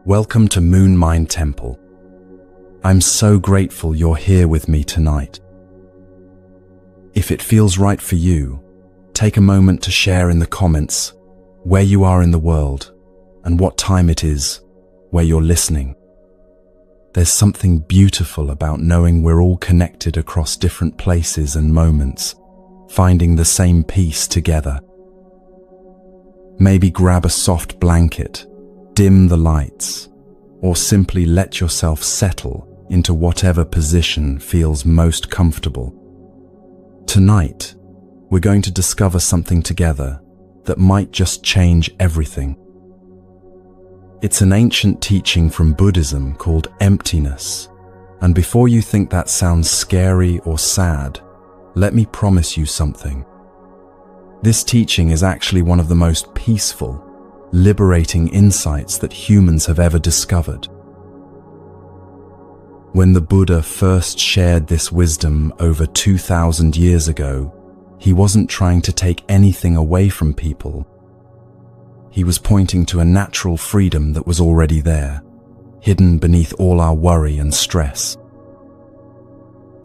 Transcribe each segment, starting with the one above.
Welcome to Moon Mind Temple. I'm so grateful you're here with me tonight. If it feels right for you, take a moment to share in the comments where you are in the world and what time it is where you're listening. There's something beautiful about knowing we're all connected across different places and moments, finding the same peace together. Maybe grab a soft blanket, dim the lights, or simply let yourself settle into whatever position feels most comfortable. Tonight, we're going to discover something together that might just change everything. It's an ancient teaching from Buddhism called emptiness. And before you think that sounds scary or sad, let me promise you something. This teaching is actually one of the most peaceful, liberating insights that humans have ever discovered. When the Buddha first shared this wisdom over 2,000 years ago, he wasn't trying to take anything away from people. He was pointing to a natural freedom that was already there, hidden beneath all our worry and stress.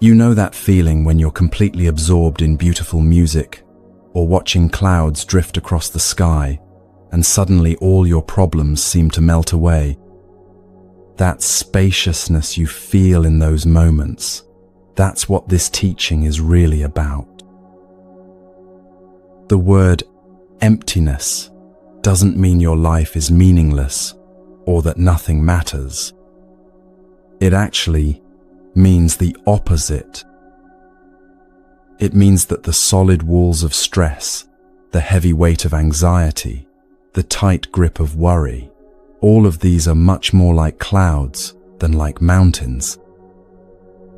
You know that feeling when you're completely absorbed in beautiful music, or watching clouds drift across the sky, and suddenly all your problems seem to melt away. That spaciousness you feel in those moments, that's what this teaching is really about. The word emptiness doesn't mean your life is meaningless or that nothing matters. It actually means the opposite. It means that the solid walls of stress, the heavy weight of anxiety, the tight grip of worry, all of these are much more like clouds than like mountains.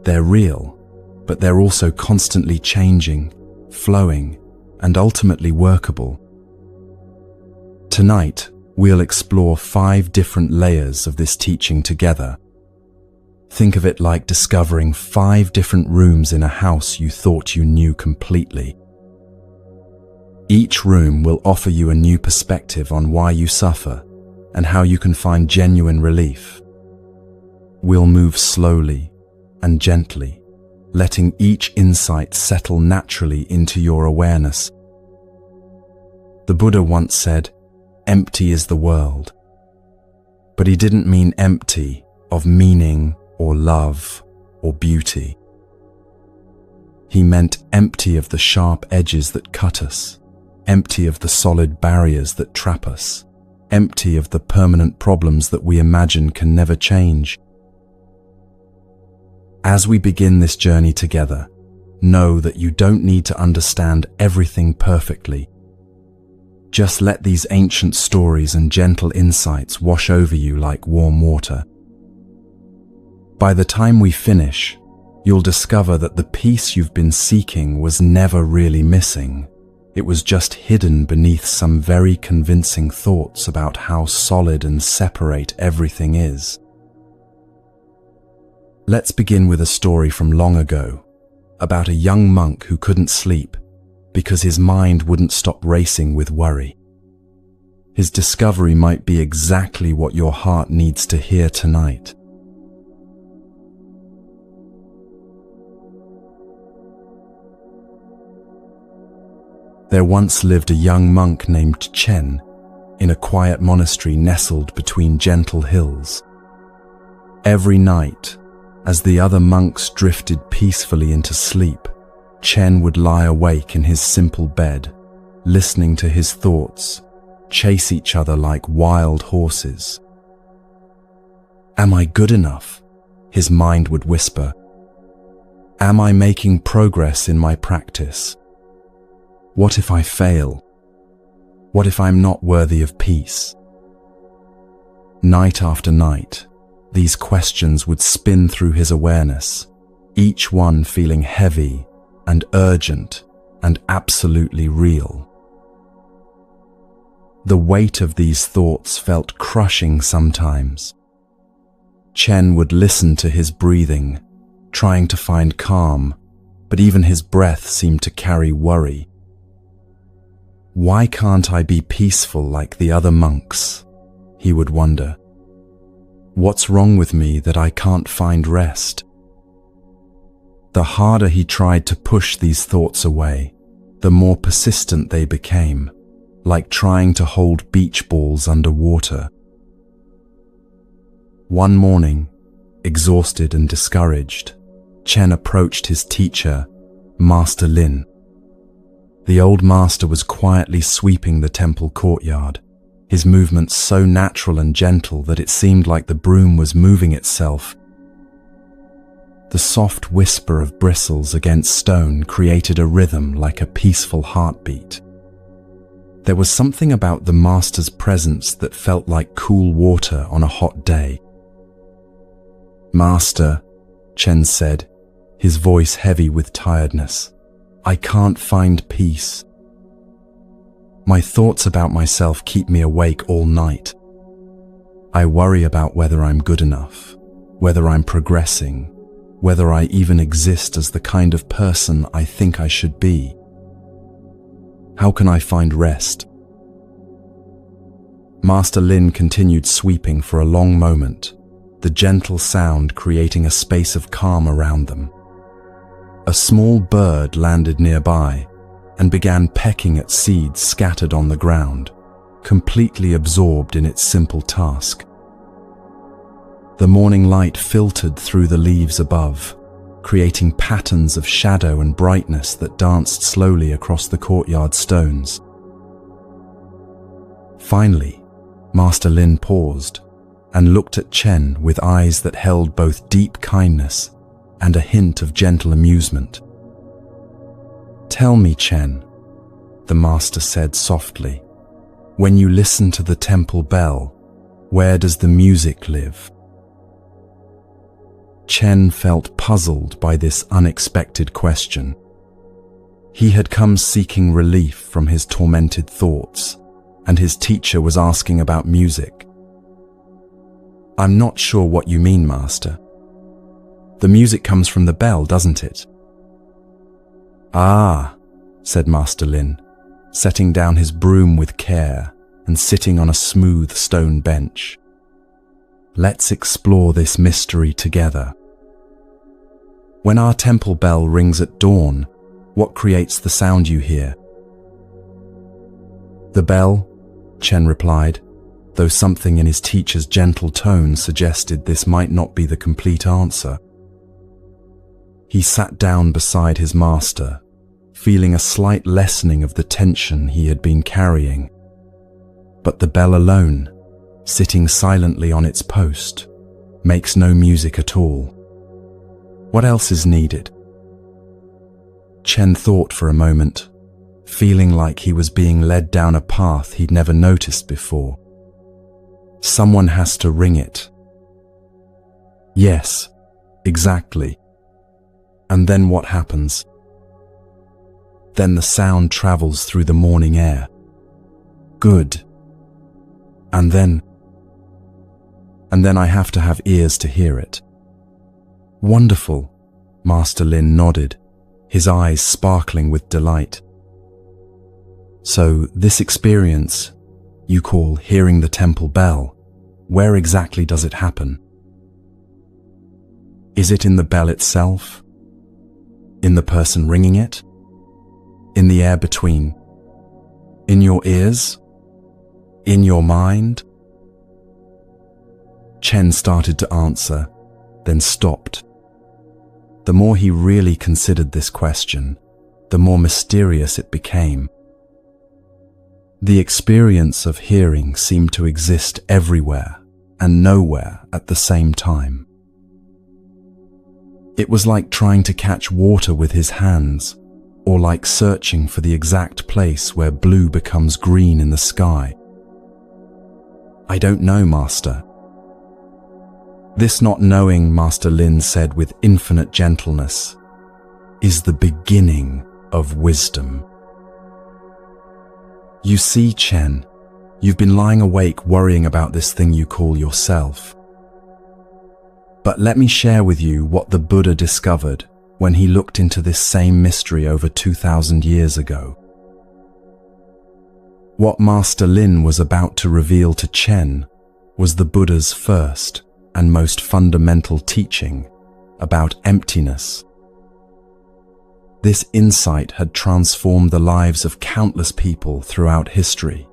They're real, but they're also constantly changing, flowing, and ultimately workable. Tonight, we'll explore 5 different layers of this teaching together. Think of it like discovering 5 different rooms in a house you thought you knew completely. Each room will offer you a new perspective on why you suffer and how you can find genuine relief. We'll move slowly and gently, letting each insight settle naturally into your awareness. The Buddha once said, "Empty is the world." But he didn't mean empty of meaning or love or beauty. He meant empty of the sharp edges that cut us, empty of the solid barriers that trap us, empty of the permanent problems that we imagine can never change. As we begin this journey together, know that you don't need to understand everything perfectly. Just let these ancient stories and gentle insights wash over you like warm water. By the time we finish, you'll discover that the peace you've been seeking was never really missing. It was just hidden beneath some very convincing thoughts about how solid and separate everything is. Let's begin with a story from long ago, about a young monk who couldn't sleep because his mind wouldn't stop racing with worry. His discovery might be exactly what your heart needs to hear tonight. There once lived a young monk named Chen in a quiet monastery nestled between gentle hills. Every night, as the other monks drifted peacefully into sleep, Chen would lie awake in his simple bed, listening to his thoughts chase each other like wild horses. "Am I good enough?" his mind would whisper. "Am I making progress in my practice? What if I fail? What if I'm not worthy of peace?" Night after night, these questions would spin through his awareness, each one feeling heavy and urgent and absolutely real. The weight of these thoughts felt crushing sometimes. Chen would listen to his breathing, trying to find calm, but even his breath seemed to carry worry. "Why can't I be peaceful like the other monks?" he would wonder. What's wrong with me that I can't find rest? The harder he tried to push these thoughts away, the more persistent they became, like trying to hold beach balls under water. One morning, exhausted and discouraged, Chen approached his teacher, Master Lin. The old master was quietly sweeping the temple courtyard, his movements so natural and gentle that it seemed like the broom was moving itself. The soft whisper of bristles against stone created a rhythm like a peaceful heartbeat. There was something about the master's presence that felt like cool water on a hot day. "Master," Chen said, his voice heavy with tiredness, "I can't find peace. My thoughts about myself keep me awake all night. I worry about whether I'm good enough, whether I'm progressing, whether I even exist as the kind of person I think I should be. How can I find rest?" Master Lin continued sweeping for a long moment, the gentle sound creating a space of calm around them. A small bird landed nearby and began pecking at seeds scattered on the ground, completely absorbed in its simple task. The morning light filtered through the leaves above, creating patterns of shadow and brightness that danced slowly across the courtyard stones. Finally, Master Lin paused and looked at Chen with eyes that held both deep kindness and a hint of gentle amusement. "Tell me, Chen," the master said softly, "when you listen to the temple bell, where does the music live?" Chen felt puzzled by this unexpected question. He had come seeking relief from his tormented thoughts, and his teacher was asking about music. "I'm not sure what you mean, Master. The music comes from the bell, doesn't it?" "Ah," said Master Lin, setting down his broom with care and sitting on a smooth stone bench. "Let's explore this mystery together. When our temple bell rings at dawn, what creates the sound you hear?" "The bell," Chen replied, though something in his teacher's gentle tone suggested this might not be the complete answer. He sat down beside his master, feeling a slight lessening of the tension he had been carrying. But the bell alone, sitting silently on its post, makes no music at all. What else is needed? Chen thought for a moment, feeling like he was being led down a path he'd never noticed before. Someone has to ring it. Yes, exactly. And then what happens? Then the sound travels through the morning air. Good. And then I have to have ears to hear it. Wonderful, Master Lin nodded, his eyes sparkling with delight. So this experience you call hearing the temple bell, where exactly does it happen? Is it in the bell itself? In the person ringing it? In the air between? In your ears? In your mind? Chen started to answer, then stopped. The more he really considered this question, the more mysterious it became. The experience of hearing seemed to exist everywhere and nowhere at the same time. It was like trying to catch water with his hands, or like searching for the exact place where blue becomes green in the sky. I don't know, Master. This not knowing, Master Lin said with infinite gentleness, is the beginning of wisdom. You see, Chen, you've been lying awake worrying about this thing you call yourself. But let me share with you what the Buddha discovered when he looked into this same mystery over 2,000 years ago. What Master Lin was about to reveal to Chen was the Buddha's first and most fundamental teaching about emptiness. This insight had transformed the lives of countless people throughout history,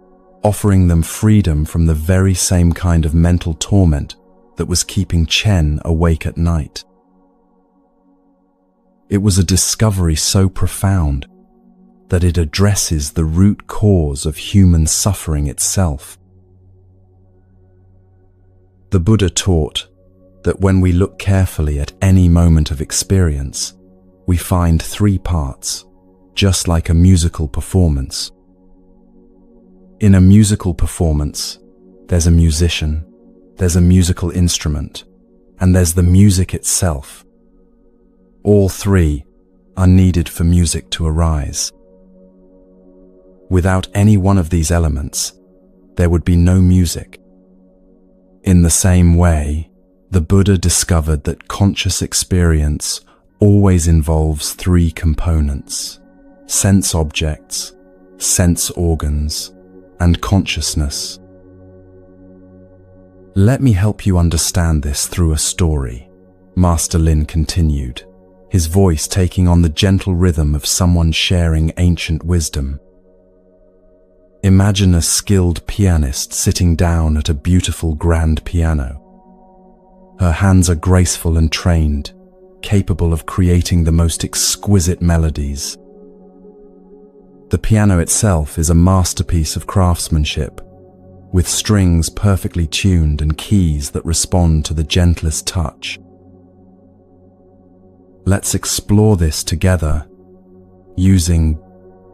offering them freedom from the very same kind of mental torment that was keeping Chen awake at night. It was a discovery so profound that it addresses the root cause of human suffering itself. The Buddha taught that when we look carefully at any moment of experience, we find three parts, just like a musical performance. In a musical performance, there's a musician, there's a musical instrument, and there's the music itself. All three are needed for music to arise. Without any one of these elements, there would be no music. In the same way, the Buddha discovered that conscious experience always involves three components: sense objects, sense organs, and consciousness. Let me help you understand this through a story, Master Lin continued, his voice taking on the gentle rhythm of someone sharing ancient wisdom. Imagine a skilled pianist sitting down at a beautiful grand piano. Her hands are graceful and trained, capable of creating the most exquisite melodies. The piano itself is a masterpiece of craftsmanship, with strings perfectly tuned and keys that respond to the gentlest touch. Let's explore this together, using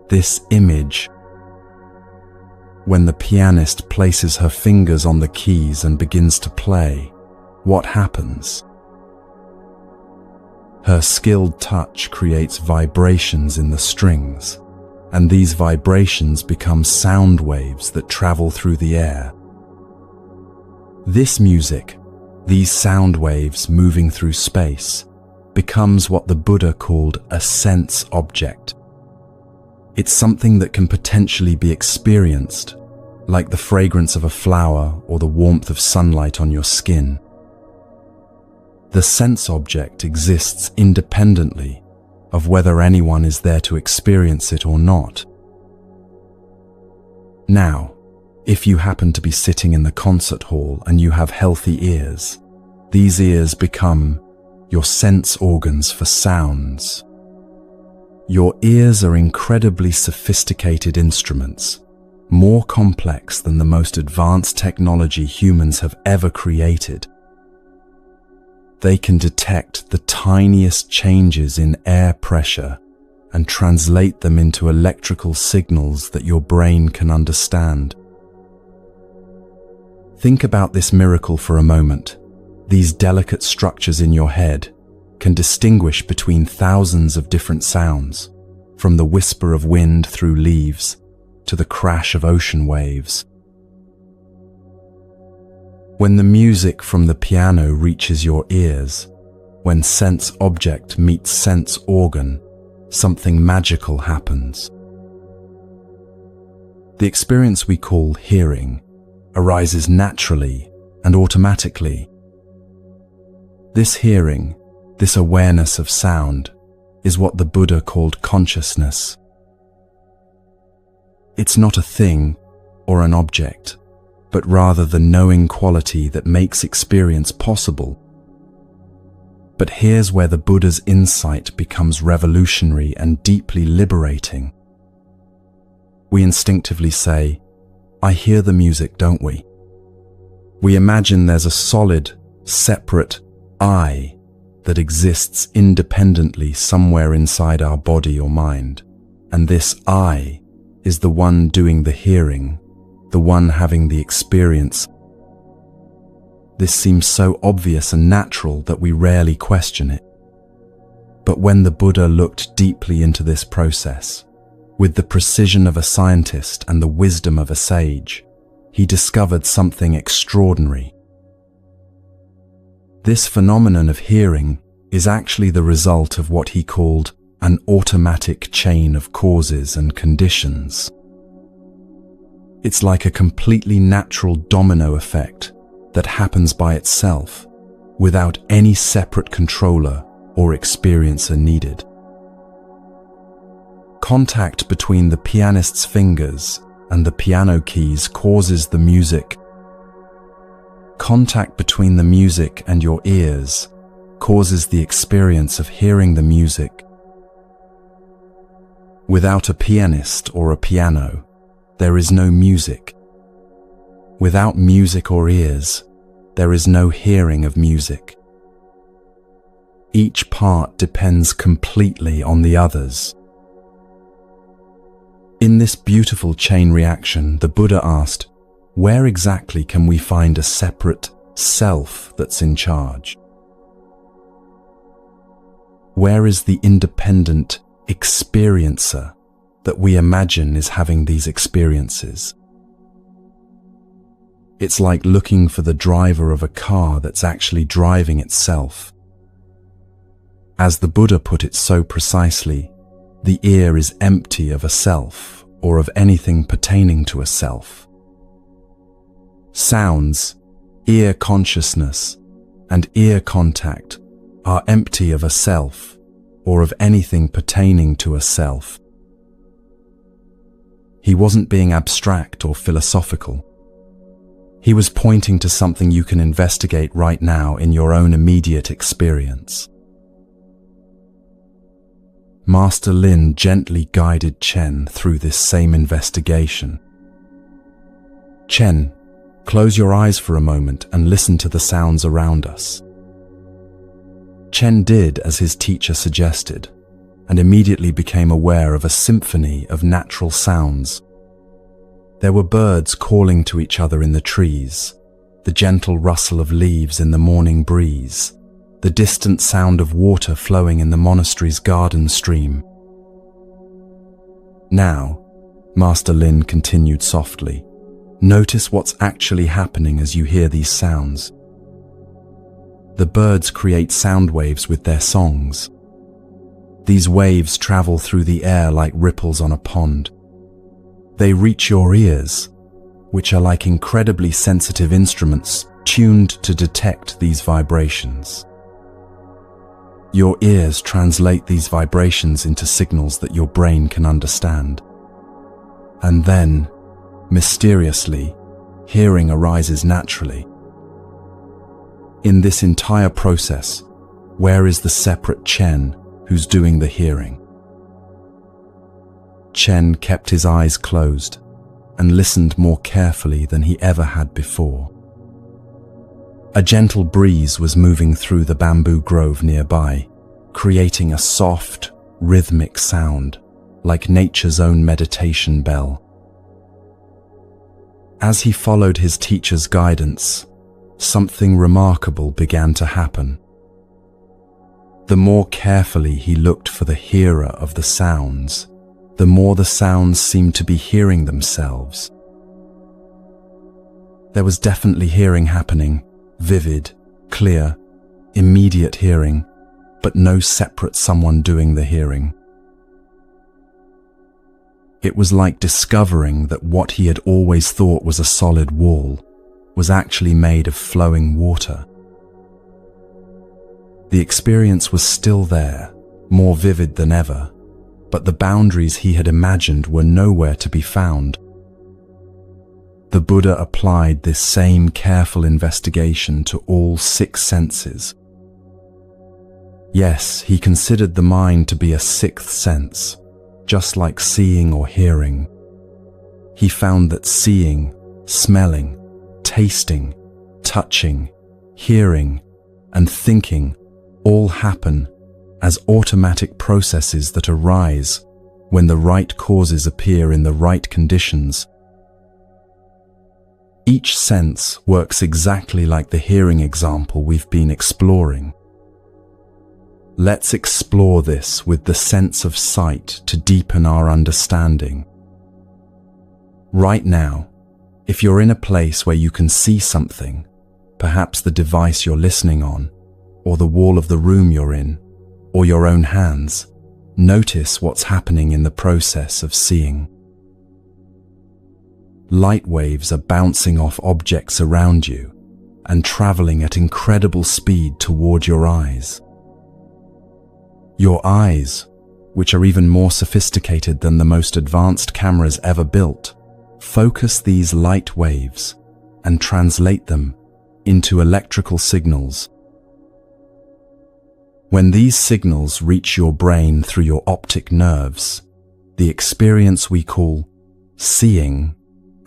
this image. When the pianist places her fingers on the keys and begins to play, what happens? Her skilled touch creates vibrations in the strings, and these vibrations become sound waves that travel through the air. This music, these sound waves moving through space, becomes what the Buddha called a sense object. It's something that can potentially be experienced, like the fragrance of a flower or the warmth of sunlight on your skin. The sense object exists independently of whether anyone is there to experience it or not. Now, if you happen to be sitting in the concert hall and you have healthy ears, these ears become your sense organs for sounds. Your ears are incredibly sophisticated instruments, more complex than the most advanced technology humans have ever created. They can detect the tiniest changes in air pressure and translate them into electrical signals that your brain can understand. Think about this miracle for a moment. These delicate structures in your head can distinguish between thousands of different sounds, from the whisper of wind through leaves to the crash of ocean waves. When the music from the piano reaches your ears, when sense object meets sense organ, something magical happens. The experience we call hearing arises naturally and automatically. This hearing, this awareness of sound, is what the Buddha called consciousness. It's not a thing or an object, but rather the knowing quality that makes experience possible. But here's where the Buddha's insight becomes revolutionary and deeply liberating. We instinctively say, "I hear the music," don't we? We imagine there's a solid, separate I that exists independently somewhere inside our body or mind, and this I is the one doing the hearing, the one having the experience. This seems so obvious and natural that we rarely question it. But when the Buddha looked deeply into this process, with the precision of a scientist and the wisdom of a sage, he discovered something extraordinary. This phenomenon of hearing is actually the result of what he called an automatic chain of causes and conditions. It's like a completely natural domino effect that happens by itself without any separate controller or experiencer needed. Contact between the pianist's fingers and the piano keys causes the music. Contact between the music and your ears causes the experience of hearing the music. Without a pianist or a piano, there is no music. Without music or ears, there is no hearing of music. Each part depends completely on the others. In this beautiful chain reaction, the Buddha asked, where exactly can we find a separate self that's in charge? Where is the independent experiencer that we imagine is having these experiences? It's like looking for the driver of a car that's actually driving itself. As the Buddha put it so precisely, the ear is empty of a self or of anything pertaining to a self. Sounds, ear consciousness, and ear contact are empty of a self or of anything pertaining to a self. He wasn't being abstract or philosophical. He was pointing to something you can investigate right now in your own immediate experience. Master Lin gently guided Chen through this same investigation. Chen, close your eyes for a moment and listen to the sounds around us. Chen did as his teacher suggested, and immediately became aware of a symphony of natural sounds. There were birds calling to each other in the trees, the gentle rustle of leaves in the morning breeze, the distant sound of water flowing in the monastery's garden stream. Now, Master Lin continued softly, notice what's actually happening as you hear these sounds. The birds create sound waves with their songs. These waves travel through the air like ripples on a pond. They reach your ears, which are like incredibly sensitive instruments tuned to detect these vibrations. Your ears translate these vibrations into signals that your brain can understand. And then, mysteriously, hearing arises naturally. In this entire process, where is the separate Chen who's doing the hearing? Chen kept his eyes closed and listened more carefully than he ever had before. A gentle breeze was moving through the bamboo grove nearby, creating a soft, rhythmic sound, like nature's own meditation bell. As he followed his teacher's guidance, something remarkable began to happen. The more carefully he looked for the hearer of the sounds, the more the sounds seemed to be hearing themselves. There was definitely hearing happening, vivid, clear, immediate hearing, but no separate someone doing the hearing. It was like discovering that what he had always thought was a solid wall was actually made of flowing water. The experience was still there, more vivid than ever, but the boundaries he had imagined were nowhere to be found. The Buddha applied this same careful investigation to all 6 senses. Yes, he considered the mind to be a 6th sense, just like seeing or hearing. He found that seeing, smelling, tasting, touching, hearing, and thinking all happen as automatic processes that arise when the right causes appear in the right conditions. Each sense works exactly like the hearing example we've been exploring. Let's explore this with the sense of sight to deepen our understanding. Right now, if you're in a place where you can see something, perhaps the device you're listening on, or the wall of the room you're in, or your own hands, notice what's happening in the process of seeing. Light waves are bouncing off objects around you, and traveling at incredible speed toward your eyes. Your eyes, which are even more sophisticated than the most advanced cameras ever built, focus these light waves and translate them into electrical signals. When these signals reach your brain through your optic nerves, the experience we call seeing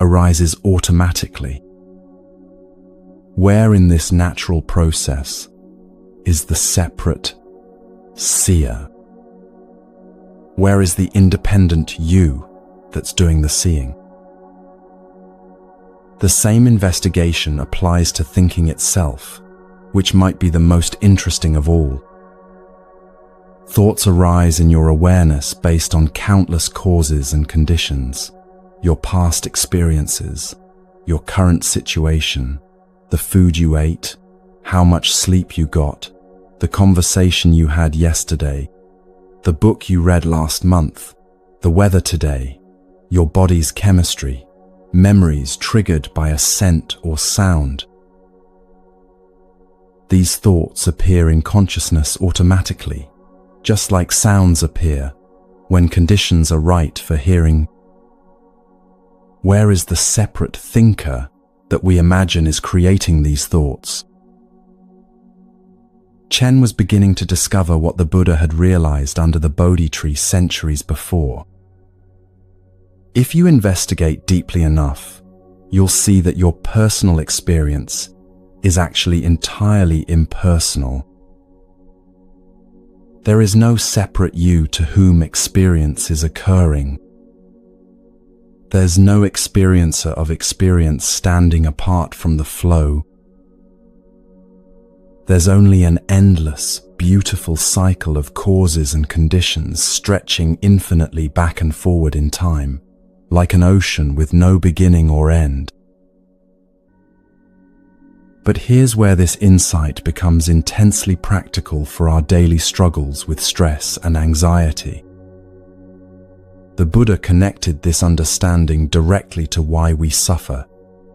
arises automatically. Where in this natural process is the separate seer? Where is the independent you that's doing the seeing? The same investigation applies to thinking itself, which might be the most interesting of all. Thoughts arise in your awareness based on countless causes and conditions: your past experiences, your current situation, the food you ate, how much sleep you got, the conversation you had yesterday, the book you read last month, the weather today, your body's chemistry, memories triggered by a scent or sound. These thoughts appear in consciousness automatically, just like sounds appear when conditions are right for hearing. Where is the separate thinker that we imagine is creating these thoughts? Chen was beginning to discover what the Buddha had realized under the Bodhi tree centuries before. If you investigate deeply enough, you'll see that your personal experience is actually entirely impersonal. There is no separate you to whom experience is occurring. There's no experiencer of experience standing apart from the flow. There's only an endless, beautiful cycle of causes and conditions stretching infinitely back and forward in time, like an ocean with no beginning or end. But here's where this insight becomes intensely practical for our daily struggles with stress and anxiety. The Buddha connected this understanding directly to why we suffer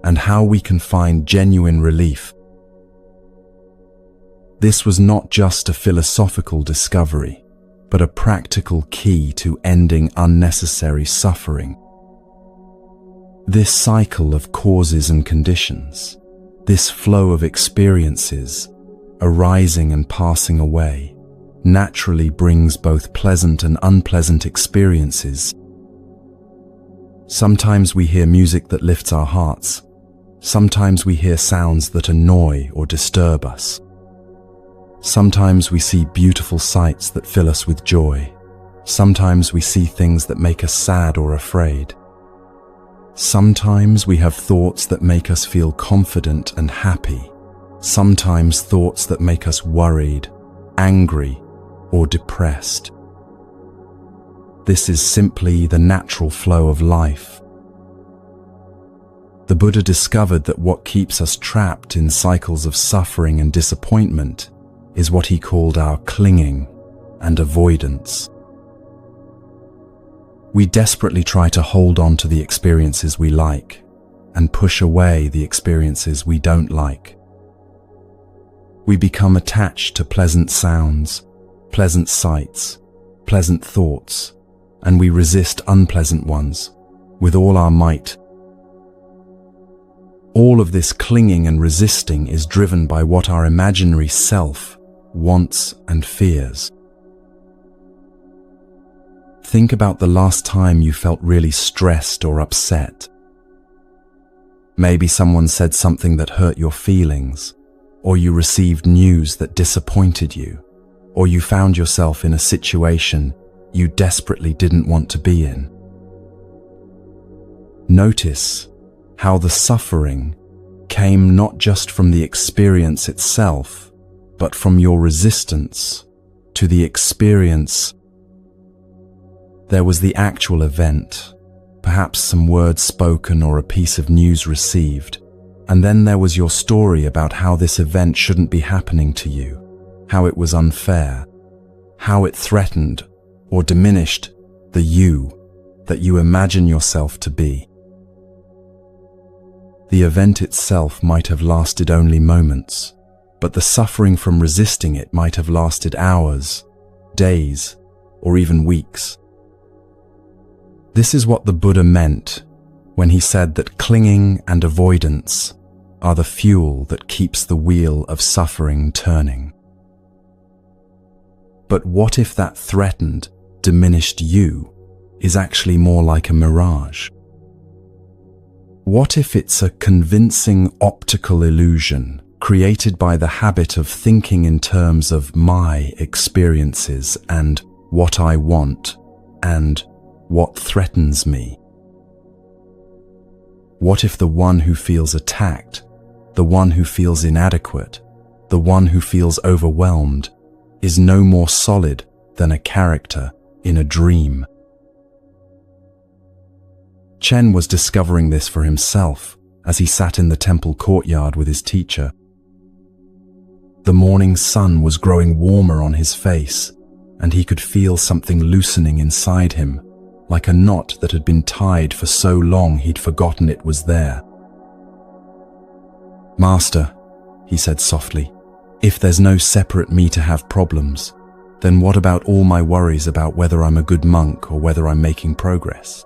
and how we can find genuine relief. This was not just a philosophical discovery, but a practical key to ending unnecessary suffering. This cycle of causes and conditions, this flow of experiences, arising and passing away, naturally brings both pleasant and unpleasant experiences. Sometimes we hear music that lifts our hearts. Sometimes we hear sounds that annoy or disturb us. Sometimes we see beautiful sights that fill us with joy. Sometimes we see things that make us sad or afraid. Sometimes we have thoughts that make us feel confident and happy. Sometimes thoughts that make us worried, angry, or depressed. This is simply the natural flow of life. The Buddha discovered that what keeps us trapped in cycles of suffering and disappointment is what he called our clinging and avoidance. We desperately try to hold on to the experiences we like and push away the experiences we don't like. We become attached to pleasant sounds, pleasant sights, pleasant thoughts, and we resist unpleasant ones with all our might. All of this clinging and resisting is driven by what our imaginary self wants and fears. Think about the last time you felt really stressed or upset. Maybe someone said something that hurt your feelings, or you received news that disappointed you, or you found yourself in a situation you desperately didn't want to be in. Notice how the suffering came not just from the experience itself, but from your resistance to the experience. There was the actual event, perhaps some words spoken or a piece of news received, and then there was your story about how this event shouldn't be happening to you, how it was unfair, how it threatened or diminished the you that you imagine yourself to be. the event itself might have lasted only moments, but the suffering from resisting it might have lasted hours, days, or even weeks. This is what the Buddha meant when he said that clinging and avoidance are the fuel that keeps the wheel of suffering turning. But what if that threatened, diminished you is actually more like a mirage? What if it's a convincing optical illusion created by the habit of thinking in terms of my experiences and what I want and what threatens me? What if the one who feels attacked, the one who feels inadequate, the one who feels overwhelmed, is no more solid than a character in a dream? Chen was discovering this for himself as he sat in the temple courtyard with his teacher. The morning sun was growing warmer on his face, and he could feel something loosening inside him, like a knot that had been tied for so long he'd forgotten it was there. "Master," he said softly, "if there's no separate me to have problems, then what about all my worries about whether I'm a good monk or whether I'm making progress?"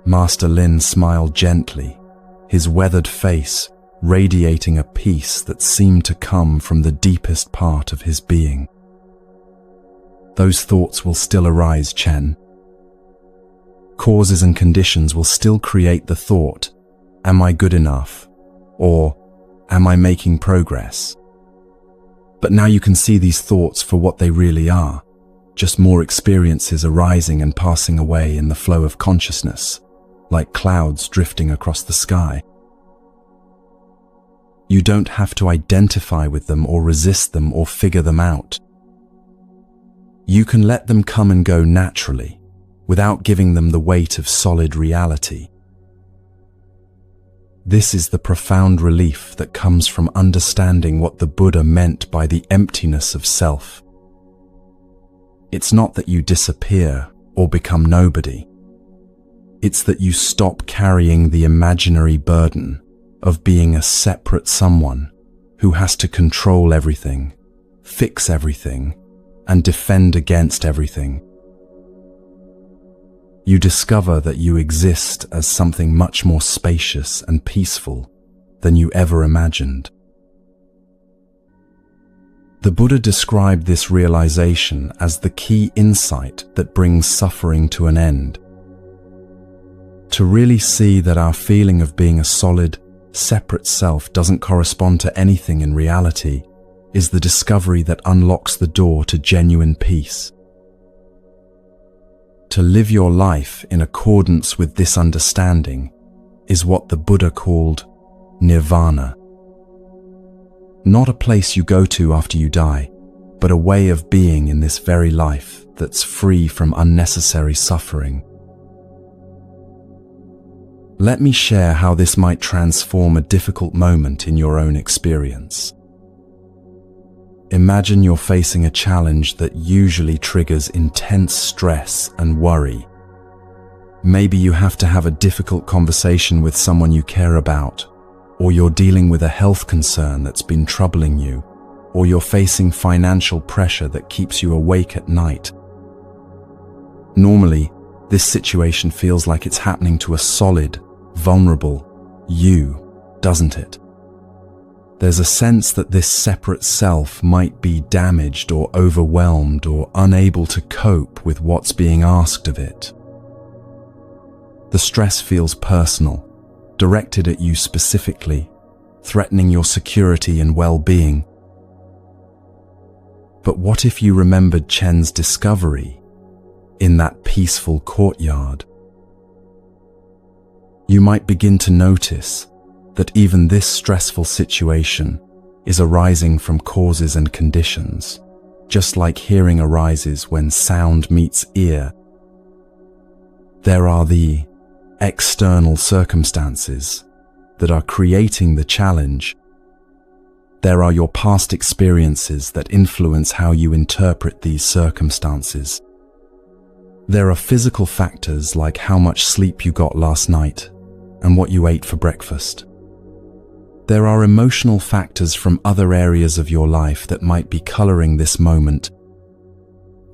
Master Lin smiled gently, his weathered face radiating a peace that seemed to come from the deepest part of his being. "Those thoughts will still arise, Chen. Causes and conditions will still create the thought, am I good enough? Or am I making progress? But now you can see these thoughts for what they really are, just more experiences arising and passing away in the flow of consciousness, like clouds drifting across the sky. You don't have to identify with them or resist them or figure them out. You can let them come and go naturally, without giving them the weight of solid reality. This is the profound relief that comes from understanding what the Buddha meant by the emptiness of self. It's not that you disappear or become nobody. It's that you stop carrying the imaginary burden of being a separate someone who has to control everything, fix everything, and defend against everything. You discover that you exist as something much more spacious and peaceful than you ever imagined. The Buddha described this realization as the key insight that brings suffering to an end. To really see that our feeling of being a solid, separate self doesn't correspond to anything in reality is the discovery that unlocks the door to genuine peace. To live your life in accordance with this understanding is what the Buddha called nirvana. Not a place you go to after you die, but a way of being in this very life that's free from unnecessary suffering. Let me share how this might transform a difficult moment in your own experience. Imagine you're facing a challenge that usually triggers intense stress and worry. Maybe you have to have a difficult conversation with someone you care about, or you're dealing with a health concern that's been troubling you, or you're facing financial pressure that keeps you awake at night. Normally, this situation feels like it's happening to a solid, vulnerable you, doesn't it? There's a sense that this separate self might be damaged or overwhelmed or unable to cope with what's being asked of it. The stress feels personal, directed at you specifically, threatening your security and well-being. But what if you remembered Chen's discovery in that peaceful courtyard? You might begin to notice that even this stressful situation is arising from causes and conditions, just like hearing arises when sound meets ear. There are the external circumstances that are creating the challenge. There are your past experiences that influence how you interpret these circumstances. There are physical factors like how much sleep you got last night, and what you ate for breakfast. There are emotional factors from other areas of your life that might be coloring this moment.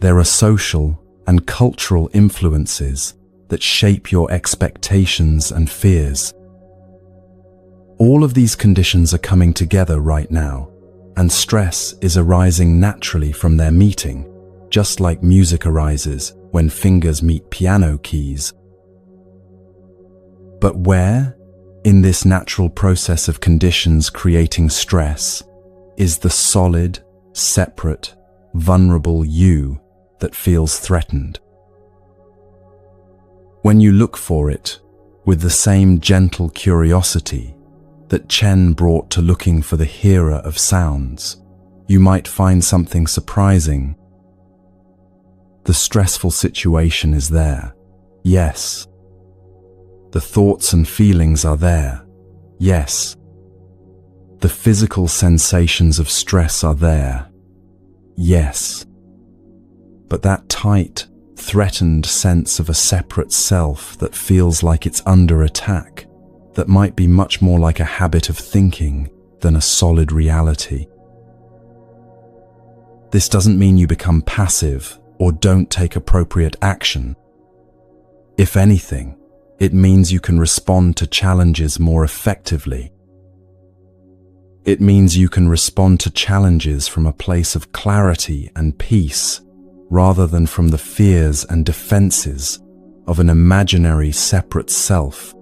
There are social and cultural influences that shape your expectations and fears. All of these conditions are coming together right now, and stress is arising naturally from their meeting, just like music arises when fingers meet piano keys. But where, in this natural process of conditions creating stress, is the solid, separate, vulnerable you that feels threatened? When you look for it with the same gentle curiosity that Chen brought to looking for the hearer of sounds, you might find something surprising. The stressful situation is there, yes. The thoughts and feelings are there, yes. The physical sensations of stress are there, yes. But that tight, threatened sense of a separate self that feels like it's under attack, that might be much more like a habit of thinking than a solid reality. This doesn't mean you become passive or don't take appropriate action. If anything, it means you can respond to challenges more effectively. It means you can respond to challenges from a place of clarity and peace, rather than from the fears and defenses of an imaginary separate self.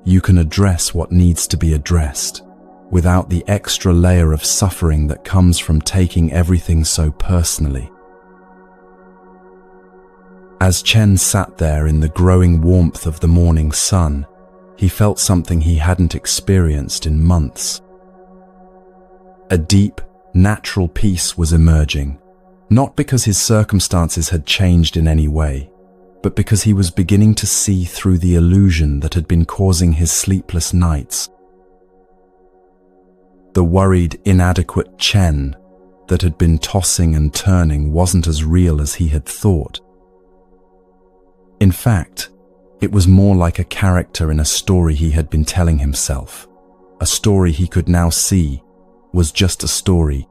You can address what needs to be addressed without the extra layer of suffering that comes from taking everything so personally. As Chen sat there in the growing warmth of the morning sun, he felt something he hadn't experienced in months. A deep, natural peace was emerging, not because his circumstances had changed in any way, but because he was beginning to see through the illusion that had been causing his sleepless nights. The worried, inadequate Chen that had been tossing and turning wasn't as real as he had thought. In fact, it was more like a character in a story he had been telling himself. A story he could now see was just a story.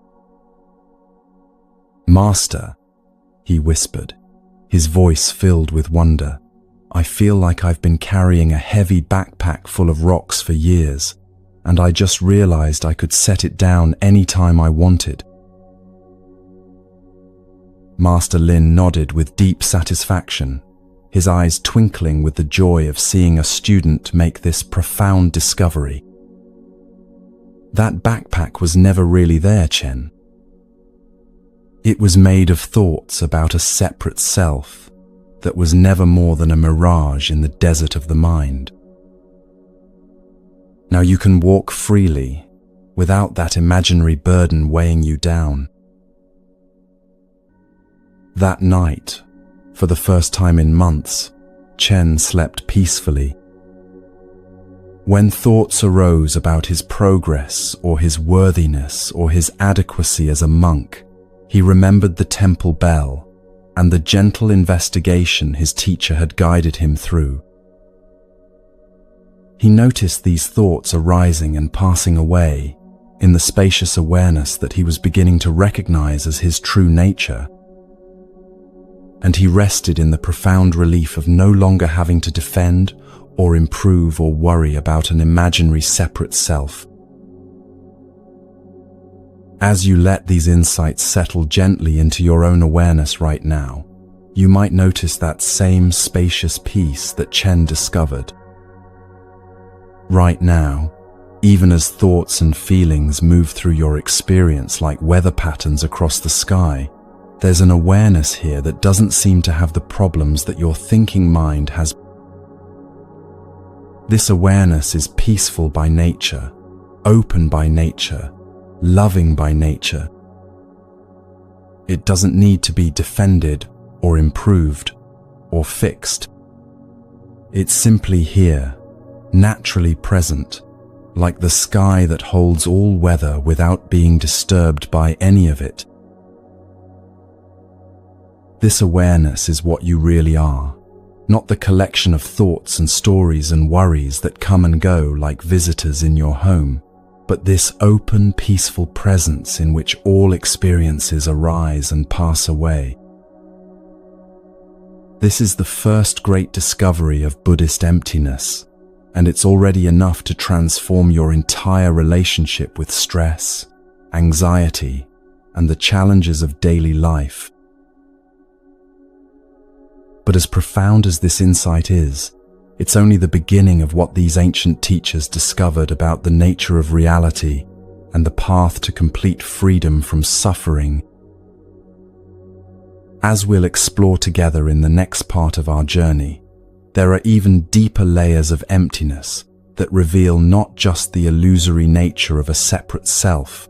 "Master," he whispered, his voice filled with wonder, "I feel like I've been carrying a heavy backpack full of rocks for years, and I just realized I could set it down any time I wanted." Master Lin nodded with deep satisfaction, his eyes twinkling with the joy of seeing a student make this profound discovery. That backpack was never really there, Chen. It was made of thoughts about a separate self that was never more than a mirage in the desert of the mind. Now you can walk freely without that imaginary burden weighing you down. That night, for the first time in months, Chen slept peacefully. When thoughts arose about his progress or his worthiness or his adequacy as a monk, he remembered the temple bell and the gentle investigation his teacher had guided him through. He noticed these thoughts arising and passing away in the spacious awareness that he was beginning to recognize as his true nature. And he rested in the profound relief of no longer having to defend or improve or worry about an imaginary separate self. As you let these insights settle gently into your own awareness right now, you might notice that same spacious peace that Chen discovered. Right now, even as thoughts and feelings move through your experience like weather patterns across the sky, there's an awareness here that doesn't seem to have the problems that your thinking mind has. This awareness is peaceful by nature, open by nature, loving by nature. It doesn't need to be defended or improved or fixed. It's simply here, naturally present, like the sky that holds all weather without being disturbed by any of it. This awareness is what you really are, not the collection of thoughts and stories and worries that come and go like visitors in your home, but this open, peaceful presence in which all experiences arise and pass away. This is the first great discovery of Buddhist emptiness, and it's already enough to transform your entire relationship with stress, anxiety, and the challenges of daily life. But as profound as this insight is, it's only the beginning of what these ancient teachers discovered about the nature of reality and the path to complete freedom from suffering. As we'll explore together in the next part of our journey, there are even deeper layers of emptiness that reveal not just the illusory nature of a separate self,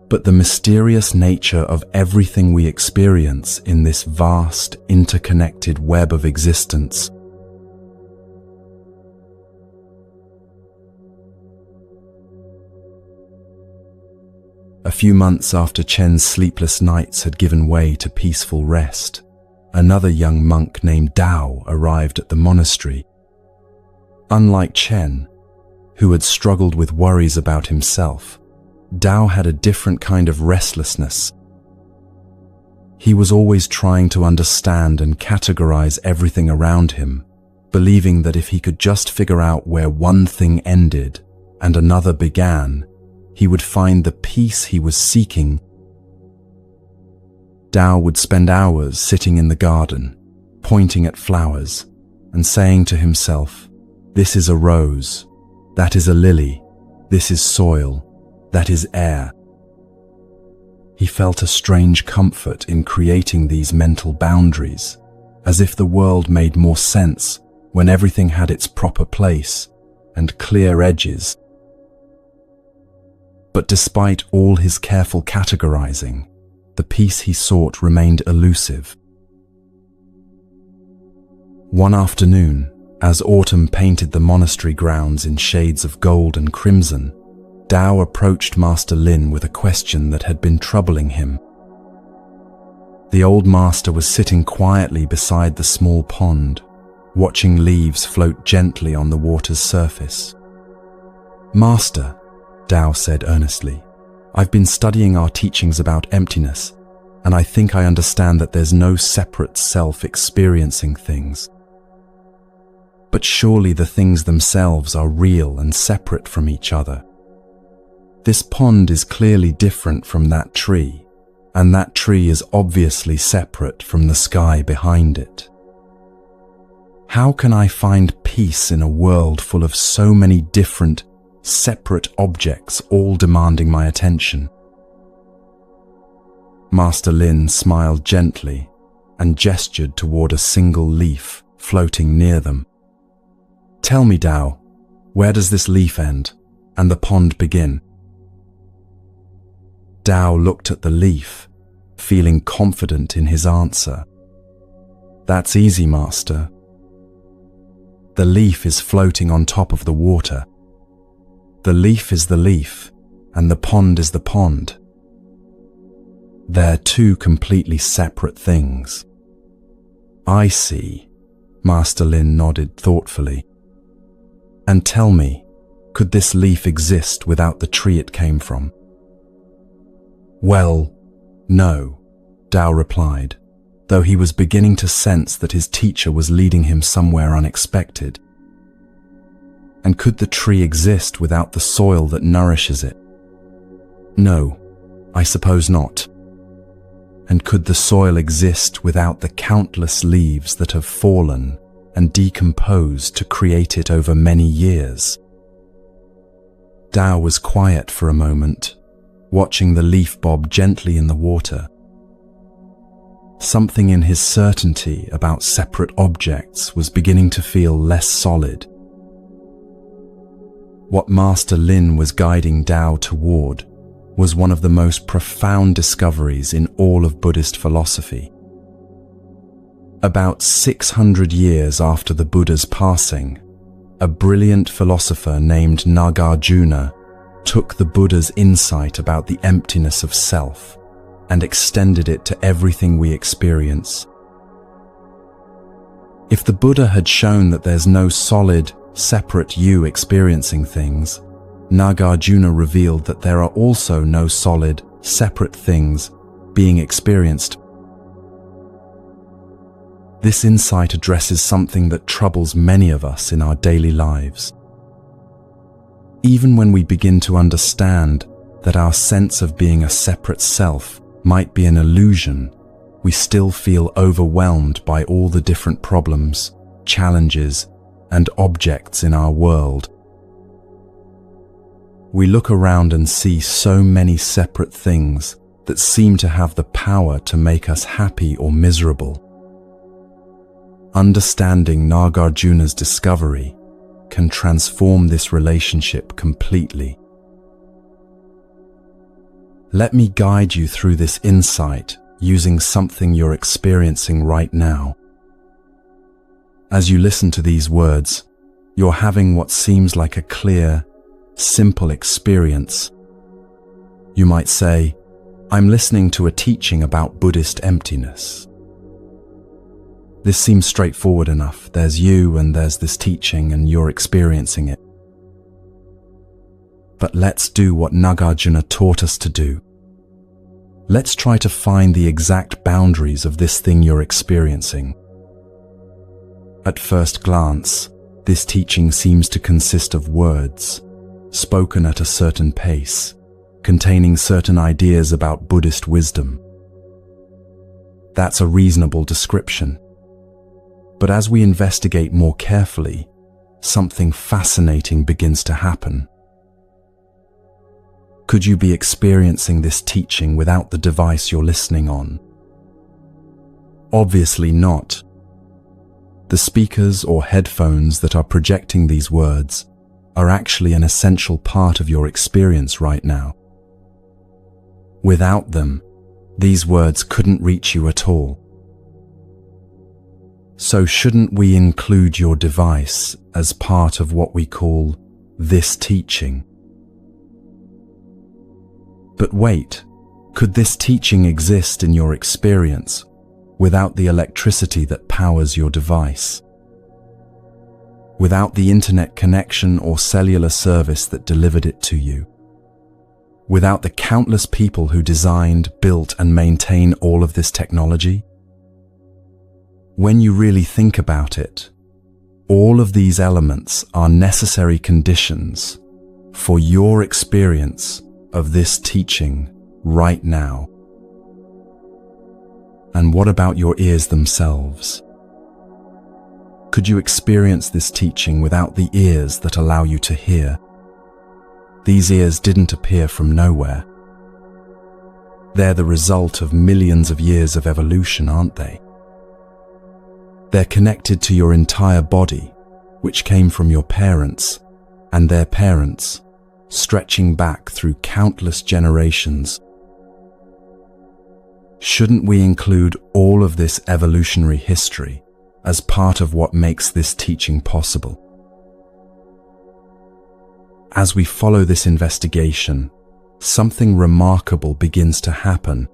but the mysterious nature of everything we experience in this vast, interconnected web of existence. A few months after Chen's sleepless nights had given way to peaceful rest, another young monk named Dao arrived at the monastery. Unlike Chen, who had struggled with worries about himself, Dao had a different kind of restlessness. He was always trying to understand and categorize everything around him, believing that if he could just figure out where one thing ended and another began, he would find the peace he was seeking. Dao would spend hours sitting in the garden, pointing at flowers and saying to himself, "This is a rose, that is a lily, this is soil, that is air." He felt a strange comfort in creating these mental boundaries, as if the world made more sense when everything had its proper place and clear edges. But despite all his careful categorizing, the peace he sought remained elusive. One afternoon, as autumn painted the monastery grounds in shades of gold and crimson, Dao approached Master Lin with a question that had been troubling him. The old master was sitting quietly beside the small pond, watching leaves float gently on the water's surface. "Master," Dao said earnestly, "I've been studying our teachings about emptiness, and I think I understand that there's no separate self experiencing things. But surely the things themselves are real and separate from each other. This pond is clearly different from that tree, and that tree is obviously separate from the sky behind it. How can I find peace in a world full of so many different, separate objects all demanding my attention?" Master Lin smiled gently and gestured toward a single leaf floating near them. "Tell me, Dao, where does this leaf end and the pond begin?" Dao looked at the leaf, feeling confident in his answer. "That's easy, Master. The leaf is floating on top of the water. The leaf is the leaf, and the pond is the pond. They're two completely separate things." "I see," Master Lin nodded thoughtfully. "And tell me, could this leaf exist without the tree it came from?" "Well, no," Dao replied, though he was beginning to sense that his teacher was leading him somewhere unexpected. "And could the tree exist without the soil that nourishes it?" "No, I suppose not." "And could the soil exist without the countless leaves that have fallen and decomposed to create it over many years?" Dao was quiet for a moment, watching the leaf bob gently in the water. Something in his certainty about separate objects was beginning to feel less solid. What Master Lin was guiding Dao toward was one of the most profound discoveries in all of Buddhist philosophy. About 600 years after the Buddha's passing, a brilliant philosopher named Nagarjuna took the Buddha's insight about the emptiness of self and extended it to everything we experience. If the Buddha had shown that there's no solid, separate you experiencing things, Nagarjuna revealed that there are also no solid, separate things being experienced. This insight addresses something that troubles many of us in our daily lives. Even when we begin to understand that our sense of being a separate self might be an illusion, we still feel overwhelmed by all the different problems, challenges, and objects in our world. We look around and see so many separate things that seem to have the power to make us happy or miserable. Understanding Nagarjuna's discovery can transform this relationship completely. Let me guide you through this insight using something you're experiencing right now. As you listen to these words, you're having what seems like a clear, simple experience. You might say, "I'm listening to a teaching about Buddhist emptiness." This seems straightforward enough. There's you and there's this teaching and you're experiencing it. But let's do what Nagarjuna taught us to do. Let's try to find the exact boundaries of this thing you're experiencing. At first glance, this teaching seems to consist of words, spoken at a certain pace, containing certain ideas about Buddhist wisdom. That's a reasonable description. But as we investigate more carefully, something fascinating begins to happen. Could you be experiencing this teaching without the device you're listening on? Obviously not. The speakers or headphones that are projecting these words are actually an essential part of your experience right now. Without them, these words couldn't reach you at all. So shouldn't we include your device as part of what we call this teaching? But wait, could this teaching exist in your experience without the electricity that powers your device? Without the internet connection or cellular service that delivered it to you? Without the countless people who designed, built, and maintain all of this technology? When you really think about it, all of these elements are necessary conditions for your experience of this teaching right now. And what about your ears themselves? Could you experience this teaching without the ears that allow you to hear? These ears didn't appear from nowhere. They're the result of millions of years of evolution, aren't they? They're connected to your entire body, which came from your parents and their parents, stretching back through countless generations. Shouldn't we include all of this evolutionary history as part of what makes this teaching possible? As we follow this investigation, something remarkable begins to happen.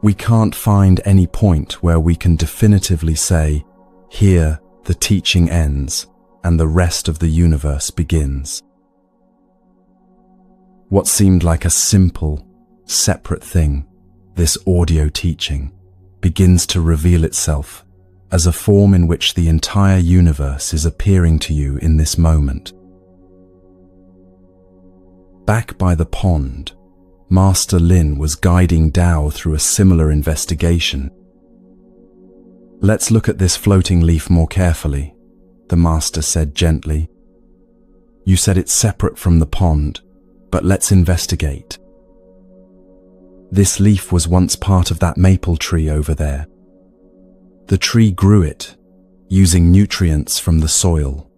We can't find any point where we can definitively say, here the teaching ends and the rest of the universe begins. What seemed like a simple, separate thing, this audio teaching, begins to reveal itself as a form in which the entire universe is appearing to you in this moment. Back by the pond, Master Lin was guiding Dao through a similar investigation. "Let's look at this floating leaf more carefully," the master said gently. "You said it's separate from the pond, but let's investigate. This leaf was once part of that maple tree over there. The tree grew it, using nutrients from the soil,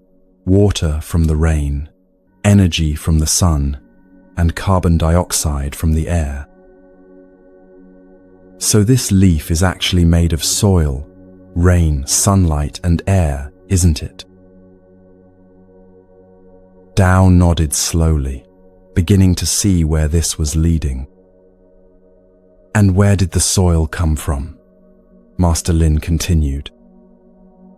water from the rain, energy from the sun, and carbon dioxide from the air. So this leaf is actually made of soil, rain, sunlight, and air, isn't it?" Dao nodded slowly, beginning to see where this was leading. "And where did the soil come from?" Master Lin continued.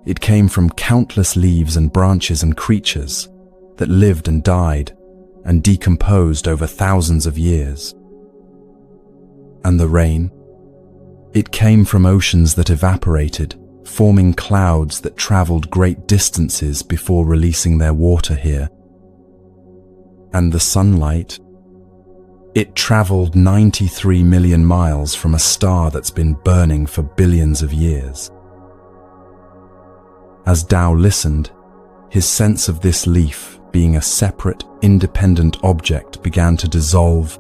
It came from countless leaves and branches and creatures that lived and died and decomposed over thousands of years. And the rain? It came from oceans that evaporated, forming clouds that traveled great distances before releasing their water here. And the sunlight? It traveled 93 million miles from a star that's been burning for billions of years. As Tao listened, his sense of this leaf being a separate, independent object began to dissolve.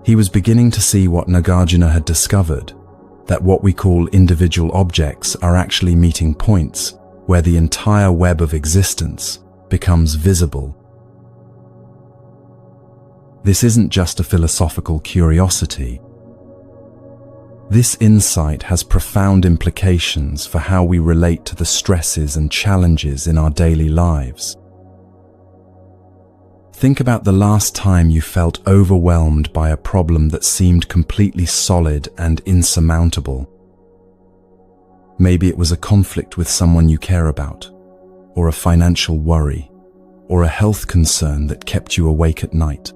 He was beginning to see what Nagarjuna had discovered, that what we call individual objects are actually meeting points where the entire web of existence becomes visible. This isn't just a philosophical curiosity. This insight has profound implications for how we relate to the stresses and challenges in our daily lives. Think about the last time you felt overwhelmed by a problem that seemed completely solid and insurmountable. Maybe it was a conflict with someone you care about, or a financial worry, or a health concern that kept you awake at night.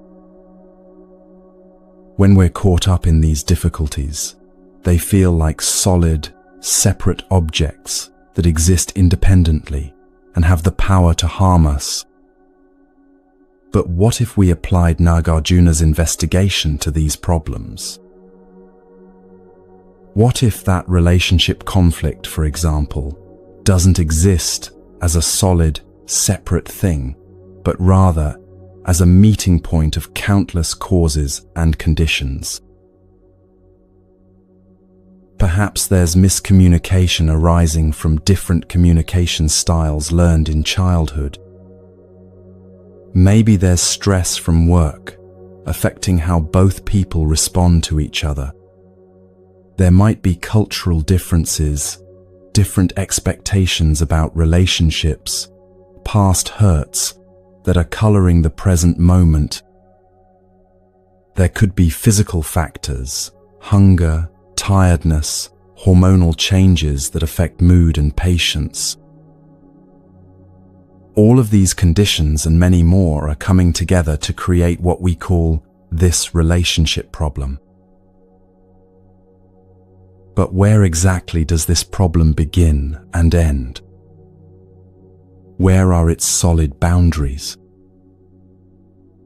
When we're caught up in these difficulties, they feel like solid, separate objects that exist independently and have the power to harm us. But what if we applied Nagarjuna's investigation to these problems? What if that relationship conflict, for example, doesn't exist as a solid, separate thing, but rather as a meeting point of countless causes and conditions? Perhaps there's miscommunication arising from different communication styles learned in childhood. Maybe there's stress from work, affecting how both people respond to each other. There might be cultural differences, different expectations about relationships, past hurts that are coloring the present moment. There could be physical factors, hunger, tiredness, hormonal changes that affect mood and patience. All of these conditions and many more are coming together to create what we call this relationship problem. But where exactly does this problem begin and end? Where are its solid boundaries?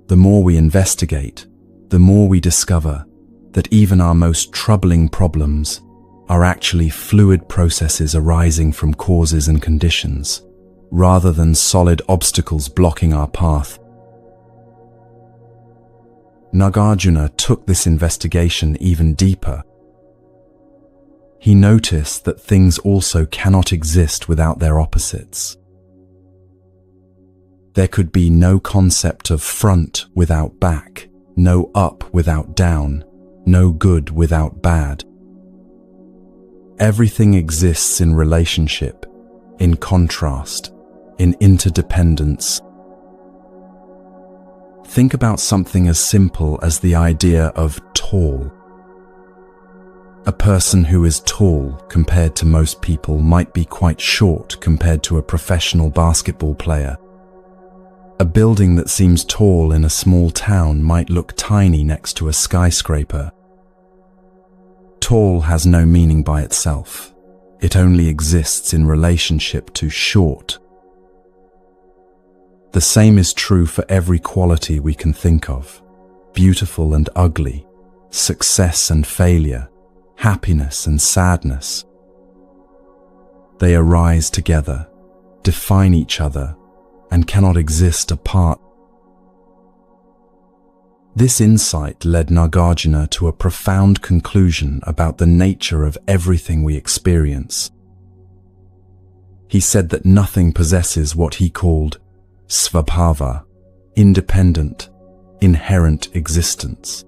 The more we investigate, the more we discover that even our most troubling problems are actually fluid processes arising from causes and conditions, rather than solid obstacles blocking our path. Nagarjuna took this investigation even deeper. He noticed that things also cannot exist without their opposites. There could be no concept of front without back, no up without down, no good without bad. Everything exists in relationship, in contrast, in interdependence. Think about something as simple as the idea of tall. A person who is tall compared to most people might be quite short compared to a professional basketball player. A building that seems tall in a small town might look tiny next to a skyscraper. Tall has no meaning by itself. It only exists in relationship to short. The same is true for every quality we can think of: beautiful and ugly, success and failure, happiness and sadness. They arise together, define each other, and cannot exist apart. This insight led Nagarjuna to a profound conclusion about the nature of everything we experience. He said that nothing possesses what he called svabhava, independent, inherent existence.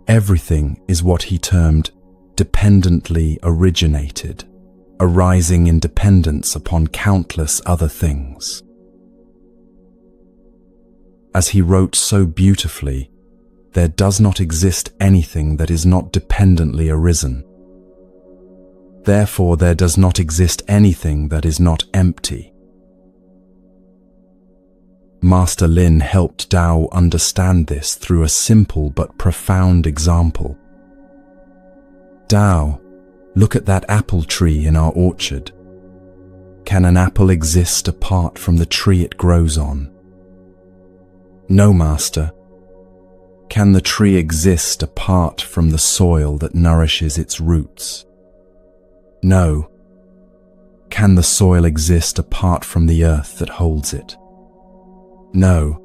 Everything is what he termed dependently originated, arising in dependence upon countless other things. As he wrote so beautifully, there does not exist anything that is not dependently arisen. Therefore, there does not exist anything that is not empty. Master Lin helped Tao understand this through a simple but profound example. Tao, look at that apple tree in our orchard. Can an apple exist apart from the tree it grows on? No, Master. Can the tree exist apart from the soil that nourishes its roots? No. Can the soil exist apart from the earth that holds it? No.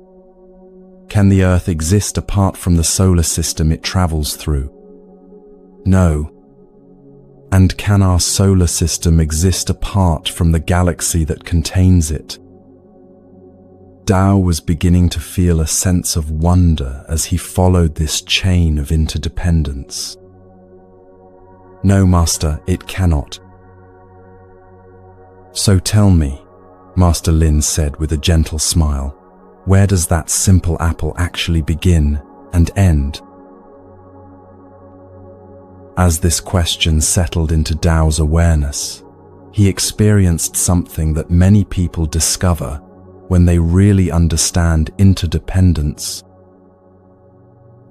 Can the earth exist apart from the solar system it travels through? No. And can our solar system exist apart from the galaxy that contains it? Tao was beginning to feel a sense of wonder as he followed this chain of interdependence. No, Master, it cannot. So tell me, Master Lin said with a gentle smile, where does that simple apple actually begin and end? As this question settled into Tao's awareness, he experienced something that many people discover when they really understand interdependence.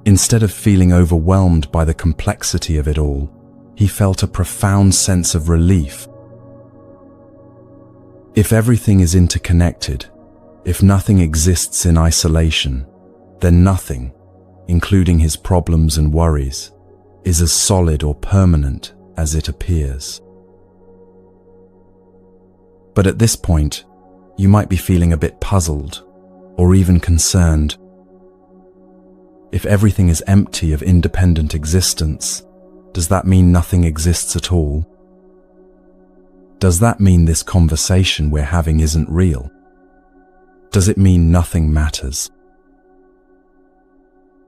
Instead of feeling overwhelmed by the complexity of it all, he felt a profound sense of relief. If everything is interconnected, if nothing exists in isolation, then nothing, including his problems and worries, is as solid or permanent as it appears. But at this point, you might be feeling a bit puzzled or even concerned. If everything is empty of independent existence, does that mean nothing exists at all? Does that mean this conversation we're having isn't real? Does it mean nothing matters?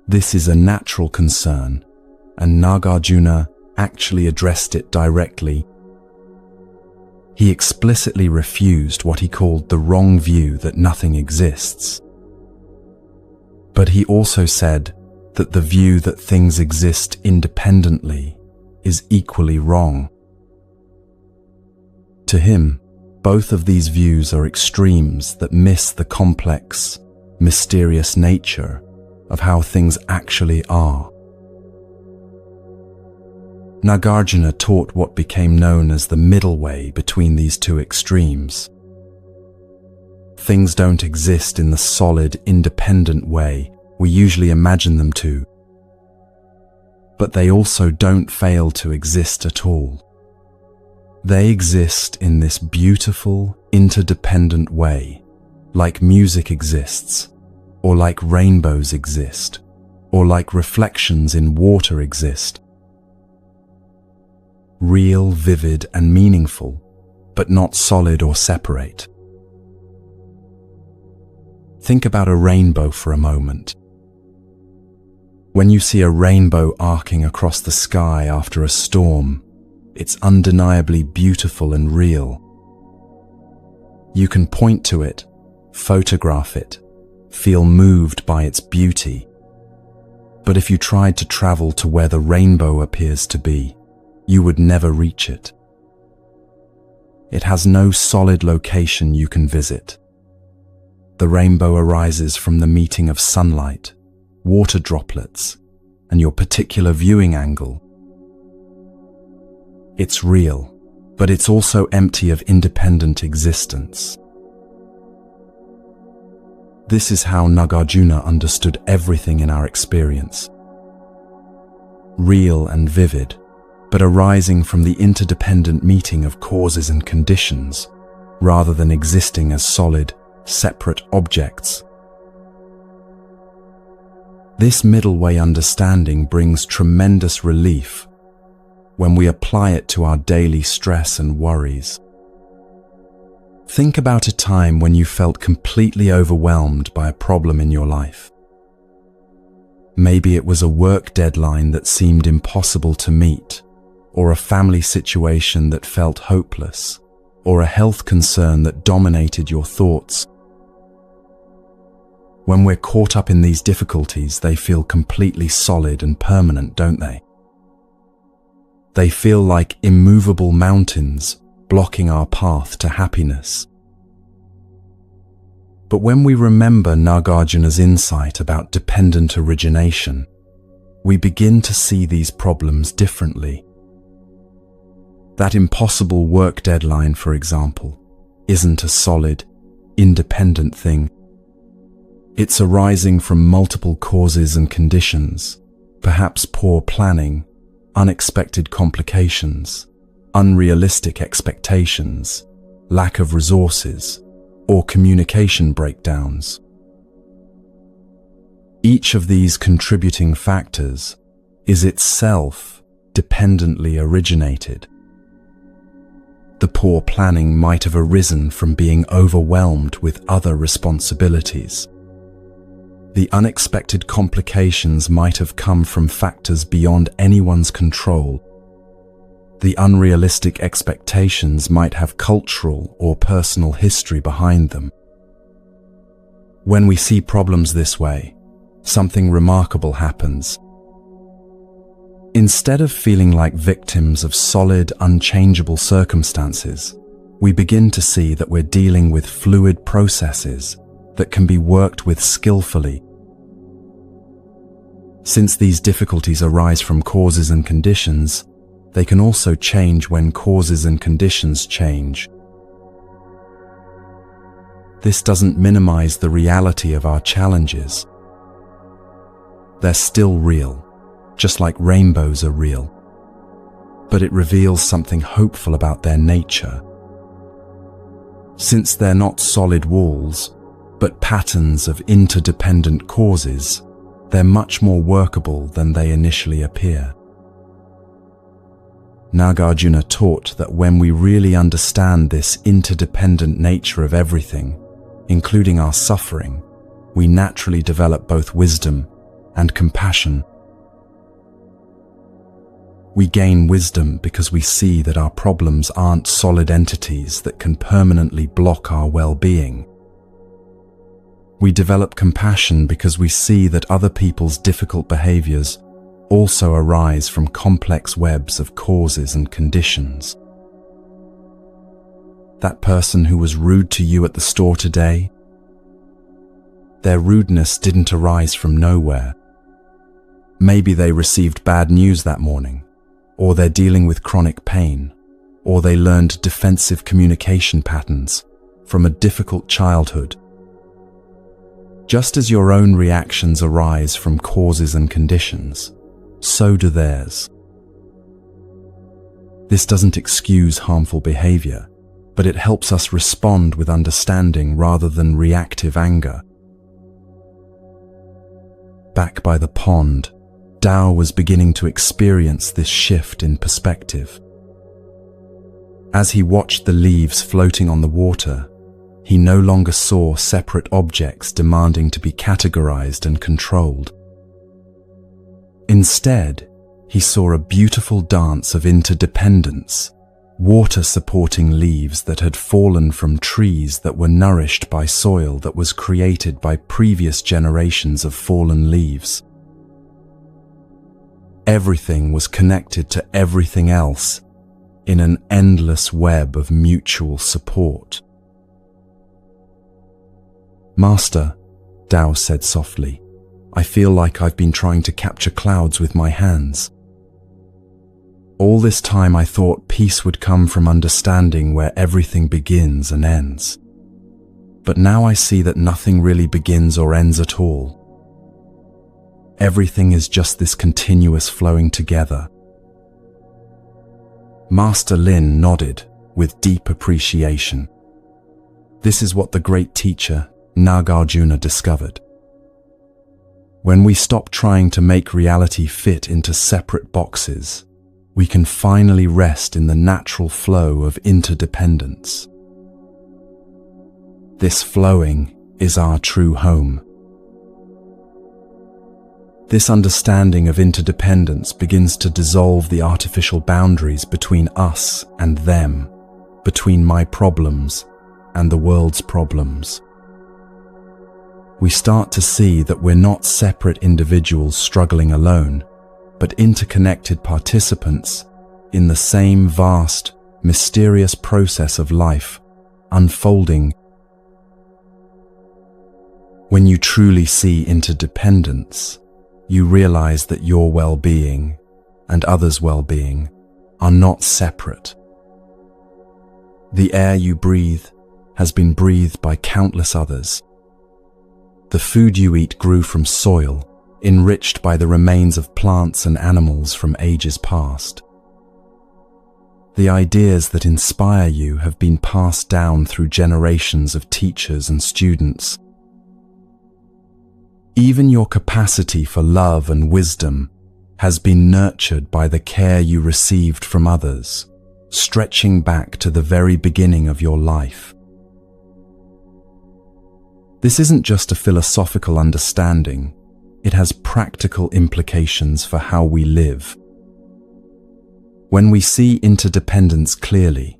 This is a natural concern, and Nagarjuna actually addressed it directly. He explicitly refused what he called the wrong view that nothing exists. But he also said that the view that things exist independently is equally wrong. To him, both of these views are extremes that miss the complex, mysterious nature of how things actually are. Nagarjuna taught what became known as the middle way between these two extremes. Things don't exist in the solid, independent way we usually imagine them to, but they also don't fail to exist at all. They exist in this beautiful, interdependent way, like music exists, or like rainbows exist, or like reflections in water exist. Real, vivid, and meaningful, but not solid or separate. Think about a rainbow for a moment. When you see a rainbow arcing across the sky after a storm, it's undeniably beautiful and real. You can point to it, photograph it, feel moved by its beauty. But if you tried to travel to where the rainbow appears to be, you would never reach it. It has no solid location you can visit. The rainbow arises from the meeting of sunlight, water droplets, and your particular viewing angle. It's real, but it's also empty of independent existence. This is how Nagarjuna understood everything in our experience. Real and vivid, but arising from the interdependent meeting of causes and conditions, rather than existing as solid, separate objects. This middle way understanding brings tremendous relief when we apply it to our daily stress and worries. Think about a time when you felt completely overwhelmed by a problem in your life. Maybe it was a work deadline that seemed impossible to meet, or a family situation that felt hopeless, or a health concern that dominated your thoughts. When we're caught up in these difficulties, they feel completely solid and permanent, don't they? They feel like immovable mountains blocking our path to happiness. But when we remember Nagarjuna's insight about dependent origination, we begin to see these problems differently. That impossible work deadline, for example, isn't a solid, independent thing. It's arising from multiple causes and conditions, perhaps poor planning, unexpected complications, unrealistic expectations, lack of resources, or communication breakdowns. Each of these contributing factors is itself dependently originated. The poor planning might have arisen from being overwhelmed with other responsibilities. The unexpected complications might have come from factors beyond anyone's control. The unrealistic expectations might have cultural or personal history behind them. When we see problems this way, something remarkable happens. Instead of feeling like victims of solid, unchangeable circumstances, we begin to see that we're dealing with fluid processes that can be worked with skillfully. Since these difficulties arise from causes and conditions, they can also change when causes and conditions change. This doesn't minimize the reality of our challenges. They're still real, just like rainbows are real. But it reveals something hopeful about their nature. Since they're not solid walls, but patterns of interdependent causes, they're much more workable than they initially appear. Nagarjuna taught that when we really understand this interdependent nature of everything, including our suffering, we naturally develop both wisdom and compassion. We gain wisdom because we see that our problems aren't solid entities that can permanently block our well-being. We develop compassion because we see that other people's difficult behaviors also arise from complex webs of causes and conditions. That person who was rude to you at the store today, their rudeness didn't arise from nowhere. Maybe they received bad news that morning, or they're dealing with chronic pain, or they learned defensive communication patterns from a difficult childhood. Just as your own reactions arise from causes and conditions, so do theirs. This doesn't excuse harmful behavior, but it helps us respond with understanding rather than reactive anger. Back by the pond, Tao was beginning to experience this shift in perspective. As he watched the leaves floating on the water, he no longer saw separate objects demanding to be categorized and controlled. Instead, he saw a beautiful dance of interdependence, water supporting leaves that had fallen from trees that were nourished by soil that was created by previous generations of fallen leaves. Everything was connected to everything else in an endless web of mutual support. "Master," Tao said softly, "I feel like I've been trying to capture clouds with my hands. All this time I thought peace would come from understanding where everything begins and ends. But now I see that nothing really begins or ends at all. Everything is just this continuous flowing together." Master Lin nodded with deep appreciation. This is what the great teacher Nagarjuna discovered. When we stop trying to make reality fit into separate boxes, we can finally rest in the natural flow of interdependence. This flowing is our true home. This understanding of interdependence begins to dissolve the artificial boundaries between us and them, between my problems and the world's problems. We start to see that we're not separate individuals struggling alone, but interconnected participants in the same vast, mysterious process of life unfolding. When you truly see interdependence, you realize that your well-being and others' well-being are not separate. The air you breathe has been breathed by countless others. The food you eat grew from soil, enriched by the remains of plants and animals from ages past. The ideas that inspire you have been passed down through generations of teachers and students. Even your capacity for love and wisdom has been nurtured by the care you received from others, stretching back to the very beginning of your life. This isn't just a philosophical understanding, it has practical implications for how we live. When we see interdependence clearly,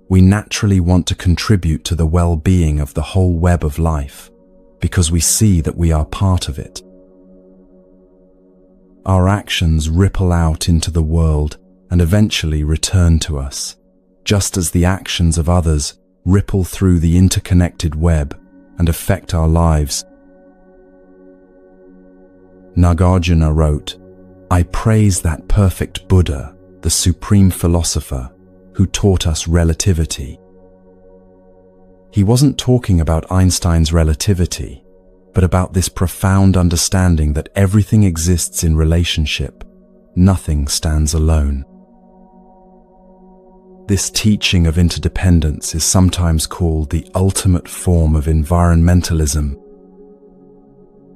we naturally want to contribute to the well-being of the whole web of life, because we see that we are part of it. Our actions ripple out into the world and eventually return to us, just as the actions of others ripple through the interconnected web and affect our lives. Nagarjuna wrote, "I praise that perfect Buddha, the supreme philosopher, who taught us relativity." He wasn't talking about Einstein's relativity, but about this profound understanding that everything exists in relationship, nothing stands alone. This teaching of interdependence is sometimes called the ultimate form of environmentalism.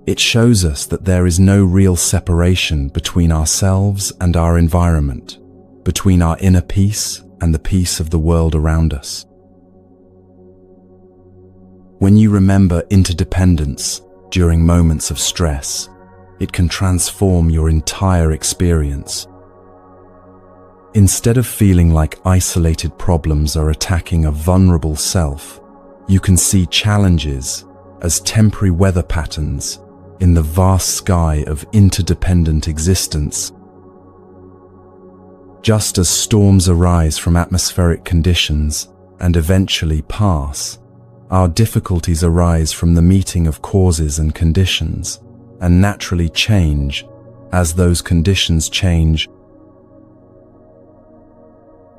It shows us that there is no real separation between ourselves and our environment, between our inner peace and the peace of the world around us. When you remember interdependence during moments of stress, it can transform your entire experience. Instead of feeling like isolated problems are attacking a vulnerable self, you can see challenges as temporary weather patterns in the vast sky of interdependent existence. Just as storms arise from atmospheric conditions and eventually pass, our difficulties arise from the meeting of causes and conditions, and naturally change as those conditions change.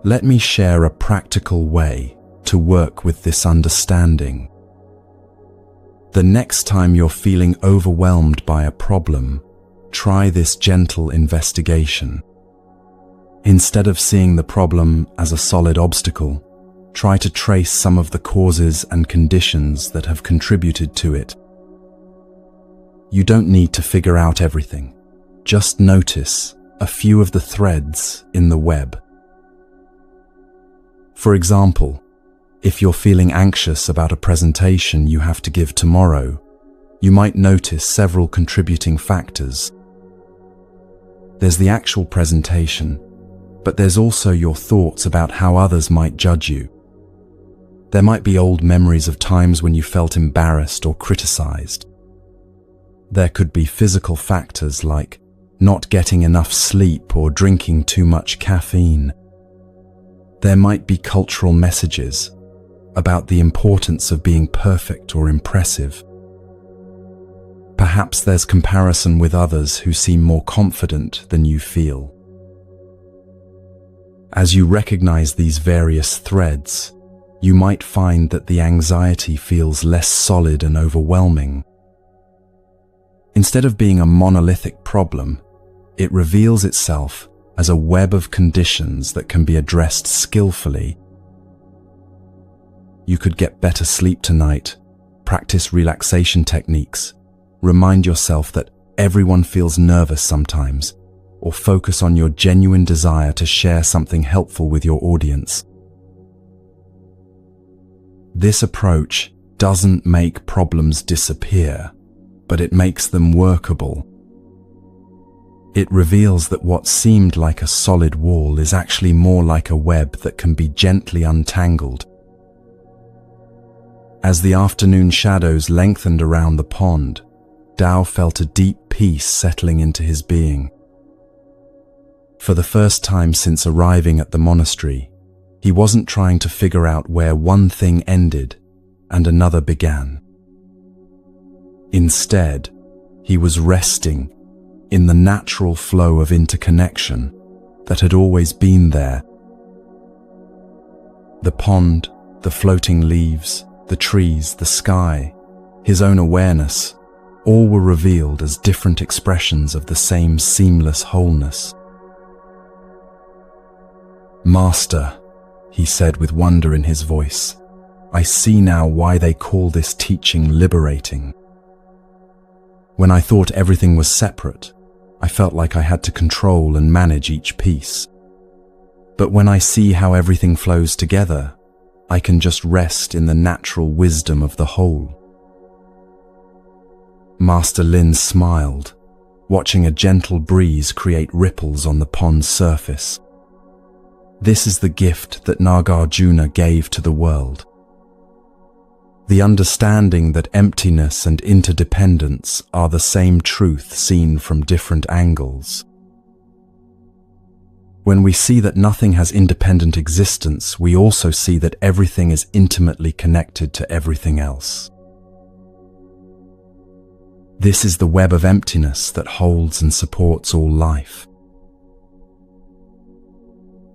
Let me share a practical way to work with this understanding. The next time you're feeling overwhelmed by a problem, try this gentle investigation. Instead of seeing the problem as a solid obstacle, try to trace some of the causes and conditions that have contributed to it. You don't need to figure out everything. Just notice a few of the threads in the web. For example, if you're feeling anxious about a presentation you have to give tomorrow, you might notice several contributing factors. There's the actual presentation, but there's also your thoughts about how others might judge you. There might be old memories of times when you felt embarrassed or criticized. There could be physical factors like not getting enough sleep or drinking too much caffeine. There might be cultural messages about the importance of being perfect or impressive. Perhaps there's comparison with others who seem more confident than you feel. As you recognize these various threads, you might find that the anxiety feels less solid and overwhelming. Instead of being a monolithic problem, it reveals itself as a web of conditions that can be addressed skillfully. You could get better sleep tonight, practice relaxation techniques, remind yourself that everyone feels nervous sometimes, or focus on your genuine desire to share something helpful with your audience. This approach doesn't make problems disappear, but it makes them workable. It reveals that what seemed like a solid wall is actually more like a web that can be gently untangled. As the afternoon shadows lengthened around the pond, Dao felt a deep peace settling into his being. For the first time since arriving at the monastery, he wasn't trying to figure out where one thing ended and another began. Instead, he was resting in the natural flow of interconnection that had always been there. The pond, the floating leaves, the trees, the sky, his own awareness, all were revealed as different expressions of the same seamless wholeness. "Master," he said with wonder in his voice, "I see now why they call this teaching liberating. When I thought everything was separate, I felt like I had to control and manage each piece. But when I see how everything flows together, I can just rest in the natural wisdom of the whole." Master Lin smiled, watching a gentle breeze create ripples on the pond's surface. This is the gift that Nagarjuna gave to the world. The understanding that emptiness and interdependence are the same truth seen from different angles. When we see that nothing has independent existence, we also see that everything is intimately connected to everything else. This is the web of emptiness that holds and supports all life.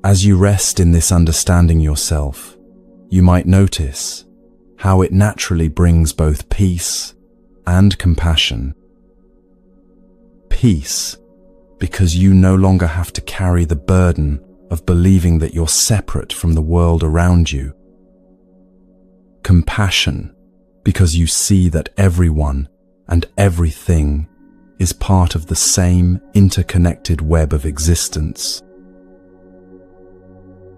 As you rest in this understanding yourself, you might notice how it naturally brings both peace and compassion. Peace, because you no longer have to carry the burden of believing that you're separate from the world around you. Compassion, because you see that everyone and everything is part of the same interconnected web of existence.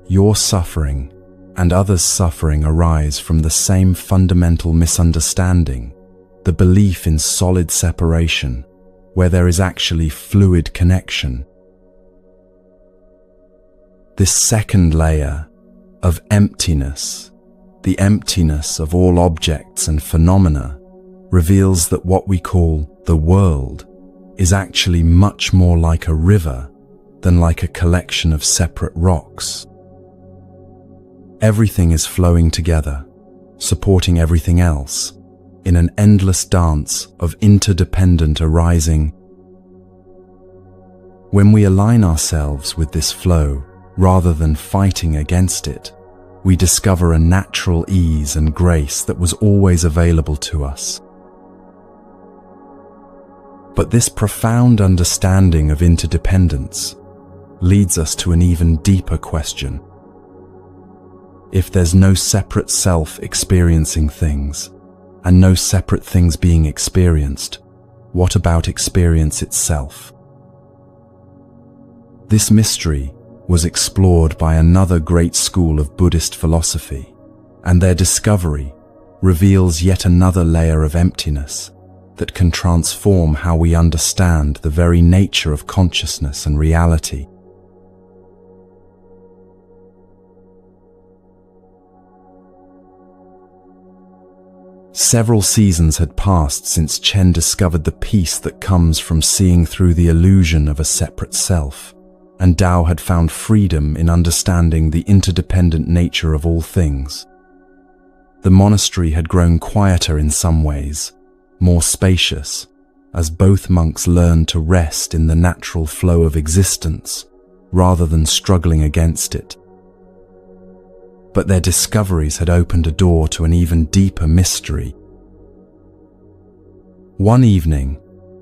Your suffering and others' suffering arise from the same fundamental misunderstanding, the belief in solid separation, where there is actually fluid connection. This second layer of emptiness, the emptiness of all objects and phenomena, reveals that what we call the world is actually much more like a river than like a collection of separate rocks. Everything is flowing together, supporting everything else, in an endless dance of interdependent arising. When we align ourselves with this flow, rather than fighting against it, we discover a natural ease and grace that was always available to us. But this profound understanding of interdependence leads us to an even deeper question. If there's no separate self experiencing things, and no separate things being experienced, what about experience itself? This mystery was explored by another great school of Buddhist philosophy, and their discovery reveals yet another layer of emptiness that can transform how we understand the very nature of consciousness and reality. Several seasons had passed since Chen discovered the peace that comes from seeing through the illusion of a separate self, and Dao had found freedom in understanding the interdependent nature of all things. The monastery had grown quieter in some ways, more spacious, as both monks learned to rest in the natural flow of existence rather than struggling against it. But their discoveries had opened a door to an even deeper mystery. One evening,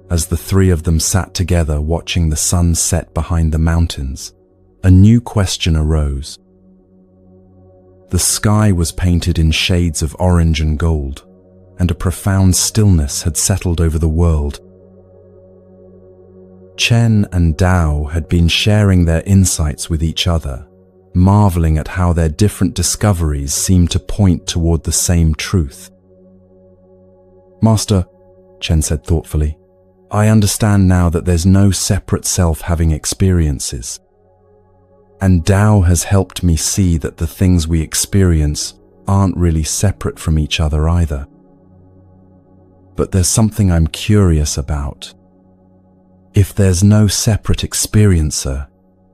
as the three of them sat together watching the sun set behind the mountains, a new question arose. The sky was painted in shades of orange and gold, and a profound stillness had settled over the world. Chen and Dao had been sharing their insights with each other, marveling at how their different discoveries seemed to point toward the same truth. "Master," Chen said thoughtfully, "I understand now that there's no separate self having experiences. And Tao has helped me see that the things we experience aren't really separate from each other either. But there's something I'm curious about. If there's no separate experiencer,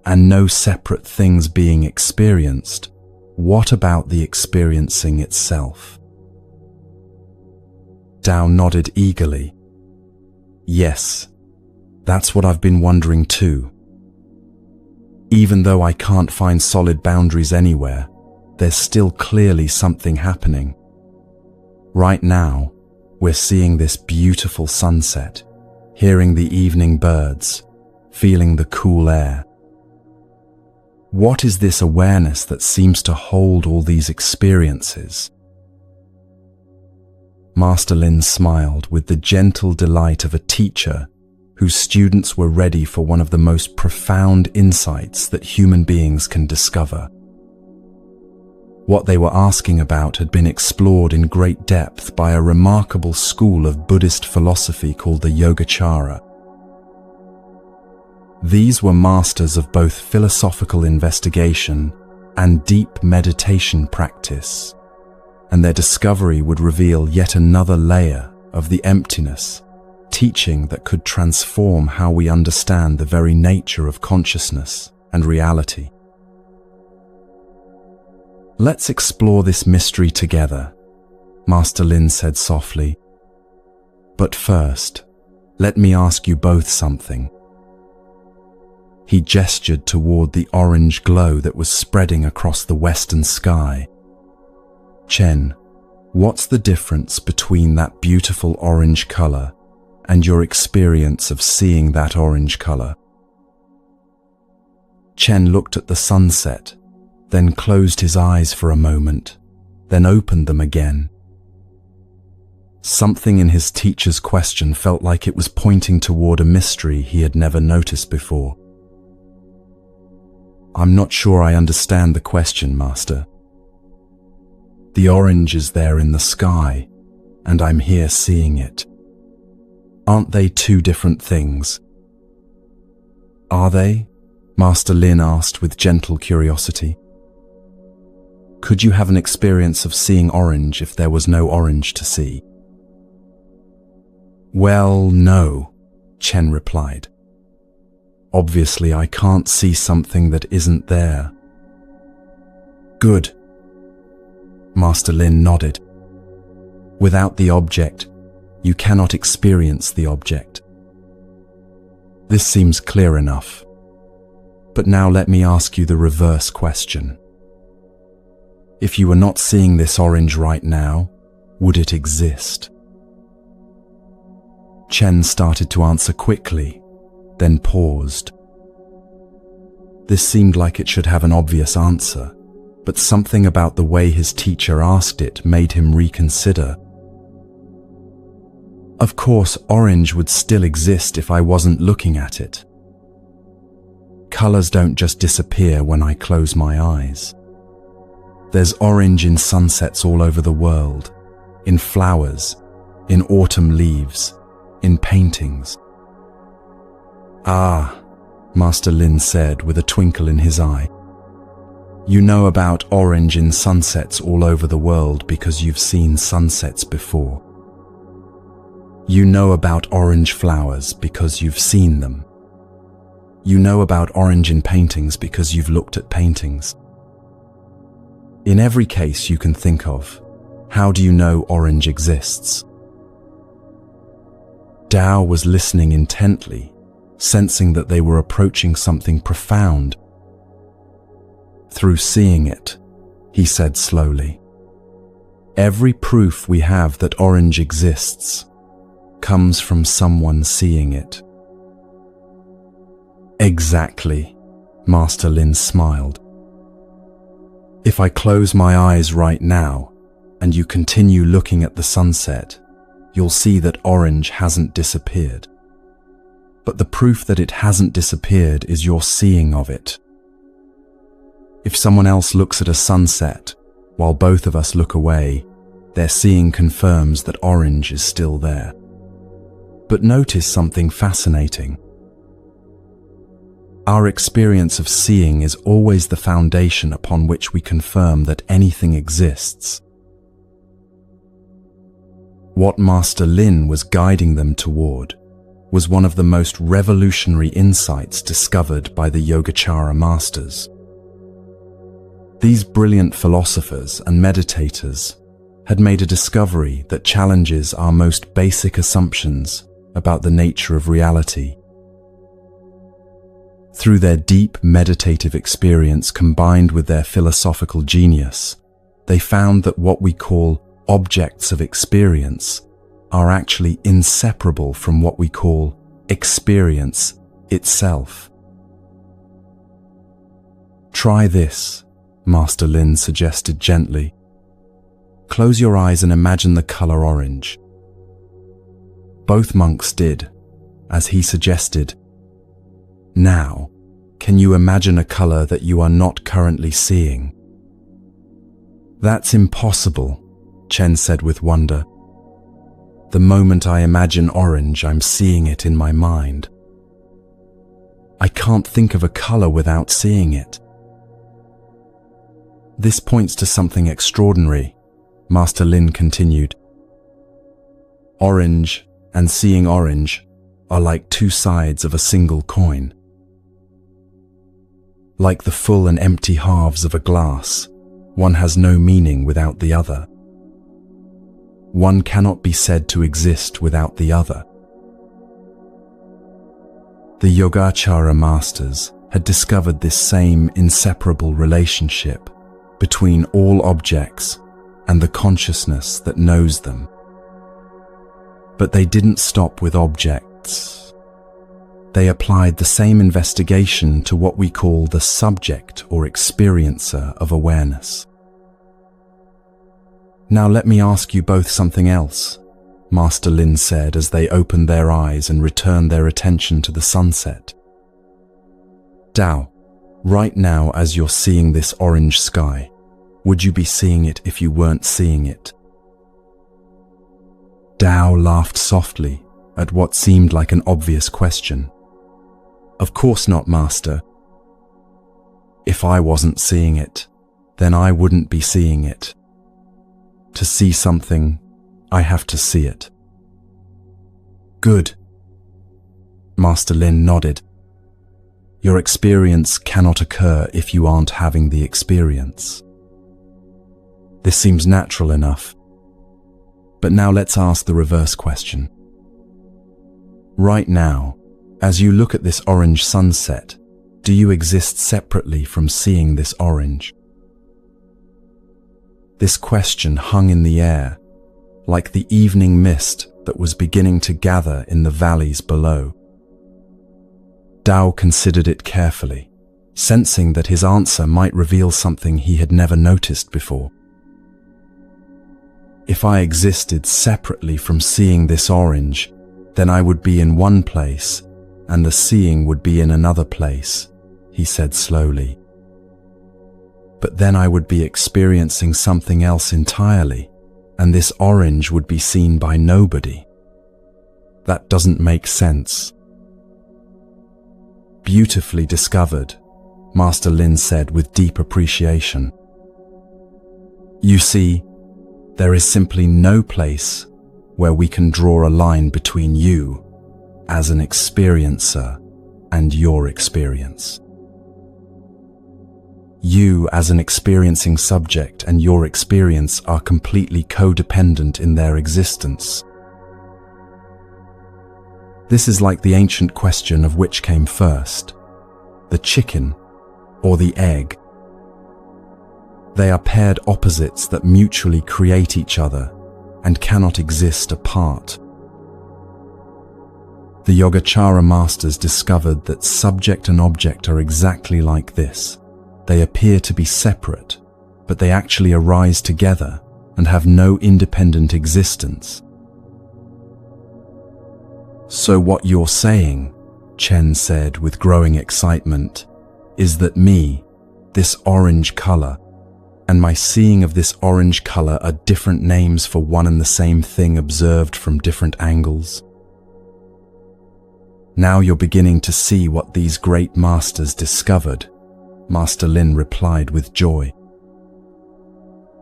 and no separate things being experienced, what about the experiencing itself? Tao nodded eagerly. Yes, that's what I've been wondering too. Even though I can't find solid boundaries anywhere, there's still clearly something happening. Right now, we're seeing this beautiful sunset, hearing the evening birds, feeling the cool air. What is this awareness that seems to hold all these experiences? Master Lin smiled with the gentle delight of a teacher whose students were ready for one of the most profound insights that human beings can discover. What they were asking about had been explored in great depth by a remarkable school of Buddhist philosophy called the Yogacara. These were masters of both philosophical investigation and deep meditation practice, and their discovery would reveal yet another layer of the emptiness, teaching that could transform how we understand the very nature of consciousness and reality. Let's explore this mystery together, Master Lin said softly. But first, let me ask you both something. He gestured toward the orange glow that was spreading across the western sky. Chen, what's the difference between that beautiful orange color and your experience of seeing that orange color? Chen looked at the sunset, then closed his eyes for a moment, then opened them again. Something in his teacher's question felt like it was pointing toward a mystery he had never noticed before. I'm not sure I understand the question, Master. The orange is there in the sky, and I'm here seeing it. Aren't they two different things? Are they? Master Lin asked with gentle curiosity. Could you have an experience of seeing orange if there was no orange to see? Well, no, Chen replied. Obviously, I can't see something that isn't there. Good. Master Lin nodded. Without the object, you cannot experience the object. This seems clear enough. But now let me ask you the reverse question. If you were not seeing this orange right now, would it exist? Chen started to answer quickly, then paused. This seemed like it should have an obvious answer, but something about the way his teacher asked it made him reconsider. Of course, orange would still exist if I wasn't looking at it. Colors don't just disappear when I close my eyes. There's orange in sunsets all over the world, in flowers, in autumn leaves, in paintings. Ah, Master Lin said with a twinkle in his eye. You know about orange in sunsets all over the world because you've seen sunsets before. You know about orange flowers because you've seen them. You know about orange in paintings because you've looked at paintings. In every case you can think of, how do you know orange exists? Dao was listening intently, sensing that they were approaching something profound. Through seeing it, he said slowly, every proof we have that orange exists comes from someone seeing it. Exactly, Master Lin smiled. If I close my eyes right now and you continue looking at the sunset, you'll see that orange hasn't disappeared. But the proof that it hasn't disappeared is your seeing of it. If someone else looks at a sunset while both of us look away, their seeing confirms that orange is still there. But notice something fascinating. Our experience of seeing is always the foundation upon which we confirm that anything exists. What Master Lin was guiding them toward was one of the most revolutionary insights discovered by the Yogacara masters. These brilliant philosophers and meditators had made a discovery that challenges our most basic assumptions about the nature of reality. Through their deep meditative experience combined with their philosophical genius, they found that what we call objects of experience are actually inseparable from what we call experience itself. "Try this," Master Lin suggested gently. "Close your eyes and imagine the color orange." Both monks did, as he suggested. "Now, can you imagine a color that you are not currently seeing?" "That's impossible," Chen said with wonder. "The moment I imagine orange, I'm seeing it in my mind. I can't think of a color without seeing it." "This points to something extraordinary," Master Lin continued. "Orange and seeing orange are like two sides of a single coin. Like the full and empty halves of a glass, one has no meaning without the other. One cannot be said to exist without the other." The Yogacara masters had discovered this same inseparable relationship between all objects and the consciousness that knows them. But they didn't stop with objects. They applied the same investigation to what we call the subject or experiencer of awareness. "Now let me ask you both something else," Master Lin said as they opened their eyes and returned their attention to the sunset. "Dao, right now as you're seeing this orange sky, would you be seeing it if you weren't seeing it?" Dao laughed softly at what seemed like an obvious question. "Of course not, Master. If I wasn't seeing it, then I wouldn't be seeing it. To see something, I have to see it." "Good." Master Lin nodded. "Your experience cannot occur if you aren't having the experience. This seems natural enough. But now let's ask the reverse question. Right now, as you look at this orange sunset, do you exist separately from seeing this orange?" This question hung in the air, like the evening mist that was beginning to gather in the valleys below. Dao considered it carefully, sensing that his answer might reveal something he had never noticed before. "If I existed separately from seeing this orange, then I would be in one place and the seeing would be in another place," he said slowly. "But then I would be experiencing something else entirely, and this orange would be seen by nobody. That doesn't make sense." "Beautifully discovered," Master Lin said with deep appreciation. "You see, there is simply no place where we can draw a line between you as an experiencer and your experience. You as an experiencing subject and your experience are completely codependent in their existence. This is like the ancient question of which came first, the chicken or the egg. They are paired opposites that mutually create each other and cannot exist apart. The Yogacara masters discovered that subject and object are exactly like this. They appear to be separate, but they actually arise together and have no independent existence. "So what you're saying," Chen said with growing excitement, "is that me, this orange color, and my seeing of this orange color are different names for one and the same thing observed from different angles. Now you're beginning to see what these great masters discovered," Master Lin replied with joy.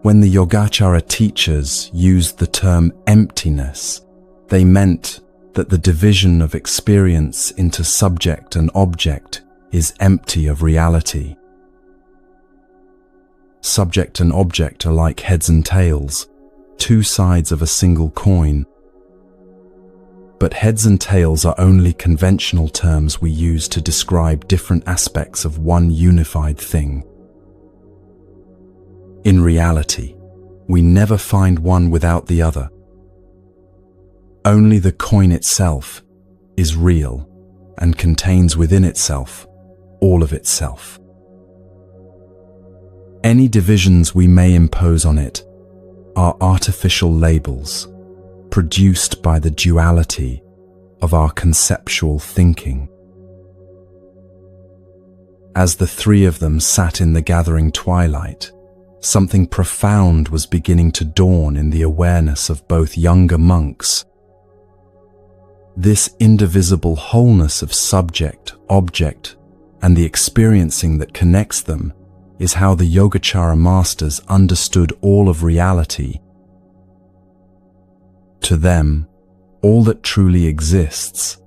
When the Yogacara teachers used the term emptiness, they meant that the division of experience into subject and object is empty of reality. Subject and object are like heads and tails, two sides of a single coin. But heads and tails are only conventional terms we use to describe different aspects of one unified thing. In reality, we never find one without the other. Only the coin itself is real and contains within itself all of itself. Any divisions we may impose on it are artificial labels produced by the duality of our conceptual thinking. As the three of them sat in the gathering twilight, something profound was beginning to dawn in the awareness of both younger monks. This indivisible wholeness of subject, object, and the experiencing that connects them is how the Yogacara masters understood all of reality. To them, all that truly exists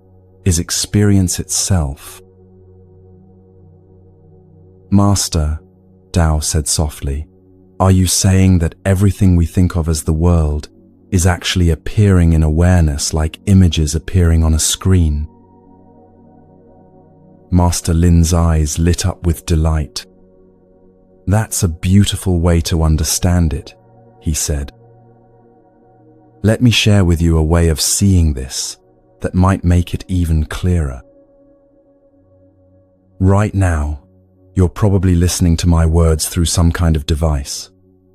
is experience itself. "Master," Tao said softly, "are you saying that everything we think of as the world is actually appearing in awareness like images appearing on a screen?" Master Lin's eyes lit up with delight. "That's a beautiful way to understand it," he said. "Let me share with you a way of seeing this that might make it even clearer. Right now, you're probably listening to my words through some kind of device,"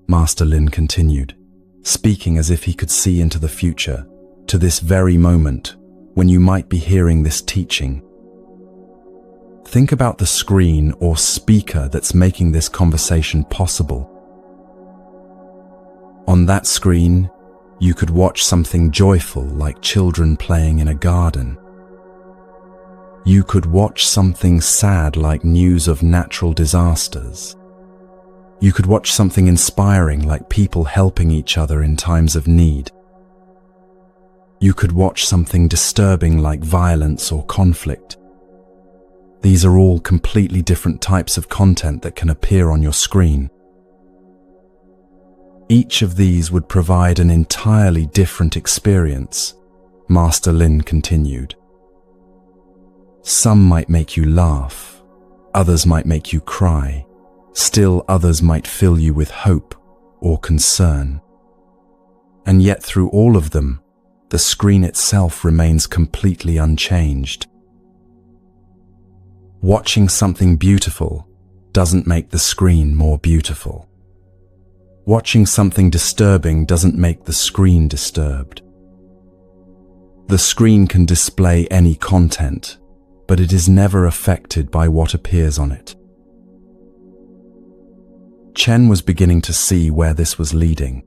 Master Lin continued, speaking as if he could see into the future, to this very moment when you might be hearing this teaching. Think about the screen or speaker that's making this conversation possible. On that screen, you could watch something joyful like children playing in a garden. You could watch something sad like news of natural disasters. You could watch something inspiring like people helping each other in times of need. You could watch something disturbing like violence or conflict. These are all completely different types of content that can appear on your screen. Each of these would provide an entirely different experience, Master Lin continued. Some might make you laugh, others might make you cry, still others might fill you with hope or concern. And yet through all of them, the screen itself remains completely unchanged. Watching something beautiful doesn't make the screen more beautiful. Watching something disturbing doesn't make the screen disturbed. The screen can display any content, but it is never affected by what appears on it. Chen was beginning to see where this was leading.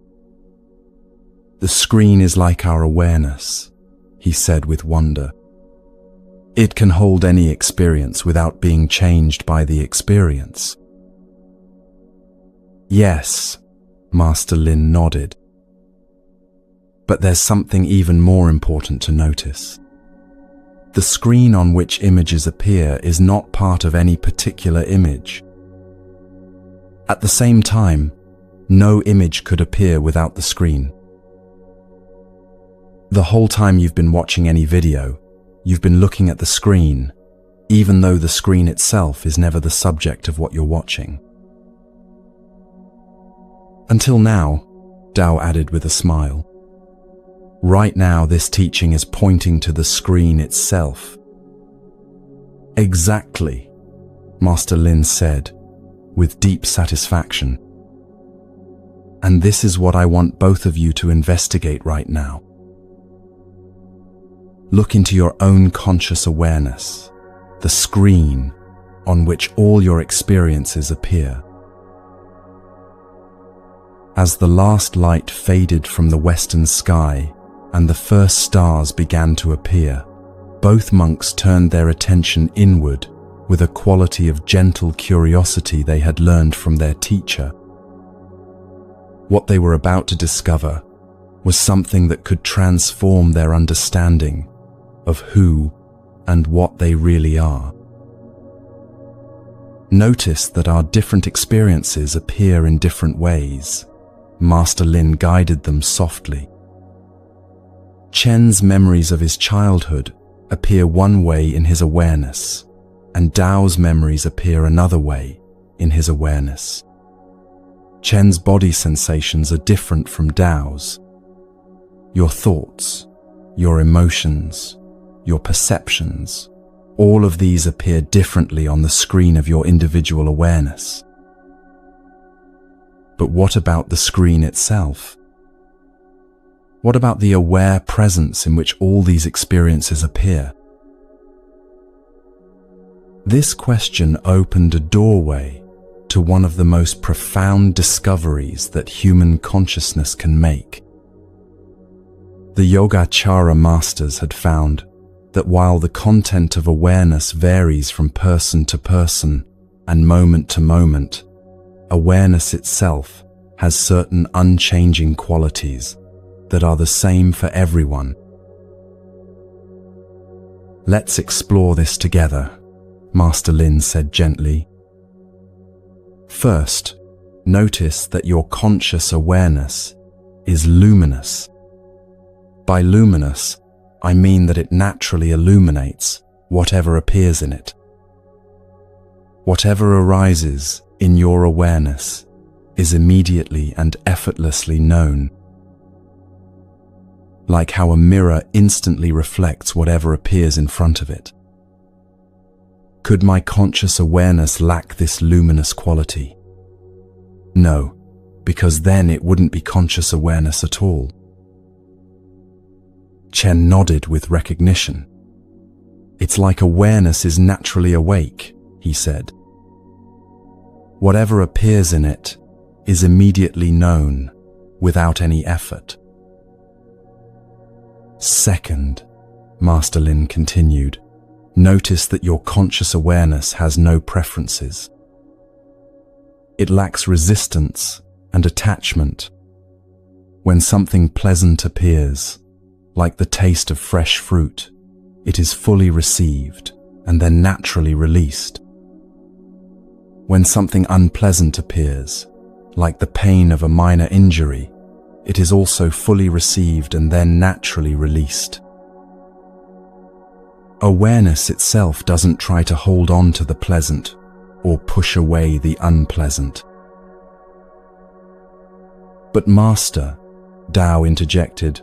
"The screen is like our awareness," he said with wonder. "It can hold any experience without being changed by the experience." "Yes," Master Lin nodded. "But there's something even more important to notice. The screen on which images appear is not part of any particular image. At the same time, no image could appear without the screen. The whole time you've been watching any video, you've been looking at the screen, even though the screen itself is never the subject of what you're watching." "Until now," Tao added with a smile. "Right now this teaching is pointing to the screen itself." "Exactly," Master Lin said, with deep satisfaction. "And this is what I want both of you to investigate right now. Look into your own conscious awareness, the screen on which all your experiences appear." As the last light faded from the western sky and the first stars began to appear, both monks turned their attention inward with a quality of gentle curiosity they had learned from their teacher. What they were about to discover was something that could transform their understanding of who and what they really are. Notice that our different experiences appear in different ways. Master Lin guided them softly. Chen's memories of his childhood appear one way in his awareness, and Dao's memories appear another way in his awareness. Chen's body sensations are different from Dao's. Your thoughts, your emotions, your perceptions, all of these appear differently on the screen of your individual awareness. But what about the screen itself? What about the aware presence in which all these experiences appear? This question opened a doorway to one of the most profound discoveries that human consciousness can make. The Yogacara masters had found that while the content of awareness varies from person to person and moment to moment, awareness itself has certain unchanging qualities that are the same for everyone. Let's explore this together, Master Lin said gently. First, notice that your conscious awareness is luminous. By luminous, I mean that it naturally illuminates whatever appears in it. Whatever arises in your awareness is immediately and effortlessly known. Like how a mirror instantly reflects whatever appears in front of it. Could my conscious awareness lack this luminous quality? No, because then it wouldn't be conscious awareness at all. Chen nodded with recognition. It's like awareness is naturally awake, he said. Whatever appears in it is immediately known without any effort. Second, Master Lin continued, notice that your conscious awareness has no preferences. It lacks resistance and attachment. When something pleasant appears, like the taste of fresh fruit, it is fully received and then naturally released. When something unpleasant appears, like the pain of a minor injury, it is also fully received and then naturally released. Awareness itself doesn't try to hold on to the pleasant or push away the unpleasant. But Master, Dao interjected,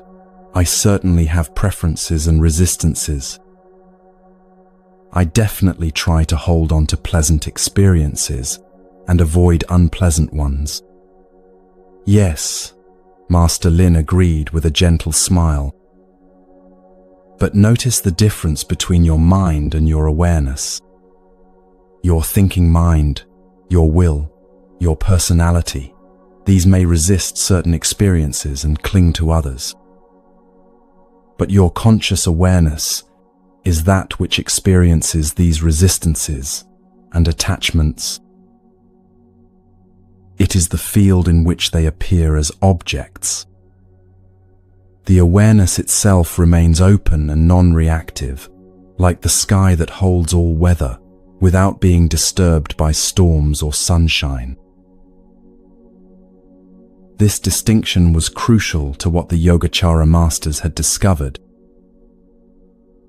I certainly have preferences and resistances. I definitely try to hold on to pleasant experiences and avoid unpleasant ones. Yes, Master Lin agreed with a gentle smile. But notice the difference between your mind and your awareness. Your thinking mind, your will, your personality, these may resist certain experiences and cling to others. But your conscious awareness is that which experiences these resistances and attachments. It is the field in which they appear as objects. The awareness itself remains open and non-reactive, like the sky that holds all weather, without being disturbed by storms or sunshine. This distinction was crucial to what the Yogacara masters had discovered.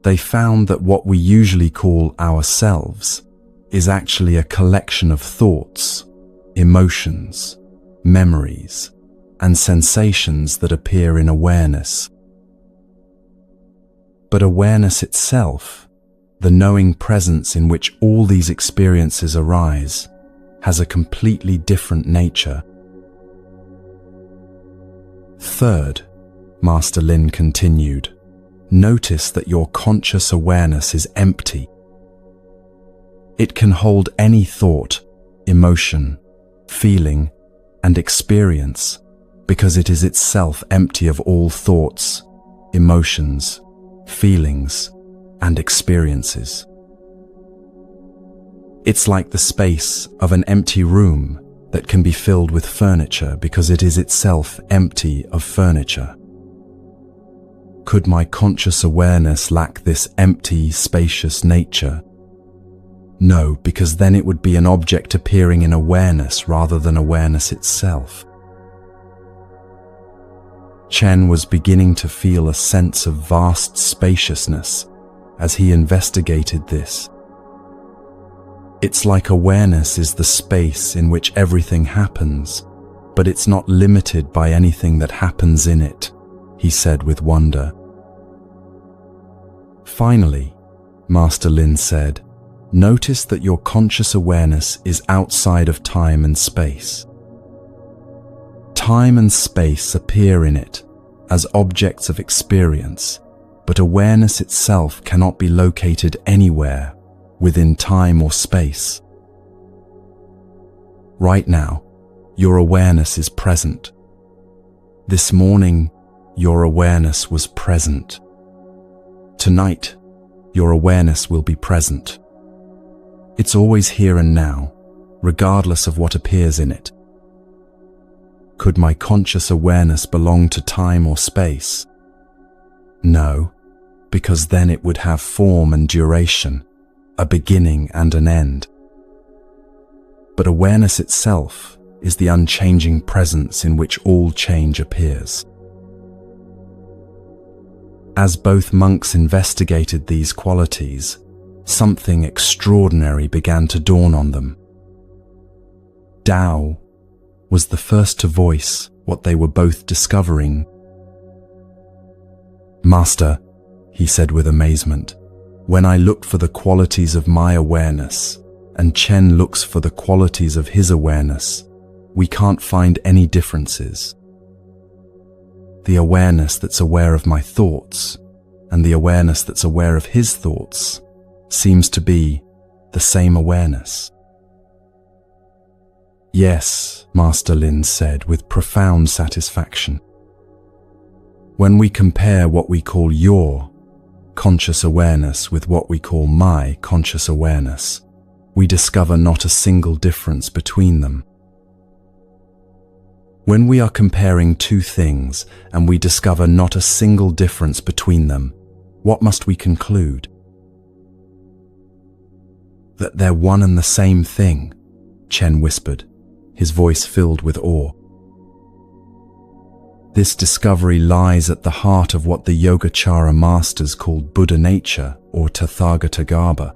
They found that what we usually call ourselves is actually a collection of thoughts, emotions, memories, and sensations that appear in awareness. But awareness itself, the knowing presence in which all these experiences arise, has a completely different nature. Third, Master Lin continued, notice that your conscious awareness is empty. It can hold any thought, emotion, feeling, and experience because it is itself empty of all thoughts, emotions, feelings, and experiences. It's like the space of an empty room that can be filled with furniture because it is itself empty of furniture. Could my conscious awareness lack this empty, spacious nature? No, because then it would be an object appearing in awareness rather than awareness itself. Chen was beginning to feel a sense of vast spaciousness as he investigated this. It's like awareness is the space in which everything happens, but it's not limited by anything that happens in it, he said with wonder. Finally, Master Lin said, notice that your conscious awareness is outside of time and space. Time and space appear in it as objects of experience, but awareness itself cannot be located anywhere within time or space. Right now, your awareness is present. This morning, your awareness was present. Tonight, your awareness will be present. It's always here and now, regardless of what appears in it. Could my conscious awareness belong to time or space? No, because then it would have form and duration, a beginning and an end. But awareness itself is the unchanging presence in which all change appears. As both monks investigated these qualities, something extraordinary began to dawn on them. Tao was the first to voice what they were both discovering. Master, he said with amazement, when I looked for the qualities of my awareness, and Chen looks for the qualities of his awareness, we can't find any differences. The awareness that's aware of my thoughts, and the awareness that's aware of his thoughts, seems to be the same awareness. Yes, Master Lin said with profound satisfaction. When we compare what we call your conscious awareness with what we call my conscious awareness, we discover not a single difference between them. When we are comparing two things and we discover not a single difference between them, what must we conclude? That they're one and the same thing, Chen whispered, his voice filled with awe. This discovery lies at the heart of what the Yogacara masters called Buddha nature or Tathagatagarbha.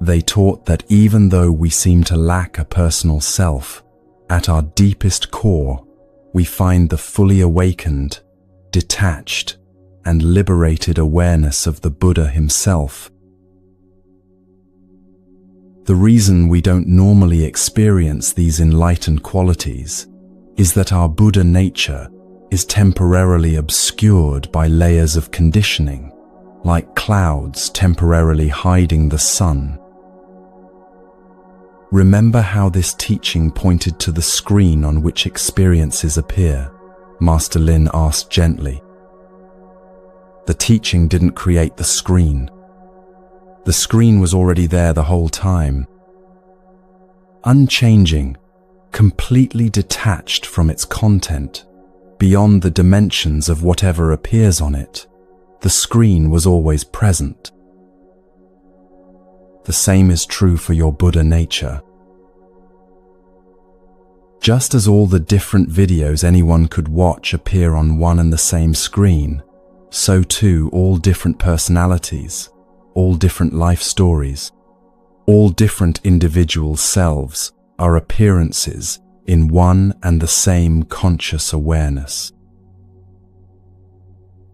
They taught that even though we seem to lack a personal self, at our deepest core, we find the fully awakened, detached, and liberated awareness of the Buddha himself. The reason we don't normally experience these enlightened qualities is that our Buddha nature is temporarily obscured by layers of conditioning, like clouds temporarily hiding the sun. Remember how this teaching pointed to the screen on which experiences appear? Master Lin asked gently. The teaching didn't create the screen. The screen was already there the whole time. Unchanging, completely detached from its content, beyond the dimensions of whatever appears on it, the screen was always present. The same is true for your Buddha nature. Just as all the different videos anyone could watch appear on one and the same screen, so too all different personalities, all different life stories, all different individual selves are appearances in one and the same conscious awareness.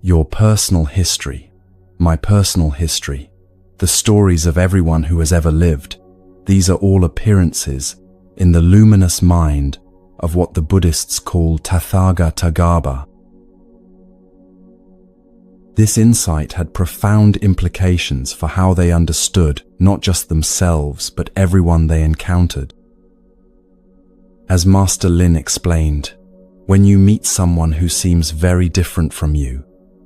Your personal history, my personal history, the stories of everyone who has ever lived, these are all appearances in the luminous mind of what the Buddhists call Tathagatagarbha. This insight had profound implications for how they understood not just themselves but everyone they encountered. As Master Lin explained, when you meet someone who seems very different from you,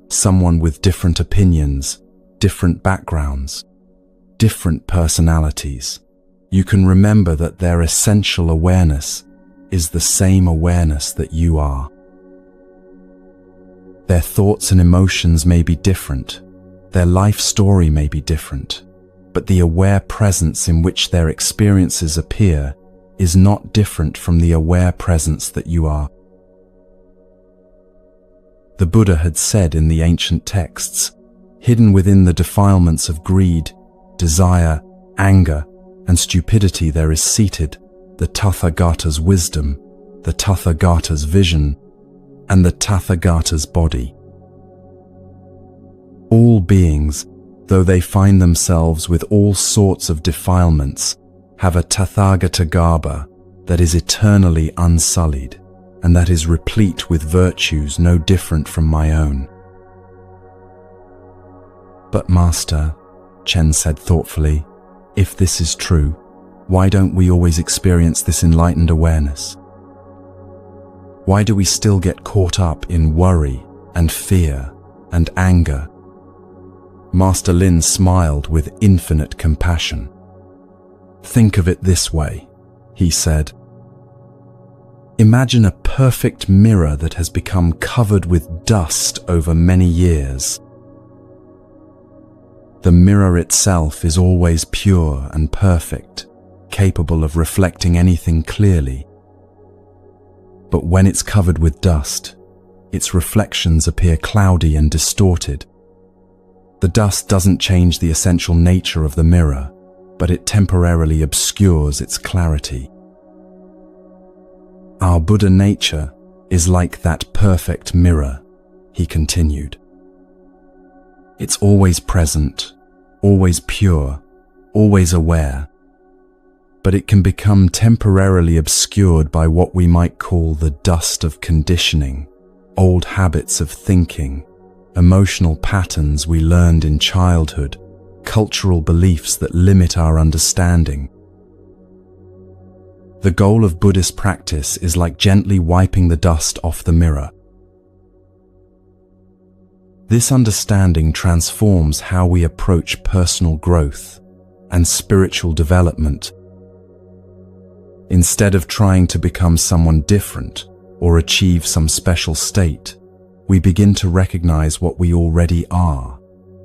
someone with different opinions, different backgrounds, different personalities, you can remember that their essential awareness is the same awareness that you are. Their thoughts and emotions may be different. Their life story may be different. But the aware presence in which their experiences appear is not different from the aware presence that you are. The Buddha had said in the ancient texts, hidden within the defilements of greed, desire, anger, and stupidity there is seated the Tathagata's wisdom, the Tathagata's vision, and the Tathagata's body. All beings, though they find themselves with all sorts of defilements, have a Tathagata Garbha that is eternally unsullied, and that is replete with virtues no different from my own. But Master, Chen said thoughtfully, if this is true, why don't we always experience this enlightened awareness? Why do we still get caught up in worry and fear and anger? Master Lin smiled with infinite compassion. Think of it this way, he said. Imagine a perfect mirror that has become covered with dust over many years. The mirror itself is always pure and perfect, capable of reflecting anything clearly. But when it's covered with dust, its reflections appear cloudy and distorted. The dust doesn't change the essential nature of the mirror, but it temporarily obscures its clarity. Our Buddha nature is like that perfect mirror, he continued. It's always present, always pure, always aware, but it can become temporarily obscured by what we might call the dust of conditioning, old habits of thinking, emotional patterns we learned in childhood, cultural beliefs that limit our understanding. The goal of Buddhist practice is like gently wiping the dust off the mirror. This understanding transforms how we approach personal growth and spiritual development. Instead of trying to become someone different or achieve some special state, we begin to recognize what we already are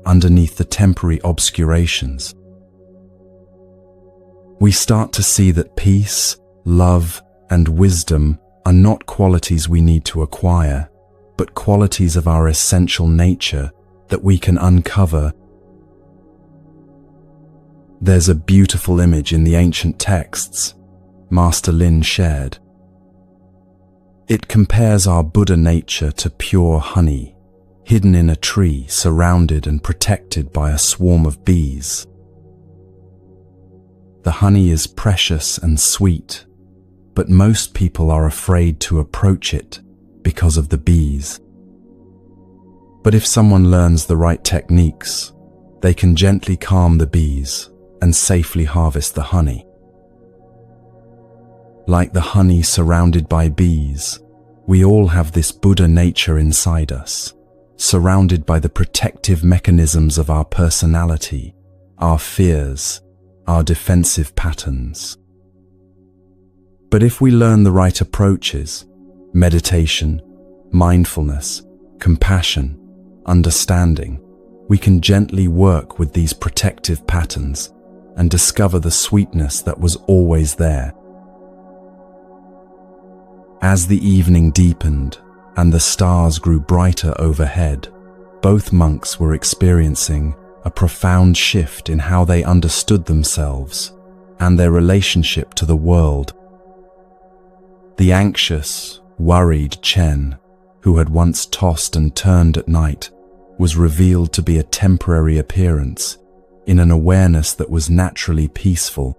underneath the temporary obscurations. We start to see that peace, love, and wisdom are not qualities we need to acquire, but qualities of our essential nature that we can uncover. There's a beautiful image in the ancient texts Master Lin shared. It compares our Buddha nature to pure honey, hidden in a tree, surrounded and protected by a swarm of bees. The honey is precious and sweet, but most people are afraid to approach it because of the bees. But if someone learns the right techniques, they can gently calm the bees and safely harvest the honey. Like the honey surrounded by bees, we all have this Buddha nature inside us, surrounded by the protective mechanisms of our personality, our fears, our defensive patterns. But if we learn the right approaches, meditation, mindfulness, compassion, understanding, we can gently work with these protective patterns and discover the sweetness that was always there. As the evening deepened and the stars grew brighter overhead, both monks were experiencing a profound shift in how they understood themselves and their relationship to the world. The anxious, worried Chen, who had once tossed and turned at night, was revealed to be a temporary appearance in an awareness that was naturally peaceful.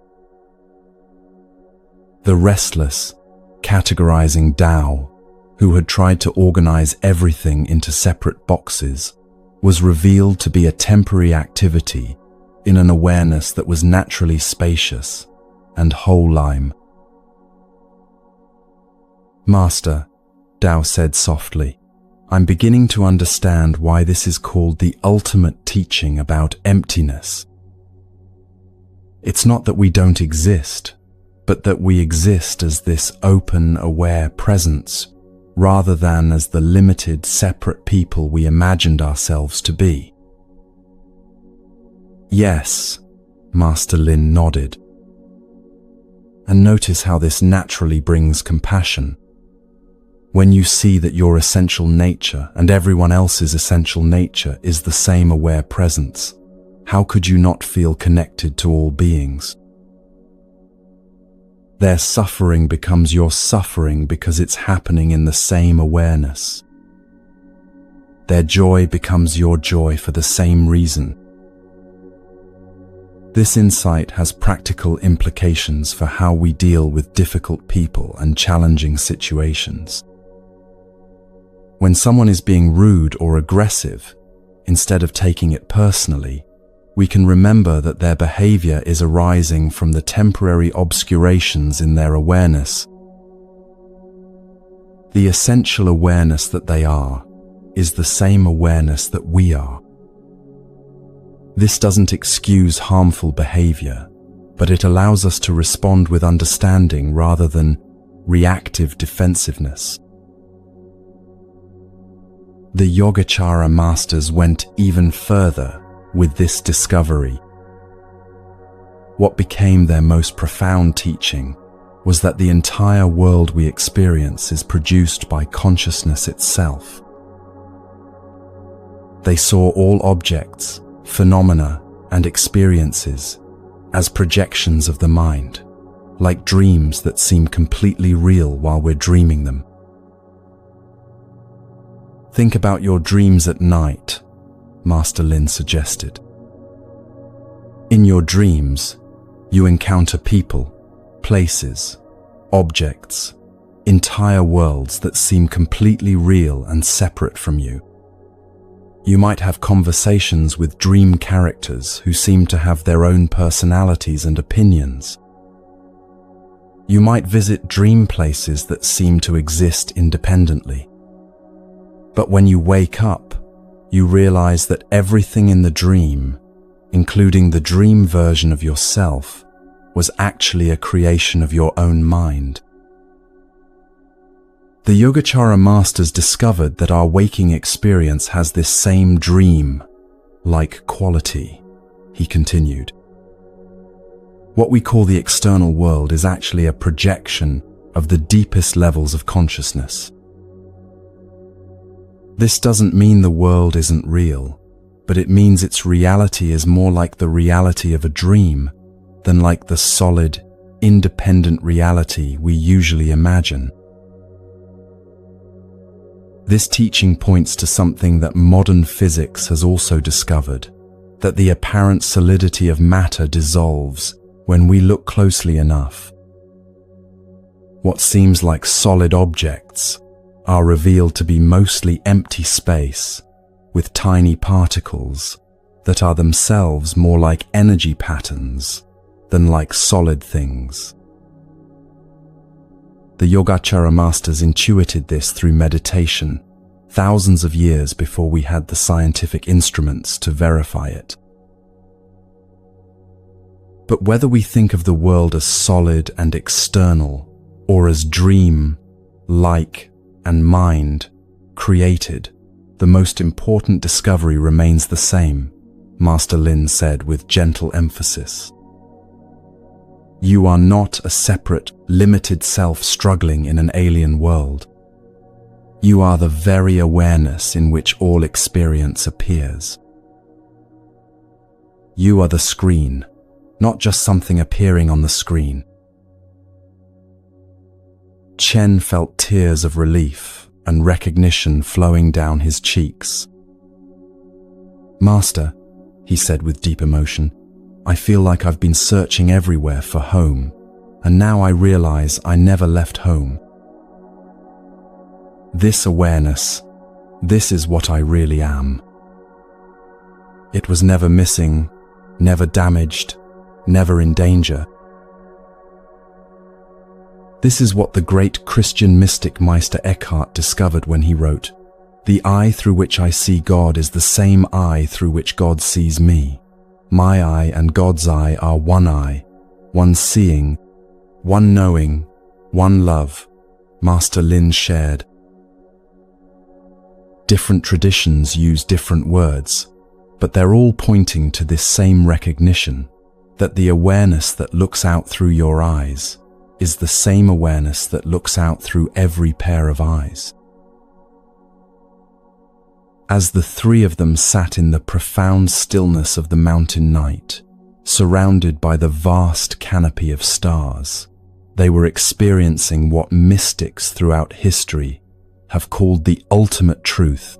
The restless, categorizing Tao, who had tried to organize everything into separate boxes, was revealed to be a temporary activity in an awareness that was naturally spacious and whole-lime. Master, Tao said softly, I'm beginning to understand why this is called the ultimate teaching about emptiness. It's not that we don't exist, but that we exist as this open, aware presence, rather than as the limited, separate people we imagined ourselves to be. Yes, Master Lin nodded. And notice how this naturally brings compassion. When you see that your essential nature and everyone else's essential nature is the same aware presence, how could you not feel connected to all beings? Their suffering becomes your suffering because it's happening in the same awareness. Their joy becomes your joy for the same reason. This insight has practical implications for how we deal with difficult people and challenging situations. When someone is being rude or aggressive, instead of taking it personally, we can remember that their behavior is arising from the temporary obscurations in their awareness. The essential awareness that they are is the same awareness that we are. This doesn't excuse harmful behavior, but it allows us to respond with understanding rather than reactive defensiveness. The Yogacara masters went even further with this discovery. What became their most profound teaching was that the entire world we experience is produced by consciousness itself. They saw all objects, phenomena, and experiences as projections of the mind, like dreams that seem completely real while we're dreaming them. Think about your dreams at night, Master Lin suggested. In your dreams, you encounter people, places, objects, entire worlds that seem completely real and separate from you. You might have conversations with dream characters who seem to have their own personalities and opinions. You might visit dream places that seem to exist independently. But when you wake up, you realize that everything in the dream, including the dream version of yourself, was actually a creation of your own mind. The Yogacara masters discovered that our waking experience has this same dream-like quality, he continued. What we call the external world is actually a projection of the deepest levels of consciousness. This doesn't mean the world isn't real, but it means its reality is more like the reality of a dream than like the solid, independent reality we usually imagine. This teaching points to something that modern physics has also discovered, that the apparent solidity of matter dissolves when we look closely enough. What seems like solid objects are revealed to be mostly empty space with tiny particles that are themselves more like energy patterns than like solid things. The Yogacara masters intuited this through meditation, thousands of years before we had the scientific instruments to verify it. But whether we think of the world as solid and external, or as dream, like, and mind, created, the most important discovery remains the same, Master Lin said with gentle emphasis. You are not a separate, limited self struggling in an alien world. You are the very awareness in which all experience appears. You are the screen, not just something appearing on the screen. Chen felt tears of relief and recognition flowing down his cheeks. Master, he said with deep emotion, I feel like I've been searching everywhere for home, and now I realize I never left home. This awareness, this is what I really am. It was never missing, never damaged, never in danger. This is what the great Christian mystic Meister Eckhart discovered when he wrote, "The eye through which I see God is the same eye through which God sees me. My eye and God's eye are one eye, one seeing, one knowing, one love," Master Lin shared. Different traditions use different words, but they're all pointing to this same recognition, that the awareness that looks out through your eyes is the same awareness that looks out through every pair of eyes. As the three of them sat in the profound stillness of the mountain night, surrounded by the vast canopy of stars, they were experiencing what mystics throughout history have called the ultimate truth,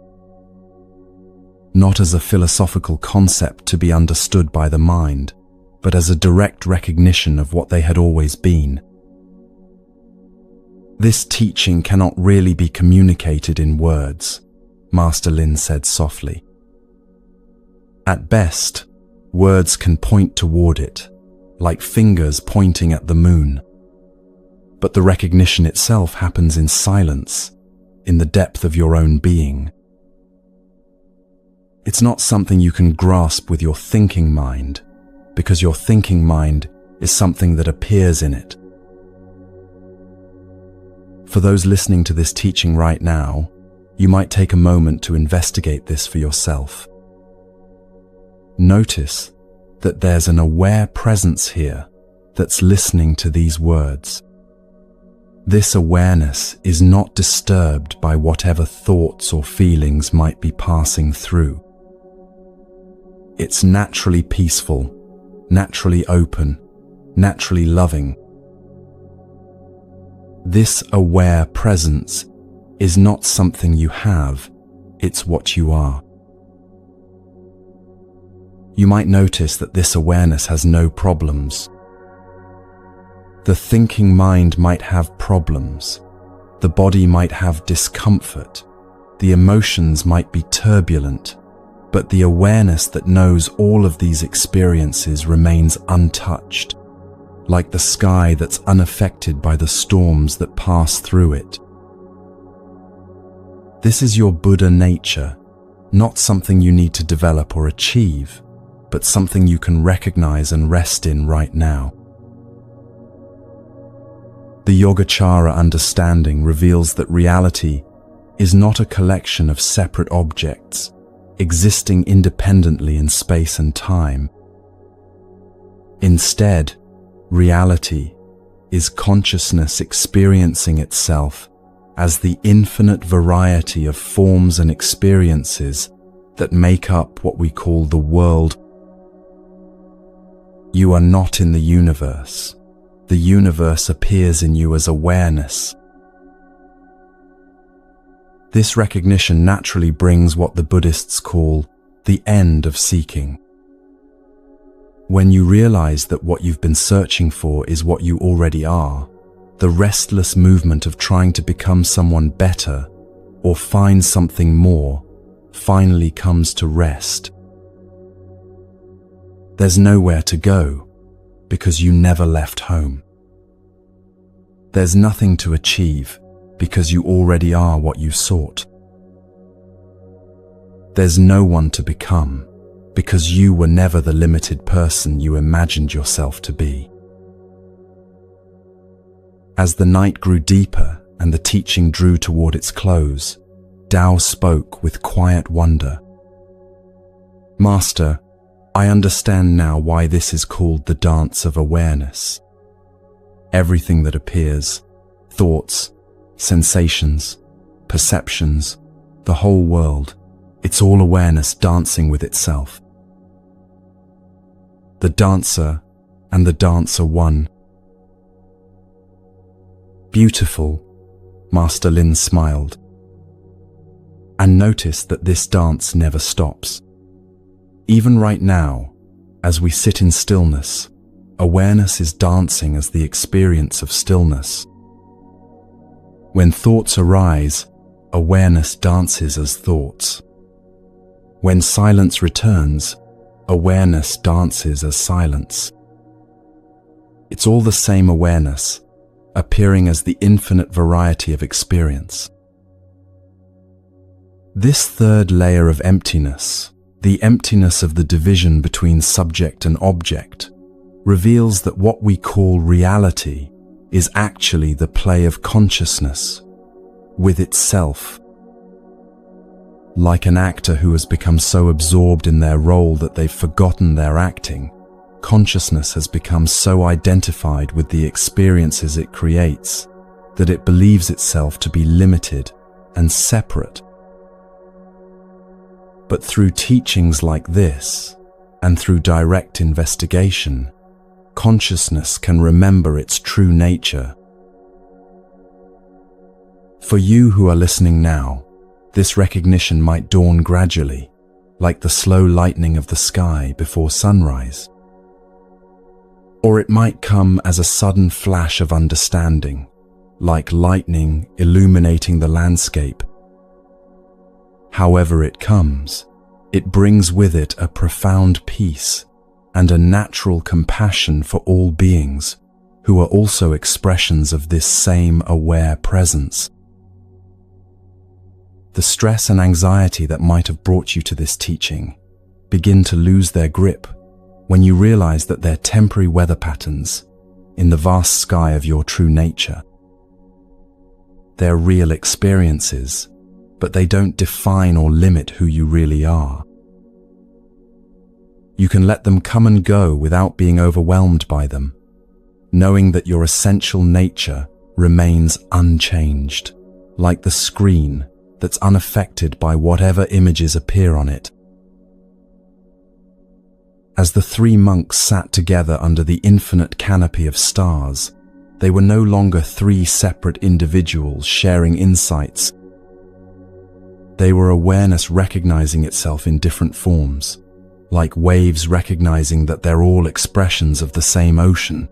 not as a philosophical concept to be understood by the mind, but as a direct recognition of what they had always been. This teaching cannot really be communicated in words, Master Lin said softly. At best, words can point toward it, like fingers pointing at the moon. But the recognition itself happens in silence, in the depth of your own being. It's not something you can grasp with your thinking mind, because your thinking mind is something that appears in it. For those listening to this teaching right now, you might take a moment to investigate this for yourself. Notice that there's an aware presence here that's listening to these words. This awareness is not disturbed by whatever thoughts or feelings might be passing through. It's naturally peaceful, naturally open, naturally loving. This aware presence is not something you have, it's what you are. You might notice that this awareness has no problems. The thinking mind might have problems. The body might have discomfort. The emotions might be turbulent. But the awareness that knows all of these experiences remains untouched, like the sky that's unaffected by the storms that pass through it. This is your Buddha nature, not something you need to develop or achieve, but something you can recognize and rest in right now. The Yogacara understanding reveals that reality is not a collection of separate objects, existing independently in space and time. Instead, reality is consciousness experiencing itself as the infinite variety of forms and experiences that make up what we call the world. You are not in the universe. The universe appears in you as awareness. This recognition naturally brings what the Buddhists call the end of seeking. When you realize that what you've been searching for is what you already are, the restless movement of trying to become someone better or find something more finally comes to rest. There's nowhere to go because you never left home. There's nothing to achieve because you already are what you sought. There's no one to become because you were never the limited person you imagined yourself to be. As the night grew deeper and the teaching drew toward its close, Tao spoke with quiet wonder. Master, I understand now why this is called the dance of awareness. Everything that appears, thoughts, sensations, perceptions, the whole world, it's all awareness dancing with itself. The dancer and the dancer one. Beautiful, Master Lin smiled, and noticed that this dance never stops. Even right now, as we sit in stillness, awareness is dancing as the experience of stillness. When thoughts arise, awareness dances as thoughts. When silence returns, awareness dances as silence. It's all the same awareness, appearing as the infinite variety of experience. This third layer of emptiness, the emptiness of the division between subject and object, reveals that what we call reality is actually the play of consciousness with itself. Like an actor who has become so absorbed in their role that they've forgotten their acting, consciousness has become so identified with the experiences it creates that it believes itself to be limited and separate. But through teachings like this, and through direct investigation, consciousness can remember its true nature. For you who are listening now, this recognition might dawn gradually, like the slow lightening of the sky before sunrise. Or it might come as a sudden flash of understanding, like lightning illuminating the landscape. However it comes, it brings with it a profound peace and a natural compassion for all beings who are also expressions of this same aware presence. The stress and anxiety that might have brought you to this teaching begin to lose their grip when you realize that they're temporary weather patterns in the vast sky of your true nature. They're real experiences, but they don't define or limit who you really are. You can let them come and go without being overwhelmed by them, knowing that your essential nature remains unchanged, like the screen that's unaffected by whatever images appear on it. As the three monks sat together under the infinite canopy of stars, they were no longer three separate individuals sharing insights. They were awareness recognizing itself in different forms, like waves recognizing that they're all expressions of the same ocean.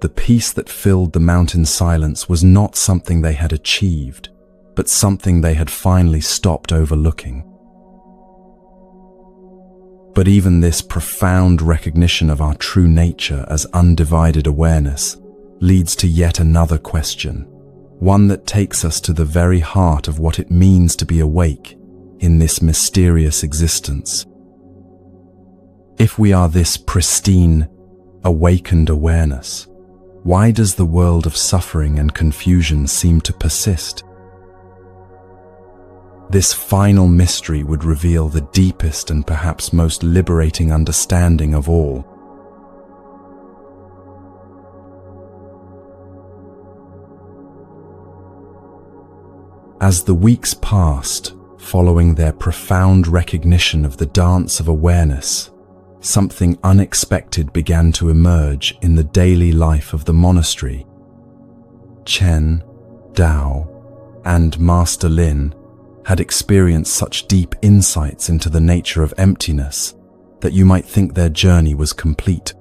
The peace that filled the mountain silence was not something they had achieved, but something they had finally stopped overlooking. But even this profound recognition of our true nature as undivided awareness leads to yet another question, one that takes us to the very heart of what it means to be awake in this mysterious existence. If we are this pristine, awakened awareness, why does the world of suffering and confusion seem to persist? This final mystery would reveal the deepest and perhaps most liberating understanding of all. As the weeks passed, following their profound recognition of the dance of awareness, something unexpected began to emerge in the daily life of the monastery. Chen, Dao, and Master Lin had experienced such deep insights into the nature of emptiness that you might think their journey was complete.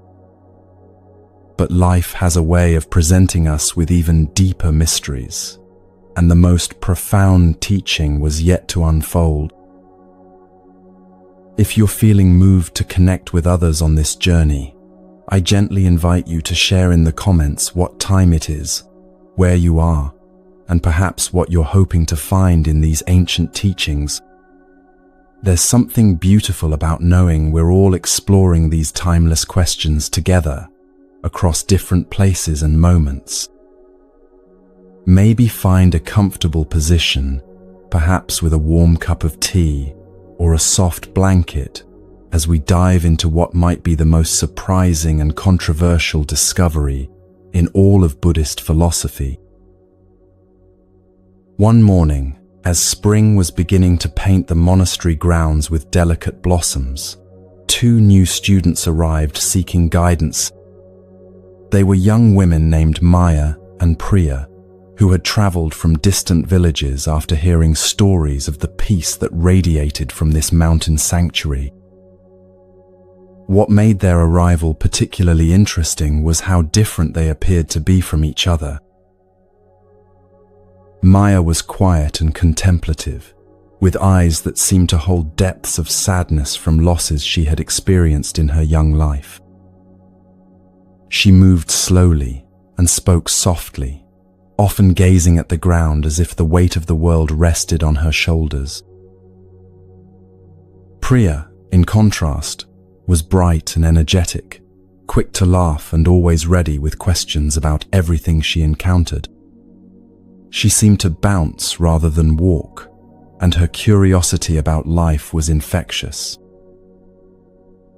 But life has a way of presenting us with even deeper mysteries, and the most profound teaching was yet to unfold. If you're feeling moved to connect with others on this journey, I gently invite you to share in the comments what time it is, where you are, and perhaps what you're hoping to find in these ancient teachings. There's something beautiful about knowing we're all exploring these timeless questions together, across different places and moments. Maybe find a comfortable position, perhaps with a warm cup of tea or a soft blanket, as we dive into what might be the most surprising and controversial discovery in all of Buddhist philosophy. One morning, as spring was beginning to paint the monastery grounds with delicate blossoms, two new students arrived seeking guidance. They were young women named Maya and Priya, who had traveled from distant villages after hearing stories of the peace that radiated from this mountain sanctuary. What made their arrival particularly interesting was how different they appeared to be from each other. Maya was quiet and contemplative, with eyes that seemed to hold depths of sadness from losses she had experienced in her young life. She moved slowly and spoke softly, often gazing at the ground as if the weight of the world rested on her shoulders. Priya, in contrast, was bright and energetic, quick to laugh and always ready with questions about everything she encountered. She seemed to bounce rather than walk, and her curiosity about life was infectious.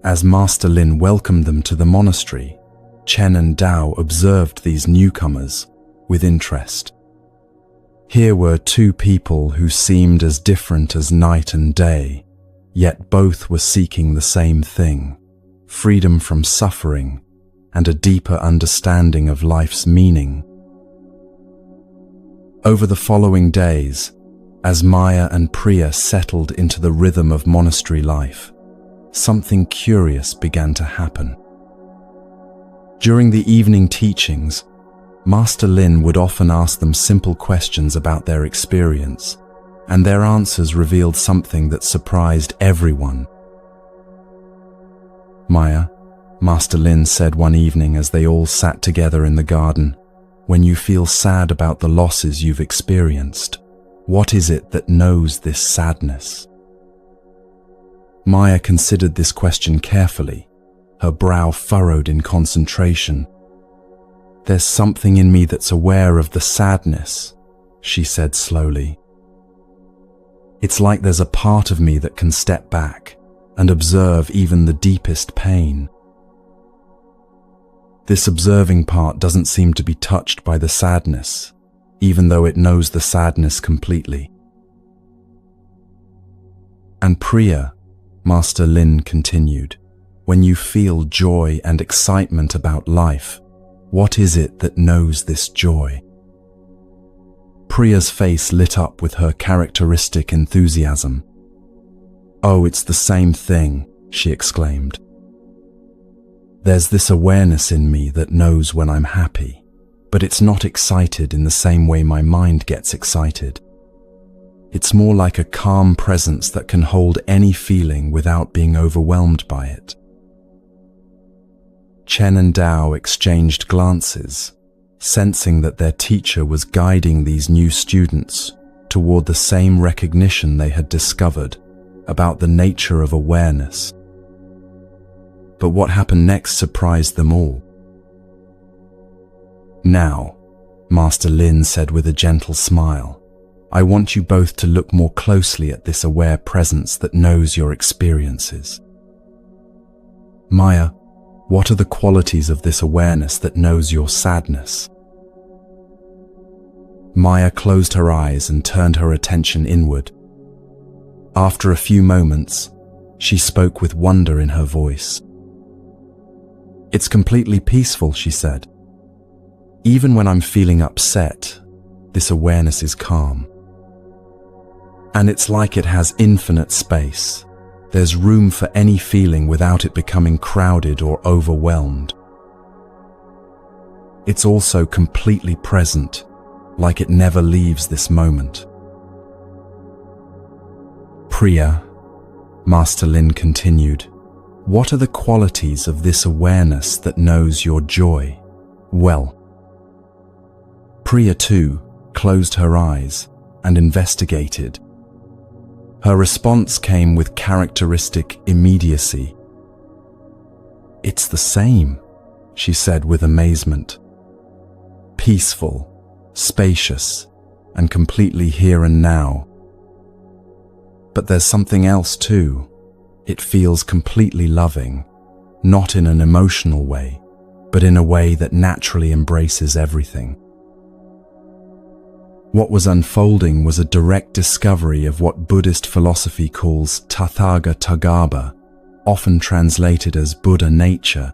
As Master Lin welcomed them to the monastery, Chen and Dao observed these newcomers with interest. Here were two people who seemed as different as night and day, yet both were seeking the same thing: freedom from suffering and a deeper understanding of life's meaning. Over the following days, as Maya and Priya settled into the rhythm of monastery life, something curious began to happen. During the evening teachings, Master Lin would often ask them simple questions about their experience, and their answers revealed something that surprised everyone. "Maya," Master Lin said one evening as they all sat together in the garden, "when you feel sad about the losses you've experienced, what is it that knows this sadness?" Maya considered this question carefully, her brow furrowed in concentration. "There's something in me that's aware of the sadness," she said slowly. "It's like there's a part of me that can step back and observe even the deepest pain. This observing part doesn't seem to be touched by the sadness, even though it knows the sadness completely." "And Priya," Master Lin continued, "when you feel joy and excitement about life, what is it that knows this joy?" Priya's face lit up with her characteristic enthusiasm. "Oh, it's the same thing," she exclaimed. "There's this awareness in me that knows when I'm happy, but it's not excited in the same way my mind gets excited. It's more like a calm presence that can hold any feeling without being overwhelmed by it." Chen and Dao exchanged glances, sensing that their teacher was guiding these new students toward the same recognition they had discovered about the nature of awareness. But what happened next surprised them all. "Now," Master Lin said with a gentle smile, "I want you both to look more closely at this aware presence that knows your experiences. Maya, what are the qualities of this awareness that knows your sadness?" Maya closed her eyes and turned her attention inward. After a few moments, she spoke with wonder in her voice. "It's completely peaceful," she said. "Even when I'm feeling upset, this awareness is calm. And it's like it has infinite space. There's room for any feeling without it becoming crowded or overwhelmed. It's also completely present, like it never leaves this moment." "Priya," Master Lin continued, "what are the qualities of this awareness that knows your joy well?" Priya too closed her eyes and investigated. Her response came with characteristic immediacy. "It's the same," she said with amazement. "Peaceful, spacious, and completely here and now. But there's something else too. It feels completely loving, not in an emotional way, but in a way that naturally embraces everything." What was unfolding was a direct discovery of what Buddhist philosophy calls Tathāgatagarbha, often translated as Buddha nature.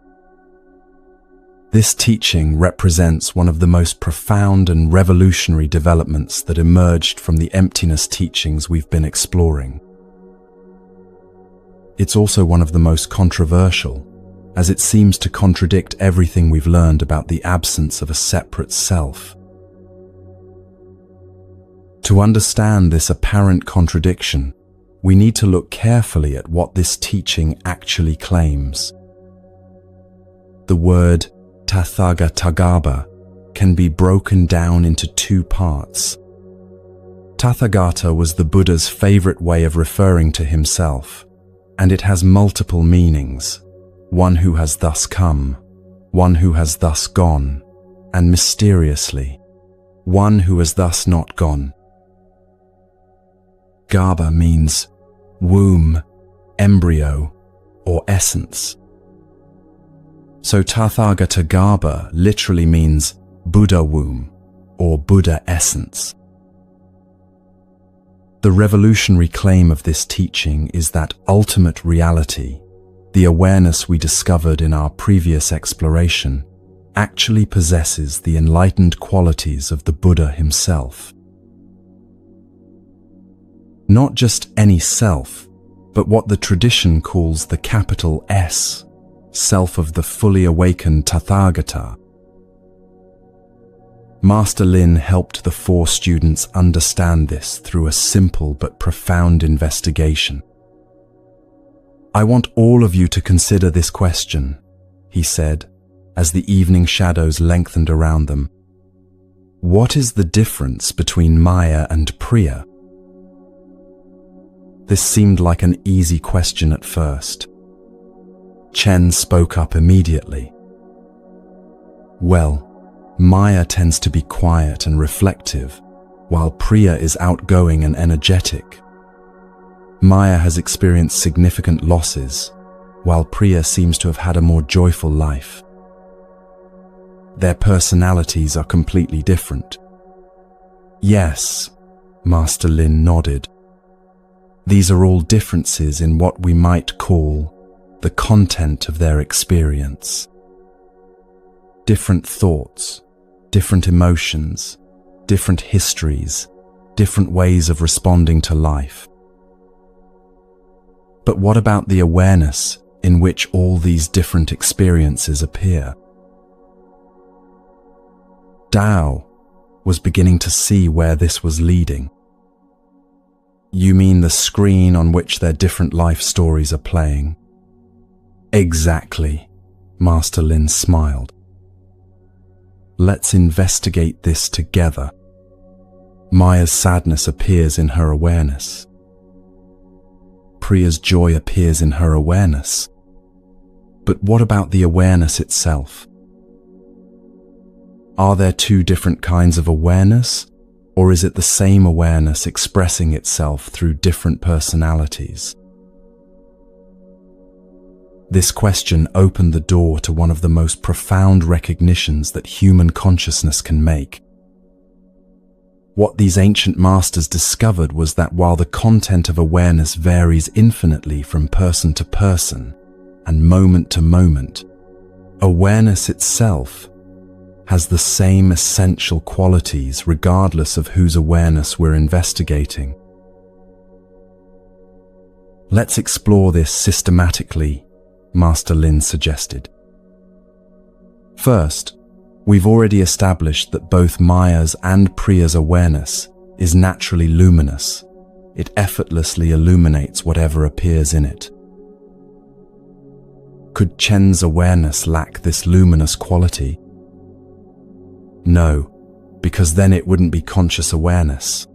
This teaching represents one of the most profound and revolutionary developments that emerged from the emptiness teachings we've been exploring. It's also one of the most controversial, as it seems to contradict everything we've learned about the absence of a separate self. To understand this apparent contradiction, we need to look carefully at what this teaching actually claims. The word Tathāgatagarbha can be broken down into two parts. Tathagata was the Buddha's favorite way of referring to himself, and it has multiple meanings: one who has thus come, one who has thus gone, and mysteriously, one who has thus not gone. Garbha means womb, embryo, or essence. So Tathagata Garbha literally means Buddha womb or Buddha essence. The revolutionary claim of this teaching is that ultimate reality, the awareness we discovered in our previous exploration, actually possesses the enlightened qualities of the Buddha himself. Not just any self, but what the tradition calls the capital S, self of the fully awakened Tathagata. Master Lin helped the 4 students understand this through a simple but profound investigation. "I want all of you to consider this question," he said, as the evening shadows lengthened around them. "What is the difference between Maya and Priya?" This seemed like an easy question at first. Chen spoke up immediately. "Well, Maya tends to be quiet and reflective, while Priya is outgoing and energetic. Maya has experienced significant losses, while Priya seems to have had a more joyful life. Their personalities are completely different." "Yes," Master Lin nodded. "These are all differences in what we might call the content of their experience. Different thoughts, different emotions, different histories, different ways of responding to life. But what about the awareness in which all these different experiences appear?" Dao was beginning to see where this was leading. "You mean the screen on which their different life stories are playing?" "Exactly," Master Lin smiled. "Let's investigate this together. Maya's sadness appears in her awareness. Priya's joy appears in her awareness. But what about the awareness itself? Are there 2 different kinds of awareness, or is it the same awareness expressing itself through different personalities?" This question opened the door to one of the most profound recognitions that human consciousness can make. What these ancient masters discovered was that while the content of awareness varies infinitely from person to person and moment to moment, awareness itself has the same essential qualities regardless of whose awareness we're investigating. "Let's explore this systematically," Master Lin suggested. "First, we've already established that both Maya's and Priya's awareness is naturally luminous. It effortlessly illuminates whatever appears in it. Could Chen's awareness lack this luminous quality? No, because then it wouldn't be conscious awareness.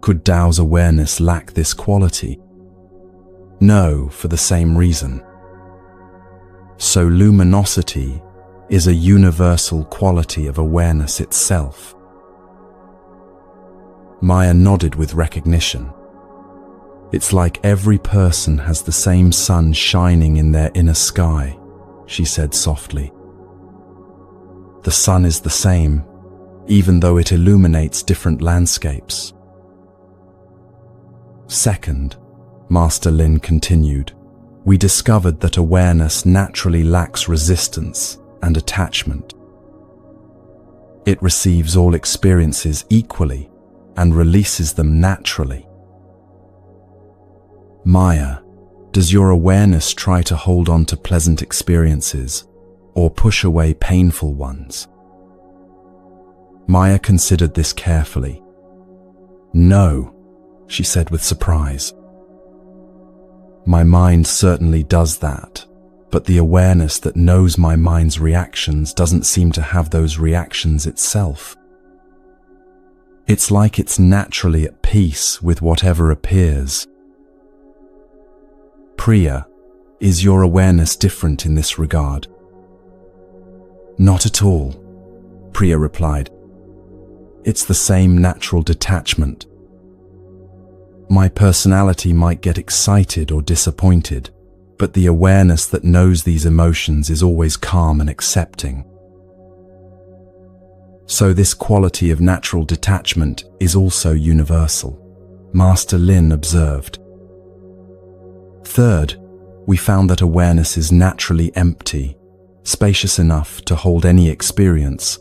Could Dao's awareness lack this quality? No, for the same reason. So luminosity is a universal quality of awareness itself." Maya nodded with recognition. "It's like every person has the same sun shining in their inner sky," she said softly. "The sun is the same, even though it illuminates different landscapes." "Second," Master Lin continued, "we discovered that awareness naturally lacks resistance and attachment. It receives all experiences equally and releases them naturally. Maya, does your awareness try to hold on to pleasant experiences or push away painful ones?" Maya considered this carefully. "No," she said with surprise. "My mind certainly does that, but the awareness that knows my mind's reactions doesn't seem to have those reactions itself. It's like it's naturally at peace with whatever appears." "Priya, is your awareness different in this regard?" "Not at all," Priya replied. "It's the same natural detachment." My personality might get excited or disappointed, but the awareness that knows these emotions is always calm and accepting. So this quality of natural detachment is also universal, Master Lin observed. Third, we found that awareness is naturally empty, spacious enough to hold any experience,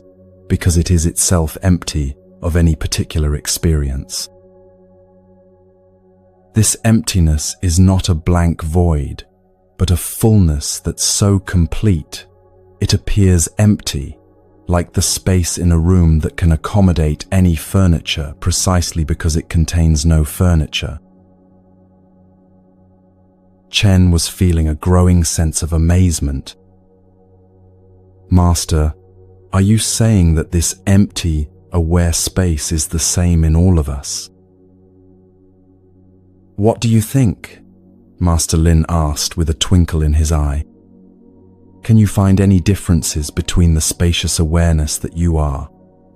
because it is itself empty of any particular experience. This emptiness is not a blank void, but a fullness that's so complete, it appears empty, like the space in a room that can accommodate any furniture precisely because it contains no furniture. Chen was feeling a growing sense of amazement. Master, are you saying that this empty, aware space is the same in all of us? What do you think? Master Lin asked with a twinkle in his eye. Can you find any differences between the spacious awareness that you are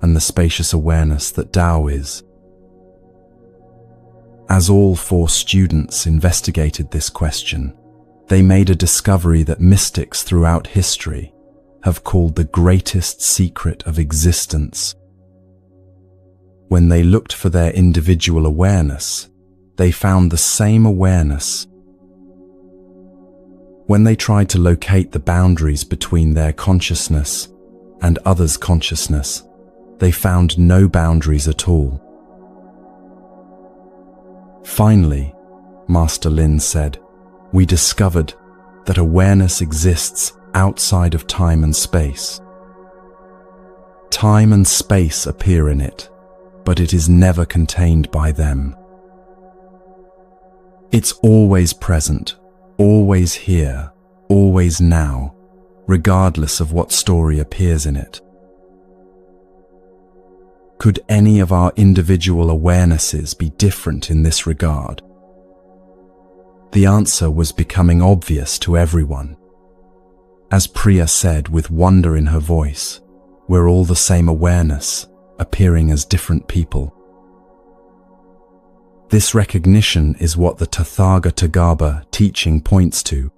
and the spacious awareness that Tao is? As all 4 students investigated this question, they made a discovery that mystics throughout history have called the greatest secret of existence. When they looked for their individual awareness, they found the same awareness. When they tried to locate the boundaries between their consciousness and others' consciousness, they found no boundaries at all. Finally, Master Lin said, we discovered that awareness exists outside of time and space. Time and space appear in it, but it is never contained by them. It's always present, always here, always now, regardless of what story appears in it. Could any of our individual awarenesses be different in this regard? The answer was becoming obvious to everyone. As Priya said with wonder in her voice, we're all the same awareness, appearing as different people. This recognition is what the Tathagatagarbha teaching points to.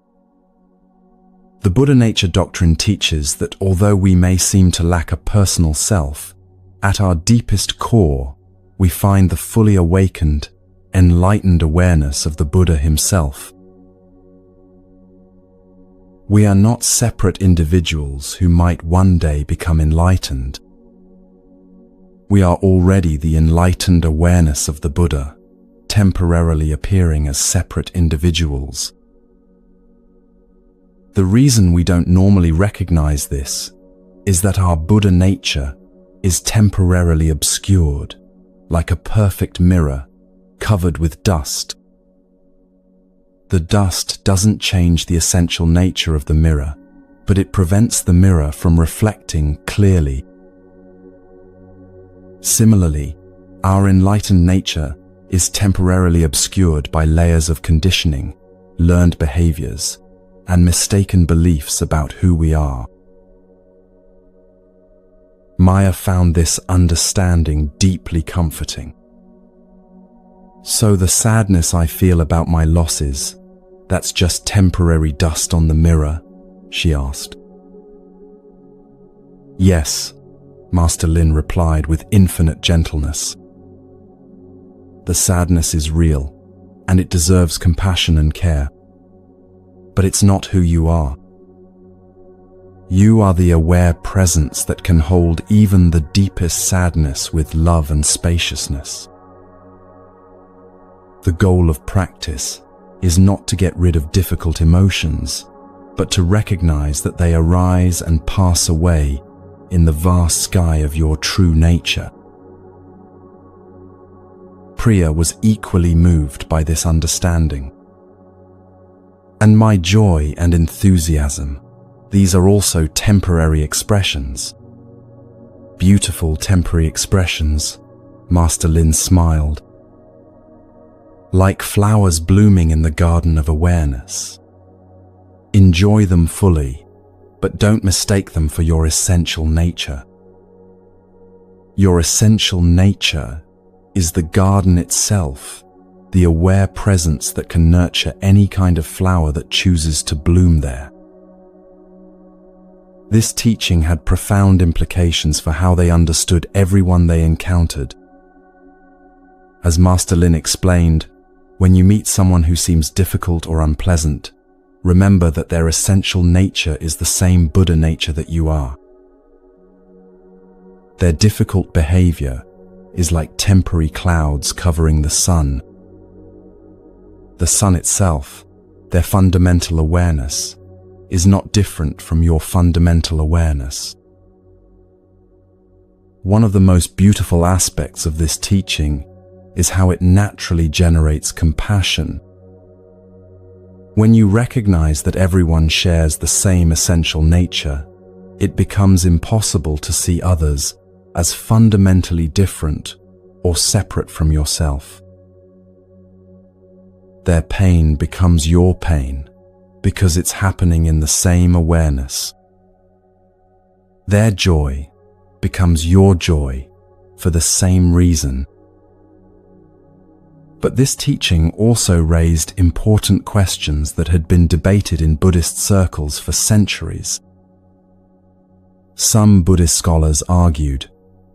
The Buddha nature doctrine teaches that although we may seem to lack a personal self, at our deepest core, we find the fully awakened, enlightened awareness of the Buddha himself. We are not separate individuals who might one day become enlightened. We are already the enlightened awareness of the Buddha, temporarily appearing as separate individuals. The reason we don't normally recognize this is that our Buddha nature is temporarily obscured, like a perfect mirror covered with dust. The dust doesn't change the essential nature of the mirror, but it prevents the mirror from reflecting clearly. Similarly, our enlightened nature is temporarily obscured by layers of conditioning, learned behaviors, and mistaken beliefs about who we are. Maya found this understanding deeply comforting. So the sadness I feel about my losses, that's just temporary dust on the mirror, she asked. Yes, Master Lin replied with infinite gentleness. The sadness is real, and it deserves compassion and care. But it's not who you are. You are the aware presence that can hold even the deepest sadness with love and spaciousness. The goal of practice is not to get rid of difficult emotions, but to recognize that they arise and pass away in the vast sky of your true nature. Priya was equally moved by this understanding. And my joy and enthusiasm, these are also temporary expressions. Beautiful temporary expressions, Master Lin smiled. Like flowers blooming in the garden of awareness. Enjoy them fully, but don't mistake them for your essential nature. Your essential nature is the garden itself, the aware presence that can nurture any kind of flower that chooses to bloom there. This teaching had profound implications for how they understood everyone they encountered. As Master Lin explained, when you meet someone who seems difficult or unpleasant, remember that their essential nature is the same Buddha nature that you are. Their difficult behavior is like temporary clouds covering the sun. The sun itself, their fundamental awareness, is not different from your fundamental awareness. One of the most beautiful aspects of this teaching is how it naturally generates compassion. When you recognize that everyone shares the same essential nature, it becomes impossible to see others as fundamentally different or separate from yourself. Their pain becomes your pain because it's happening in the same awareness. Their joy becomes your joy for the same reason. But this teaching also raised important questions that had been debated in Buddhist circles for centuries. Some Buddhist scholars argued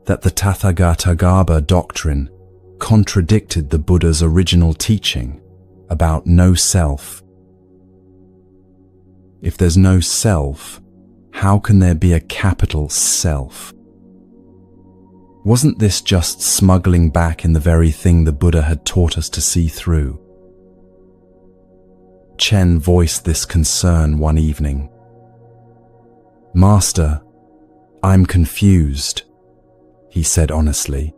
that the Tathagatagarbha doctrine contradicted the Buddha's original teaching about no self. If there's no self, how can there be a capital self? Wasn't this just smuggling back in the very thing the Buddha had taught us to see through? Chen voiced this concern one evening. "Master, I'm confused," he said honestly.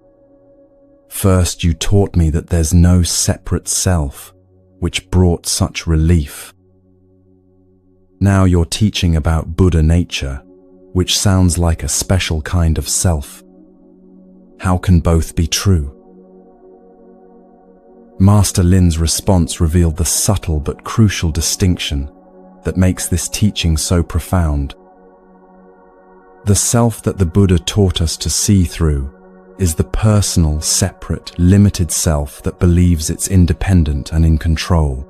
"First, you taught me that there's no separate self, which brought such relief. Now you're teaching about Buddha nature, which sounds like a special kind of self. How can both be true?" Master Lin's response revealed the subtle but crucial distinction that makes this teaching so profound. The self that the Buddha taught us to see through is the personal, separate, limited self that believes it's independent and in control.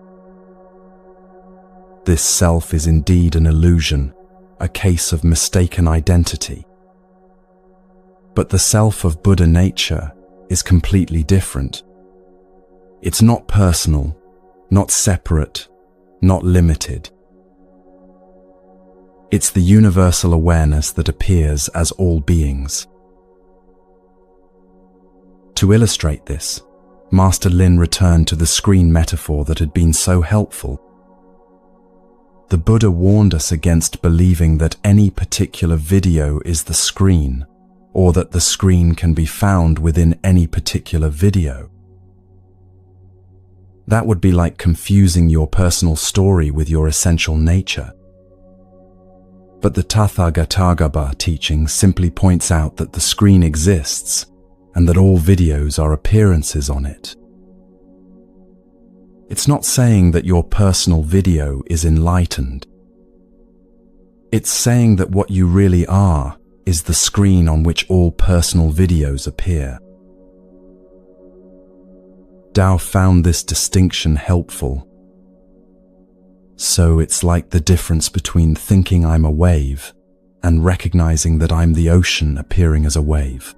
This self is indeed an illusion, a case of mistaken identity. But the self of Buddha nature is completely different. It's not personal, not separate, not limited. It's the universal awareness that appears as all beings. To illustrate this, Master Lin returned to the screen metaphor that had been so helpful. The Buddha warned us against believing that any particular video is the screen, or that the screen can be found within any particular video. That would be like confusing your personal story with your essential nature. But the Tathagatagarbha teaching simply points out that the screen exists and that all videos are appearances on it. It's not saying that your personal video is enlightened. It's saying that what you really are is the screen on which all personal videos appear. Tao found this distinction helpful. So it's like the difference between thinking I'm a wave and recognizing that I'm the ocean appearing as a wave.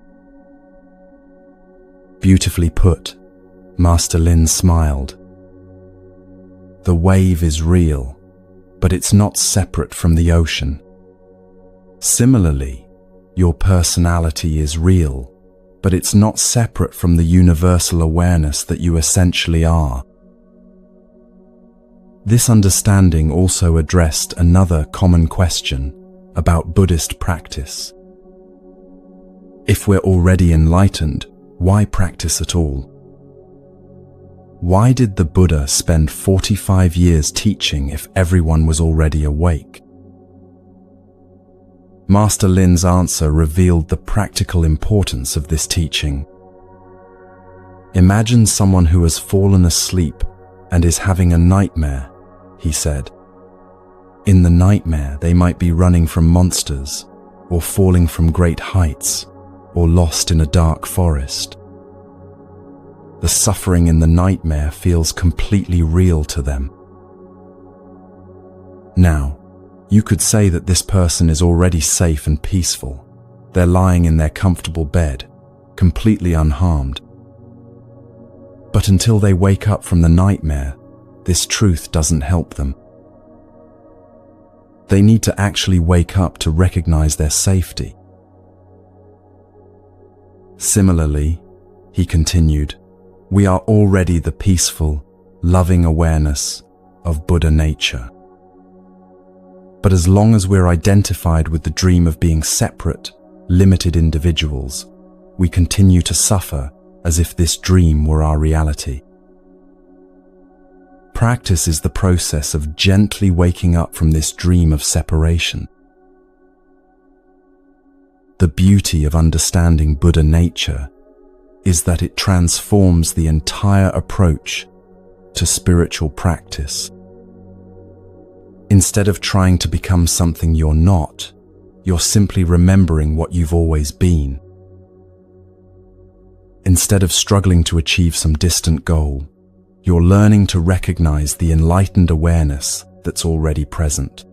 Beautifully put, Master Lin smiled. The wave is real, but it's not separate from the ocean. Similarly, your personality is real, but it's not separate from the universal awareness that you essentially are. This understanding also addressed another common question about Buddhist practice. If we're already enlightened, why practice at all? Why did the Buddha spend 45 years teaching if everyone was already awake? Master Lin's answer revealed the practical importance of this teaching. Imagine someone who has fallen asleep and is having a nightmare, he said. In the nightmare, they might be running from monsters, or falling from great heights, or lost in a dark forest. the suffering in the nightmare feels completely real to them. Now, you could say that this person is already safe and peaceful. They're lying in their comfortable bed, completely unharmed. But until they wake up from the nightmare, this truth doesn't help them. They need to actually wake up to recognize their safety. Similarly, he continued, we are already the peaceful, loving awareness of Buddha nature. But as long as we're identified with the dream of being separate, limited individuals, we continue to suffer as if this dream were our reality. Practice is the process of gently waking up from this dream of separation. The beauty of understanding Buddha nature is that it transforms the entire approach to spiritual practice. Instead of trying to become something you're not, you're simply remembering what you've always been. Instead of struggling to achieve some distant goal, you're learning to recognize the enlightened awareness that's already present.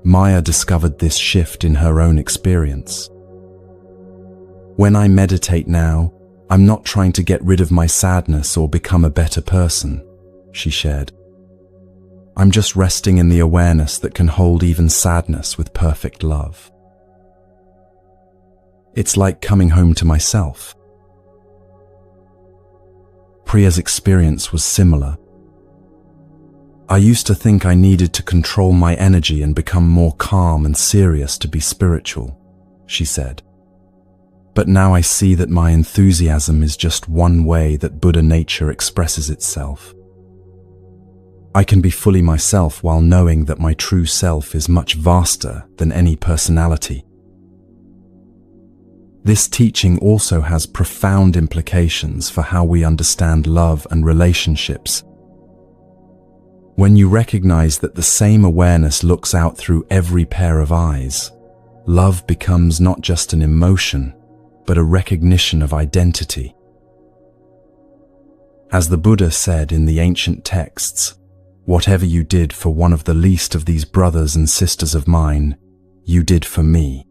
Maya discovered this shift in her own experience. When I meditate now, I'm not trying to get rid of my sadness or become a better person, she shared. I'm just resting in the awareness that can hold even sadness with perfect love. It's like coming home to myself. Priya's experience was similar. I used to think I needed to control my energy and become more calm and serious to be spiritual, she said. But now I see that my enthusiasm is just one way that Buddha nature expresses itself. I can be fully myself while knowing that my true self is much vaster than any personality. This teaching also has profound implications for how we understand love and relationships. When you recognize that the same awareness looks out through every pair of eyes, love becomes not just an emotion, but a recognition of identity. As the Buddha said in the ancient texts, whatever you did for one of the least of these brothers and sisters of mine, you did for me.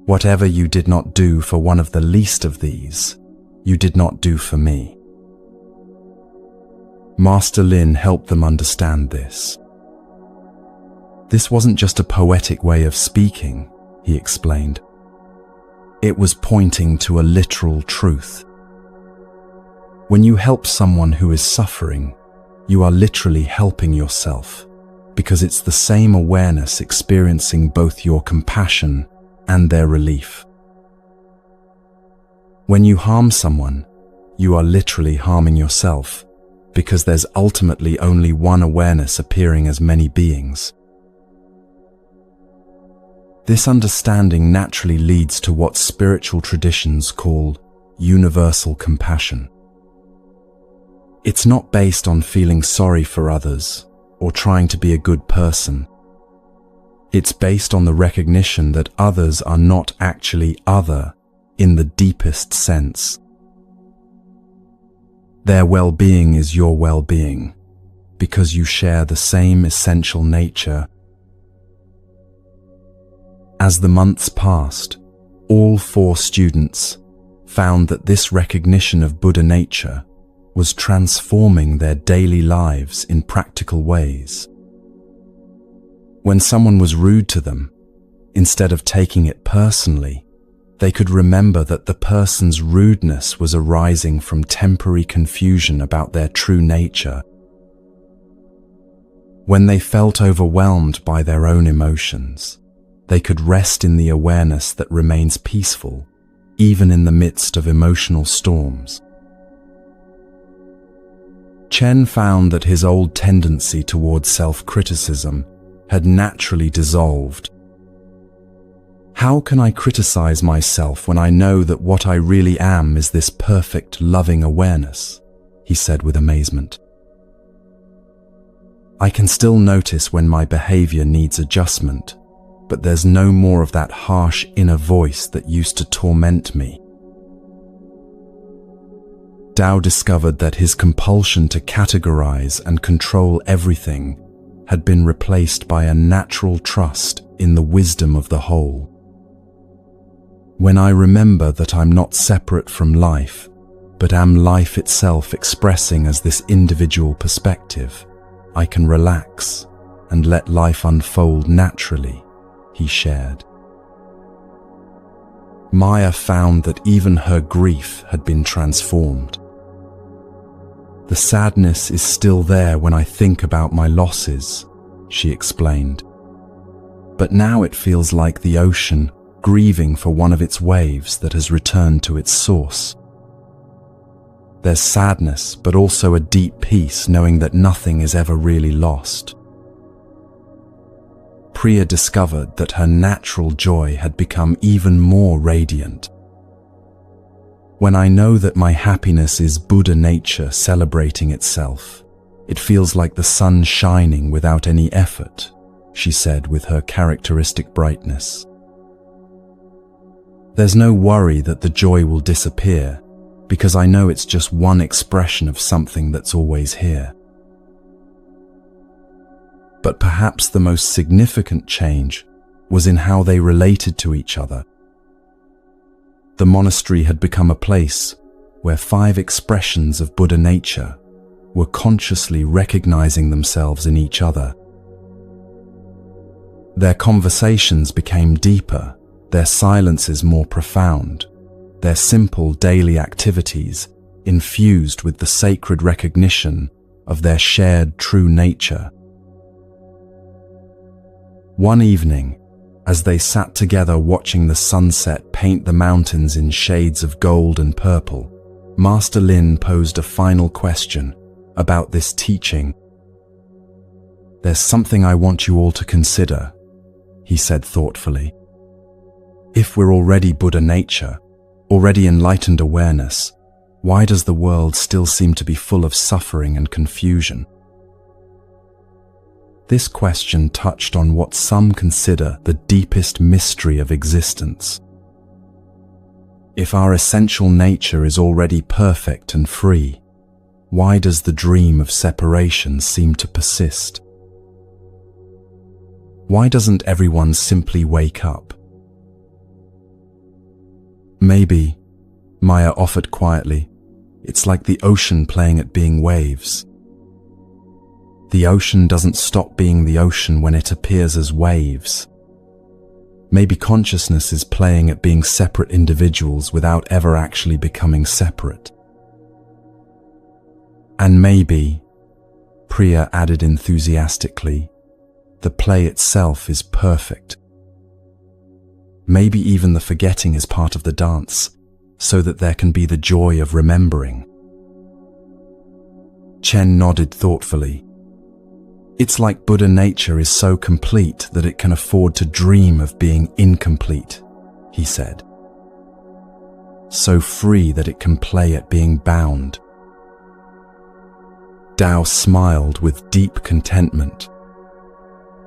Whatever you did not do for one of the least of these, you did not do for me. Master Lin helped them understand this. This wasn't just a poetic way of speaking, he explained. It was pointing to a literal truth. When you help someone who is suffering, you are literally helping yourself, because it's the same awareness experiencing both your compassion and their relief. When you harm someone, you are literally harming yourself, because there's ultimately only one awareness appearing as many beings. This understanding naturally leads to what spiritual traditions call universal compassion. It's not based on feeling sorry for others or trying to be a good person. It's based on the recognition that others are not actually other in the deepest sense. Their well-being is your well-being because you share the same essential nature. As the months passed, all 4 students found that this recognition of Buddha nature was transforming their daily lives in practical ways. When someone was rude to them, instead of taking it personally, they could remember that the person's rudeness was arising from temporary confusion about their true nature. When they felt overwhelmed by their own emotions, they could rest in the awareness that remains peaceful, even in the midst of emotional storms. Chen found that his old tendency towards self-criticism had naturally dissolved. How can I criticize myself when I know that what I really am is this perfect, loving awareness? He said with amazement. I can still notice when my behavior needs adjustment, but there's no more of that harsh inner voice that used to torment me. Tao discovered that his compulsion to categorize and control everything had been replaced by a natural trust in the wisdom of the whole. When I remember that I'm not separate from life, but am life itself expressing as this individual perspective, I can relax and let life unfold naturally, he shared. Maya found that even her grief had been transformed. The sadness is still there when I think about my losses, she explained. But now it feels like the ocean grieving for one of its waves that has returned to its source. There's sadness, but also a deep peace knowing that nothing is ever really lost. Priya discovered that her natural joy had become even more radiant. When I know that my happiness is Buddha nature celebrating itself, it feels like the sun shining without any effort, she said with her characteristic brightness. There's no worry that the joy will disappear, because I know it's just one expression of something that's always here. But perhaps the most significant change was in how they related to each other. The monastery had become a place where 5 expressions of Buddha nature were consciously recognizing themselves in each other. Their conversations became deeper, their silences more profound, their simple daily activities infused with the sacred recognition of their shared true nature. One evening, as they sat together watching the sunset paint the mountains in shades of gold and purple, Master Lin posed a final question about this teaching. "There's something I want you all to consider," he said thoughtfully. "If we're already Buddha nature, already enlightened awareness, why does the world still seem to be full of suffering and confusion?" This question touched on what some consider the deepest mystery of existence. If our essential nature is already perfect and free, why does the dream of separation seem to persist? Why doesn't everyone simply wake up? "Maybe," Maya offered quietly, "it's like the ocean playing at being waves. The ocean doesn't stop being the ocean when it appears as waves. Maybe consciousness is playing at being separate individuals without ever actually becoming separate. And maybe," Priya added enthusiastically, "the play itself is perfect. Maybe even the forgetting is part of the dance, so that there can be the joy of remembering." Chen nodded thoughtfully. "It's like Buddha nature is so complete that it can afford to dream of being incomplete," he said. "So free that it can play at being bound." Tao smiled with deep contentment.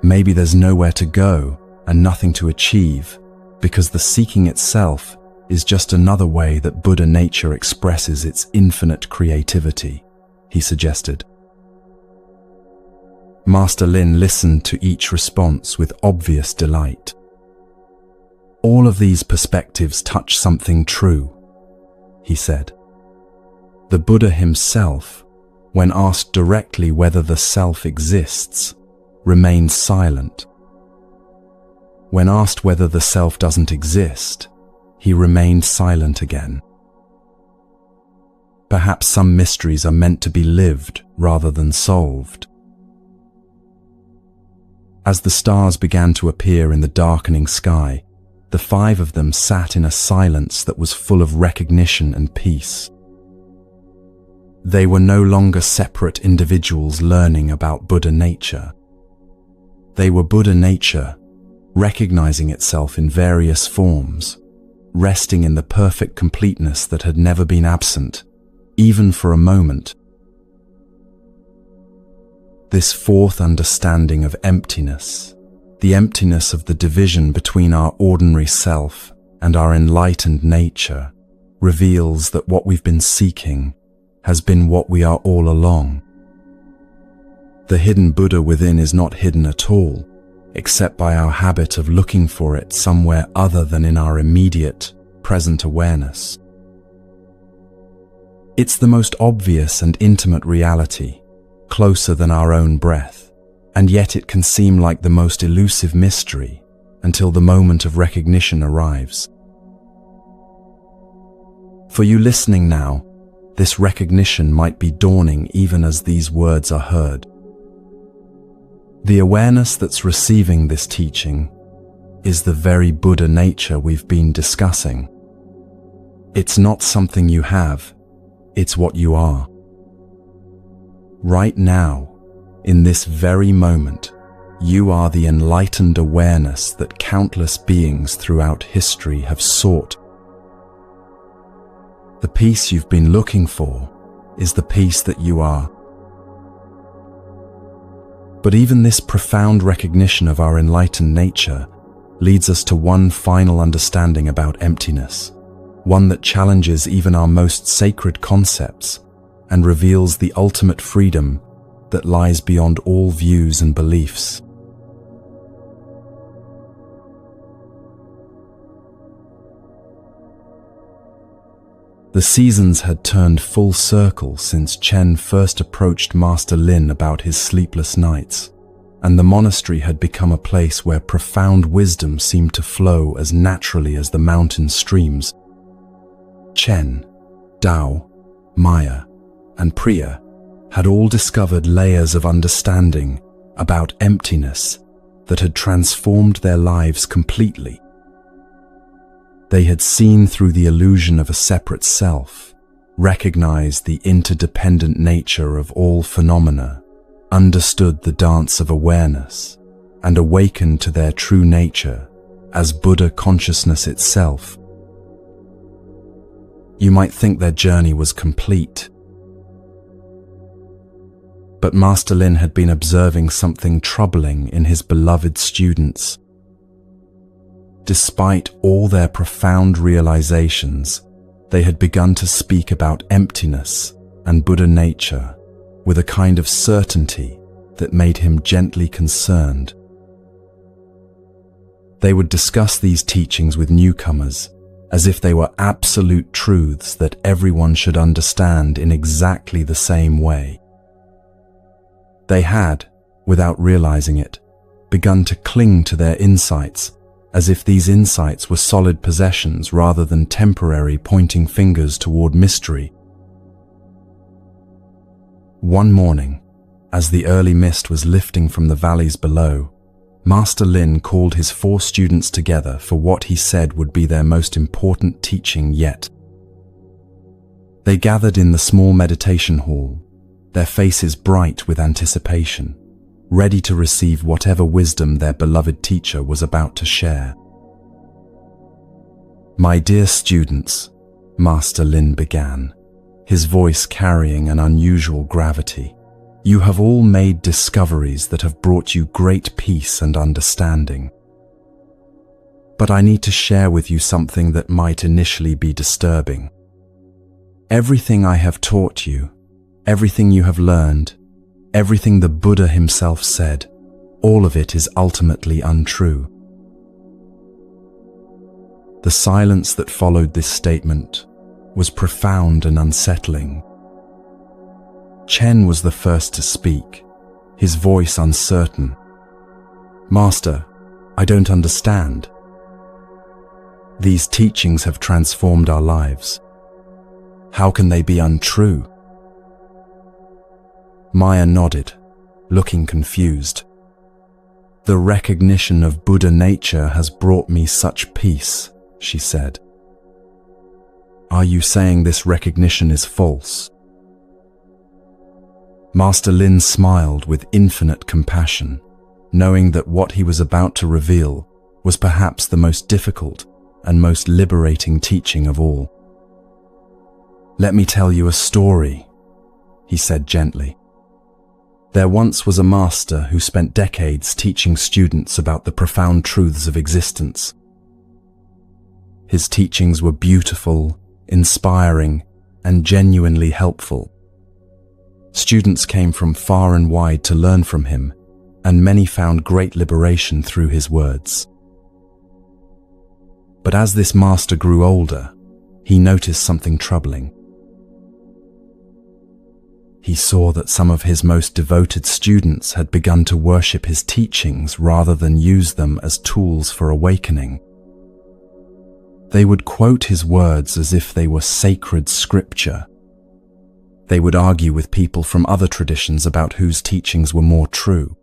Maybe there's nowhere to go and nothing to achieve, because the seeking itself is just another way that Buddha nature expresses its infinite creativity, he suggested. Master Lin listened to each response with obvious delight. "All of these perspectives touch something true," he said. "The Buddha himself, when asked directly whether the self exists, remains silent. When asked whether the self doesn't exist, he remained silent again. Perhaps some mysteries are meant to be lived rather than solved." As the stars began to appear in the darkening sky, the 5 of them sat in a silence that was full of recognition and peace. They were no longer separate individuals learning about Buddha nature. They were Buddha nature, recognizing itself in various forms, resting in the perfect completeness that had never been absent, even for a moment. This 4th understanding of emptiness, the emptiness of the division between our ordinary self and our enlightened nature, reveals that what we've been seeking, has been what we are all along. The hidden Buddha within is not hidden at all, except by our habit of looking for it somewhere other than in our immediate, present awareness. It's the most obvious and intimate reality, closer than our own breath, and yet it can seem like the most elusive mystery until the moment of recognition arrives. For you listening now, this recognition might be dawning even as these words are heard. The awareness that's receiving this teaching is the very Buddha nature we've been discussing. It's not something you have, it's what you are. Right now, in this very moment, you are the enlightened awareness that countless beings throughout history have sought. The peace you've been looking for is the peace that you are. But even this profound recognition of our enlightened nature leads us to one final understanding about emptiness, one that challenges even our most sacred concepts and reveals the ultimate freedom that lies beyond all views and beliefs. The seasons had turned full circle since Chen first approached Master Lin about his sleepless nights, and the monastery had become a place where profound wisdom seemed to flow as naturally as the mountain streams. Chen, Dao, Maya, and Priya had all discovered layers of understanding about emptiness that had transformed their lives completely. They had seen through the illusion of a separate self, recognized the interdependent nature of all phenomena, understood the dance of awareness, and awakened to their true nature as Buddha consciousness itself. You might think their journey was complete, but Master Lin had been observing something troubling in his beloved students. Despite all their profound realizations, they had begun to speak about emptiness and Buddha nature with a kind of certainty that made him gently concerned. They would discuss these teachings with newcomers as if they were absolute truths that everyone should understand in exactly the same way. They had, without realizing it, begun to cling to their insights as if these insights were solid possessions rather than temporary pointing fingers toward mystery. One morning, as the early mist was lifting from the valleys below, Master Lin called his 4 students together for what he said would be their most important teaching yet. They gathered in the small meditation hall, their faces bright with anticipation, ready to receive whatever wisdom their beloved teacher was about to share. My dear students, Master Lin began, his voice carrying an unusual gravity. You have all made discoveries that have brought you great peace and understanding. But I need to share with you something that might initially be disturbing. Everything I have taught you, everything you have learned, everything the Buddha himself said, all of it is ultimately untrue. The silence that followed this statement was profound and unsettling. Chen was the first to speak, his voice uncertain. Master, I don't understand. These teachings have transformed our lives. How can they be untrue? Maya nodded, looking confused. The recognition of Buddha nature has brought me such peace, she said. Are you saying this recognition is false? Master Lin smiled with infinite compassion, knowing that what he was about to reveal was perhaps the most difficult and most liberating teaching of all. Let me tell you a story, he said gently. There once was a master who spent decades teaching students about the profound truths of existence. His teachings were beautiful, inspiring, and genuinely helpful. Students came from far and wide to learn from him, and many found great liberation through his words. But as this master grew older, he noticed something troubling. He saw that some of his most devoted students had begun to worship his teachings rather than use them as tools for awakening. They would quote his words as if they were sacred scripture. They would argue with people from other traditions about whose teachings were more true.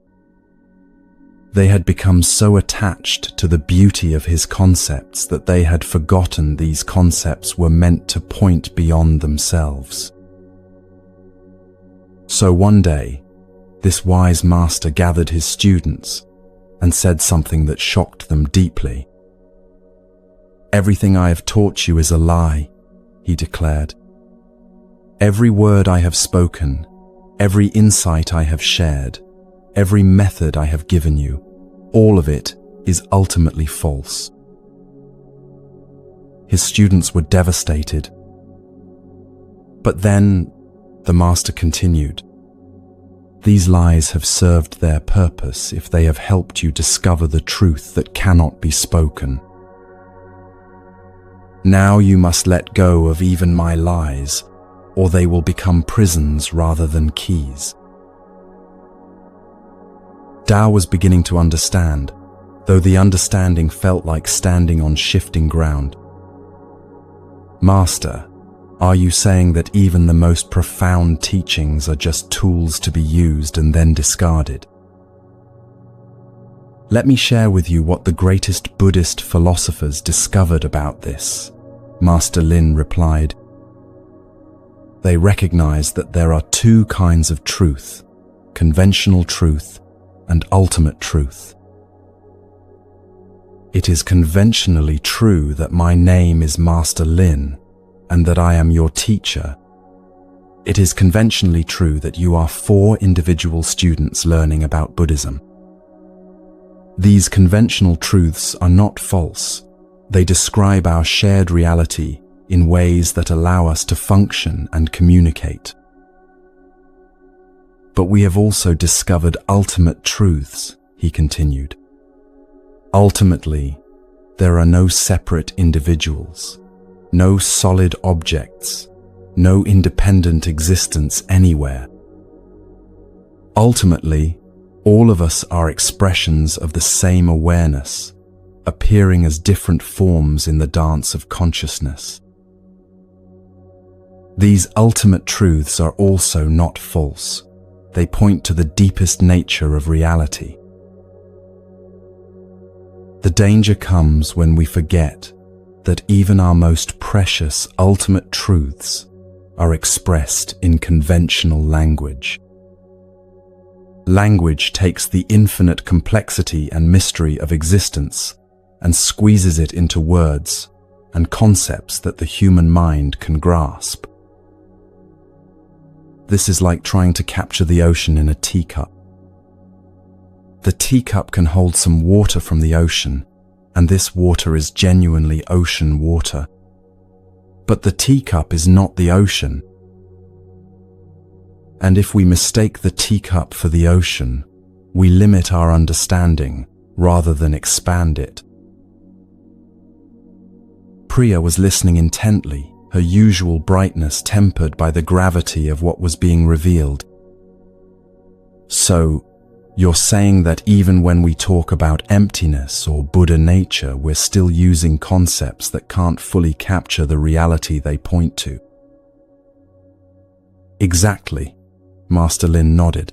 They had become so attached to the beauty of his concepts that they had forgotten these concepts were meant to point beyond themselves. So one day, this wise master gathered his students and said something that shocked them deeply. "Everything I have taught you is a lie," he declared. "Every word I have spoken, every insight I have shared, every method I have given you, all of it is ultimately false." His students were devastated. But then the master continued, "These lies have served their purpose if they have helped you discover the truth that cannot be spoken. Now you must let go of even my lies, or they will become prisons rather than keys." Tao was beginning to understand, though the understanding felt like standing on shifting ground. "Master, are you saying that even the most profound teachings are just tools to be used and then discarded?" "Let me share with you what the greatest Buddhist philosophers discovered about this," Master Lin replied. "They recognized that there are two kinds of truth, conventional truth and ultimate truth. It is conventionally true that my name is Master Lin and that I am your teacher. It is conventionally true that you are 4 individual students learning about Buddhism. These conventional truths are not false. They describe our shared reality in ways that allow us to function and communicate. But we have also discovered ultimate truths," he continued. "Ultimately, there are no separate individuals, no solid objects, no independent existence anywhere. Ultimately, all of us are expressions of the same awareness, appearing as different forms in the dance of consciousness. These ultimate truths are also not false. They point to the deepest nature of reality. The danger comes when we forget that even our most precious ultimate truths are expressed in conventional language. Language takes the infinite complexity and mystery of existence and squeezes it into words and concepts that the human mind can grasp. This is like trying to capture the ocean in a teacup. The teacup can hold some water from the ocean, and this water is genuinely ocean water. But the teacup is not the ocean. And if we mistake the teacup for the ocean, we limit our understanding rather than expand it." Priya was listening intently, her usual brightness tempered by the gravity of what was being revealed. "So, you're saying that even when we talk about emptiness or Buddha nature, we're still using concepts that can't fully capture the reality they point to?" "Exactly," Master Lin nodded.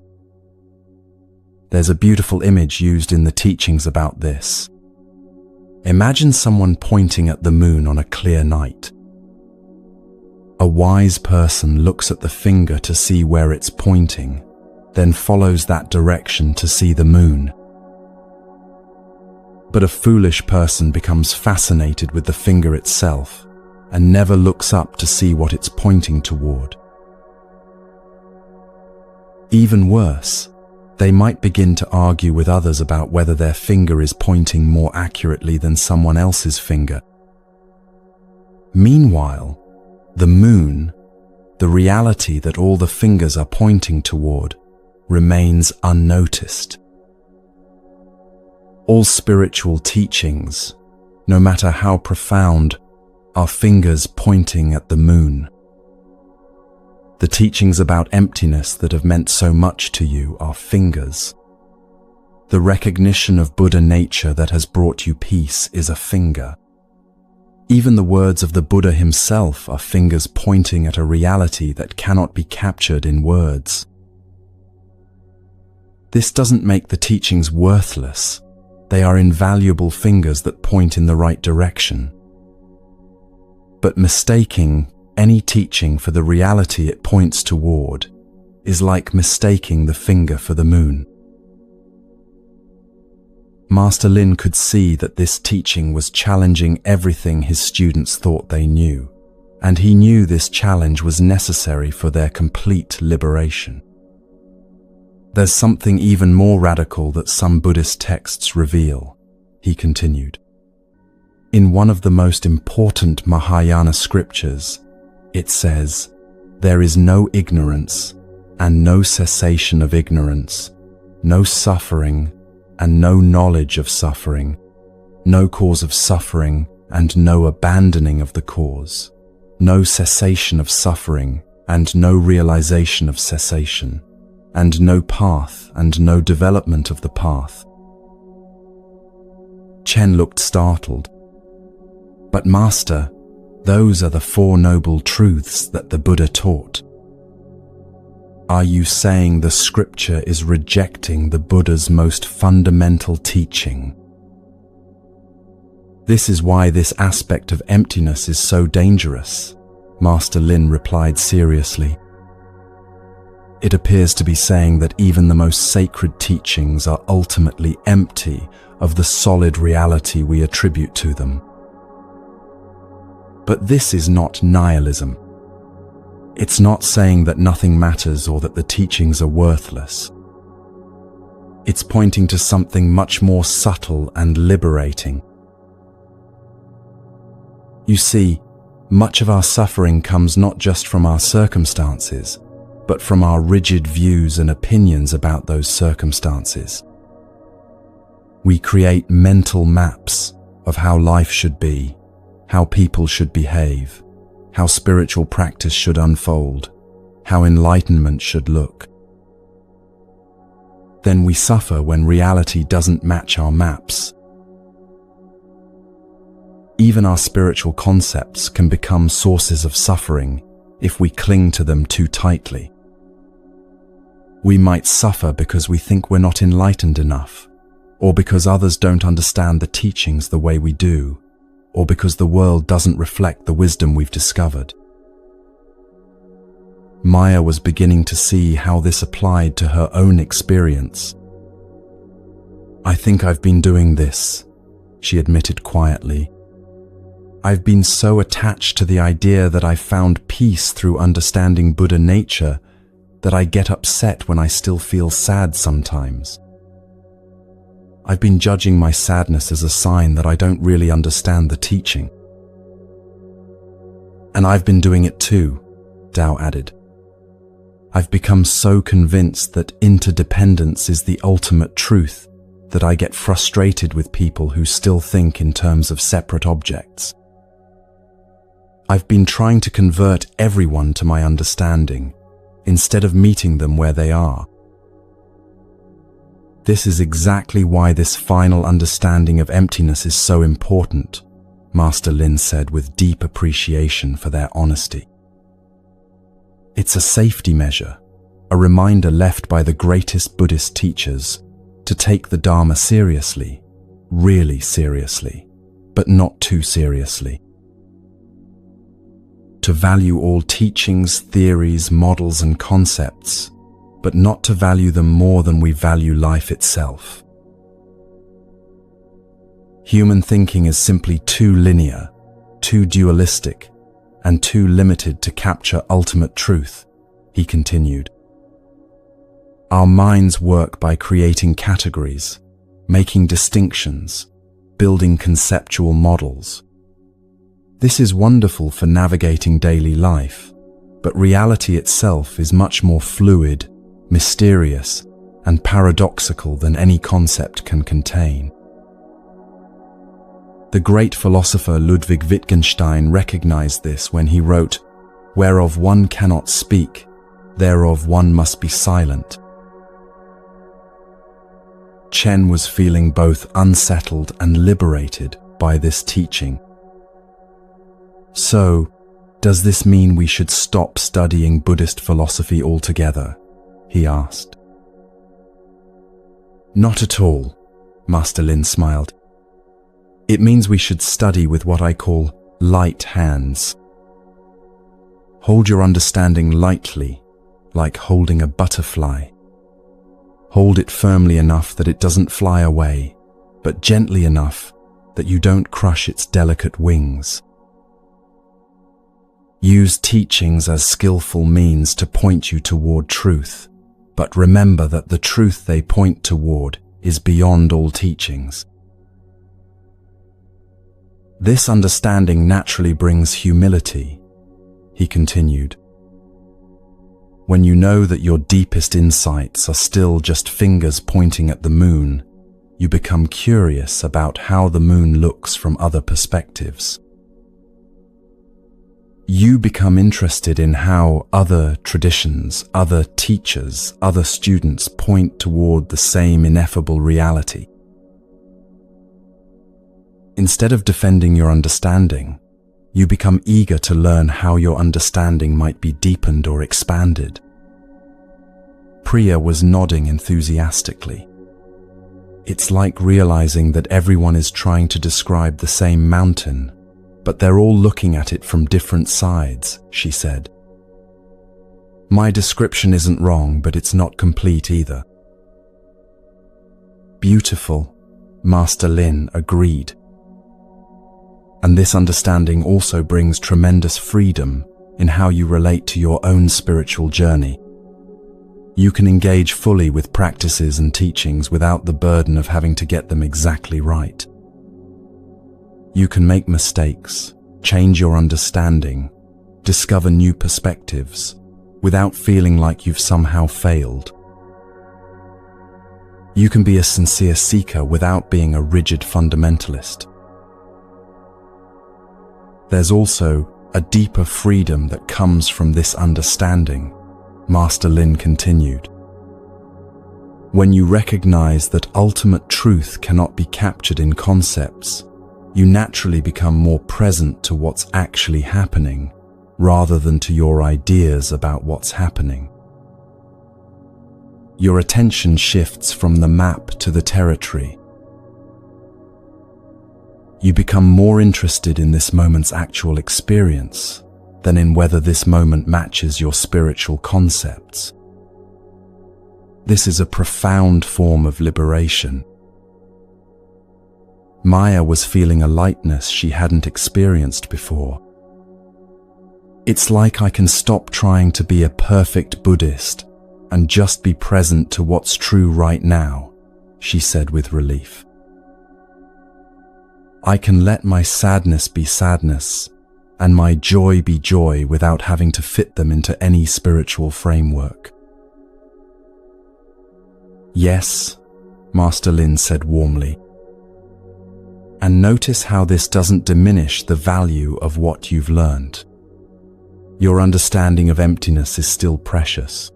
"There's a beautiful image used in the teachings about this. Imagine someone pointing at the moon on a clear night. A wise person looks at the finger to see where it's pointing, then follows that direction to see the moon. But a foolish person becomes fascinated with the finger itself and never looks up to see what it's pointing toward. Even worse, they might begin to argue with others about whether their finger is pointing more accurately than someone else's finger. Meanwhile, the moon, the reality that all the fingers are pointing toward remains unnoticed. All spiritual teachings, no matter how profound, are fingers pointing at the moon. The teachings about emptiness that have meant so much to you are fingers. The recognition of Buddha nature that has brought you peace is a finger. Even the words of the Buddha himself are fingers pointing at a reality that cannot be captured in words. This doesn't make the teachings worthless. They are invaluable fingers that point in the right direction. But mistaking any teaching for the reality it points toward is like mistaking the finger for the moon. Master Lin could see that this teaching was challenging everything his students thought they knew, and he knew this challenge was necessary for their complete liberation. There's something even more radical that some Buddhist texts reveal, he continued. In one of the most important Mahayana scriptures, it says, "There is no ignorance and no cessation of ignorance, no suffering and no knowledge of suffering, no cause of suffering and no abandoning of the cause, no cessation of suffering and no realization of cessation, and no path and no development of the path." Chen looked startled. "But Master, those are the Four Noble Truths that the Buddha taught. Are you saying the scripture is rejecting the Buddha's most fundamental teaching?" "This is why this aspect of emptiness is so dangerous," Master Lin replied seriously. "It appears to be saying that even the most sacred teachings are ultimately empty of the solid reality we attribute to them. But this is not nihilism. It's not saying that nothing matters or that the teachings are worthless. It's pointing to something much more subtle and liberating. You see, much of our suffering comes not just from our circumstances, but from our rigid views and opinions about those circumstances. We create mental maps of how life should be, how people should behave, how spiritual practice should unfold, how enlightenment should look. Then we suffer when reality doesn't match our maps. Even our spiritual concepts can become sources of suffering if we cling to them too tightly. We might suffer because we think we're not enlightened enough, or because others don't understand the teachings the way we do, or because the world doesn't reflect the wisdom we've discovered. Maya was beginning to see how this applied to her own experience. "I think I've been doing this," she admitted quietly. "I've been so attached to the idea that I found peace through understanding Buddha nature that I get upset when I still feel sad sometimes. I've been judging my sadness as a sign that I don't really understand the teaching." "And I've been doing it too," Dao added. "I've become so convinced that interdependence is the ultimate truth that I get frustrated with people who still think in terms of separate objects. I've been trying to convert everyone to my understanding, instead of meeting them where they are. This is exactly why this final understanding of emptiness is so important," Master Lin said with deep appreciation for their honesty. "It's a safety measure, a reminder left by the greatest Buddhist teachers to take the Dharma seriously, really seriously, but not too seriously. To value all teachings, theories, models, and concepts, but not to value them more than we value life itself. Human thinking is simply too linear, too dualistic, and too limited to capture ultimate truth," he continued. "Our minds work by creating categories, making distinctions, building conceptual models. This is wonderful for navigating daily life, but reality itself is much more fluid, mysterious, and paradoxical than any concept can contain. The great philosopher Ludwig Wittgenstein recognized this when he wrote, "Whereof one cannot speak, thereof one must be silent." Chen was feeling both unsettled and liberated by this teaching. "So, does this mean we should stop studying Buddhist philosophy altogether?" he asked. "Not at all," Master Lin smiled. "It means we should study with what I call light hands. Hold your understanding lightly, like holding a butterfly. Hold it firmly enough that it doesn't fly away, but gently enough that you don't crush its delicate wings. Use teachings as skillful means to point you toward truth, but remember that the truth they point toward is beyond all teachings. This understanding naturally brings humility," he continued. "When you know that your deepest insights are still just fingers pointing at the moon, you become curious about how the moon looks from other perspectives. You become interested in how other traditions, other teachers, other students point toward the same ineffable reality. Instead of defending your understanding, you become eager to learn how your understanding might be deepened or expanded." Priya was nodding enthusiastically. "It's like realizing that everyone is trying to describe the same mountain, but they're all looking at it from different sides," she said. "My description isn't wrong, but it's not complete either." "Beautiful," Master Lin agreed. "And this understanding also brings tremendous freedom in how you relate to your own spiritual journey. You can engage fully with practices and teachings without the burden of having to get them exactly right. You can make mistakes, change your understanding, discover new perspectives, without feeling like you've somehow failed. You can be a sincere seeker without being a rigid fundamentalist. There's also a deeper freedom that comes from this understanding," Master Lin continued. "When you recognize that ultimate truth cannot be captured in concepts, you naturally become more present to what's actually happening, rather than to your ideas about what's happening. Your attention shifts from the map to the territory. You become more interested in this moment's actual experience than in whether this moment matches your spiritual concepts. This is a profound form of liberation." Maya was feeling a lightness she hadn't experienced before. "It's like I can stop trying to be a perfect Buddhist and just be present to what's true right now," she said with relief. "I can let my sadness be sadness and my joy be joy without having to fit them into any spiritual framework." "Yes," Master Lin said warmly. "And notice how this doesn't diminish the value of what you've learned. Your understanding of emptiness is still precious.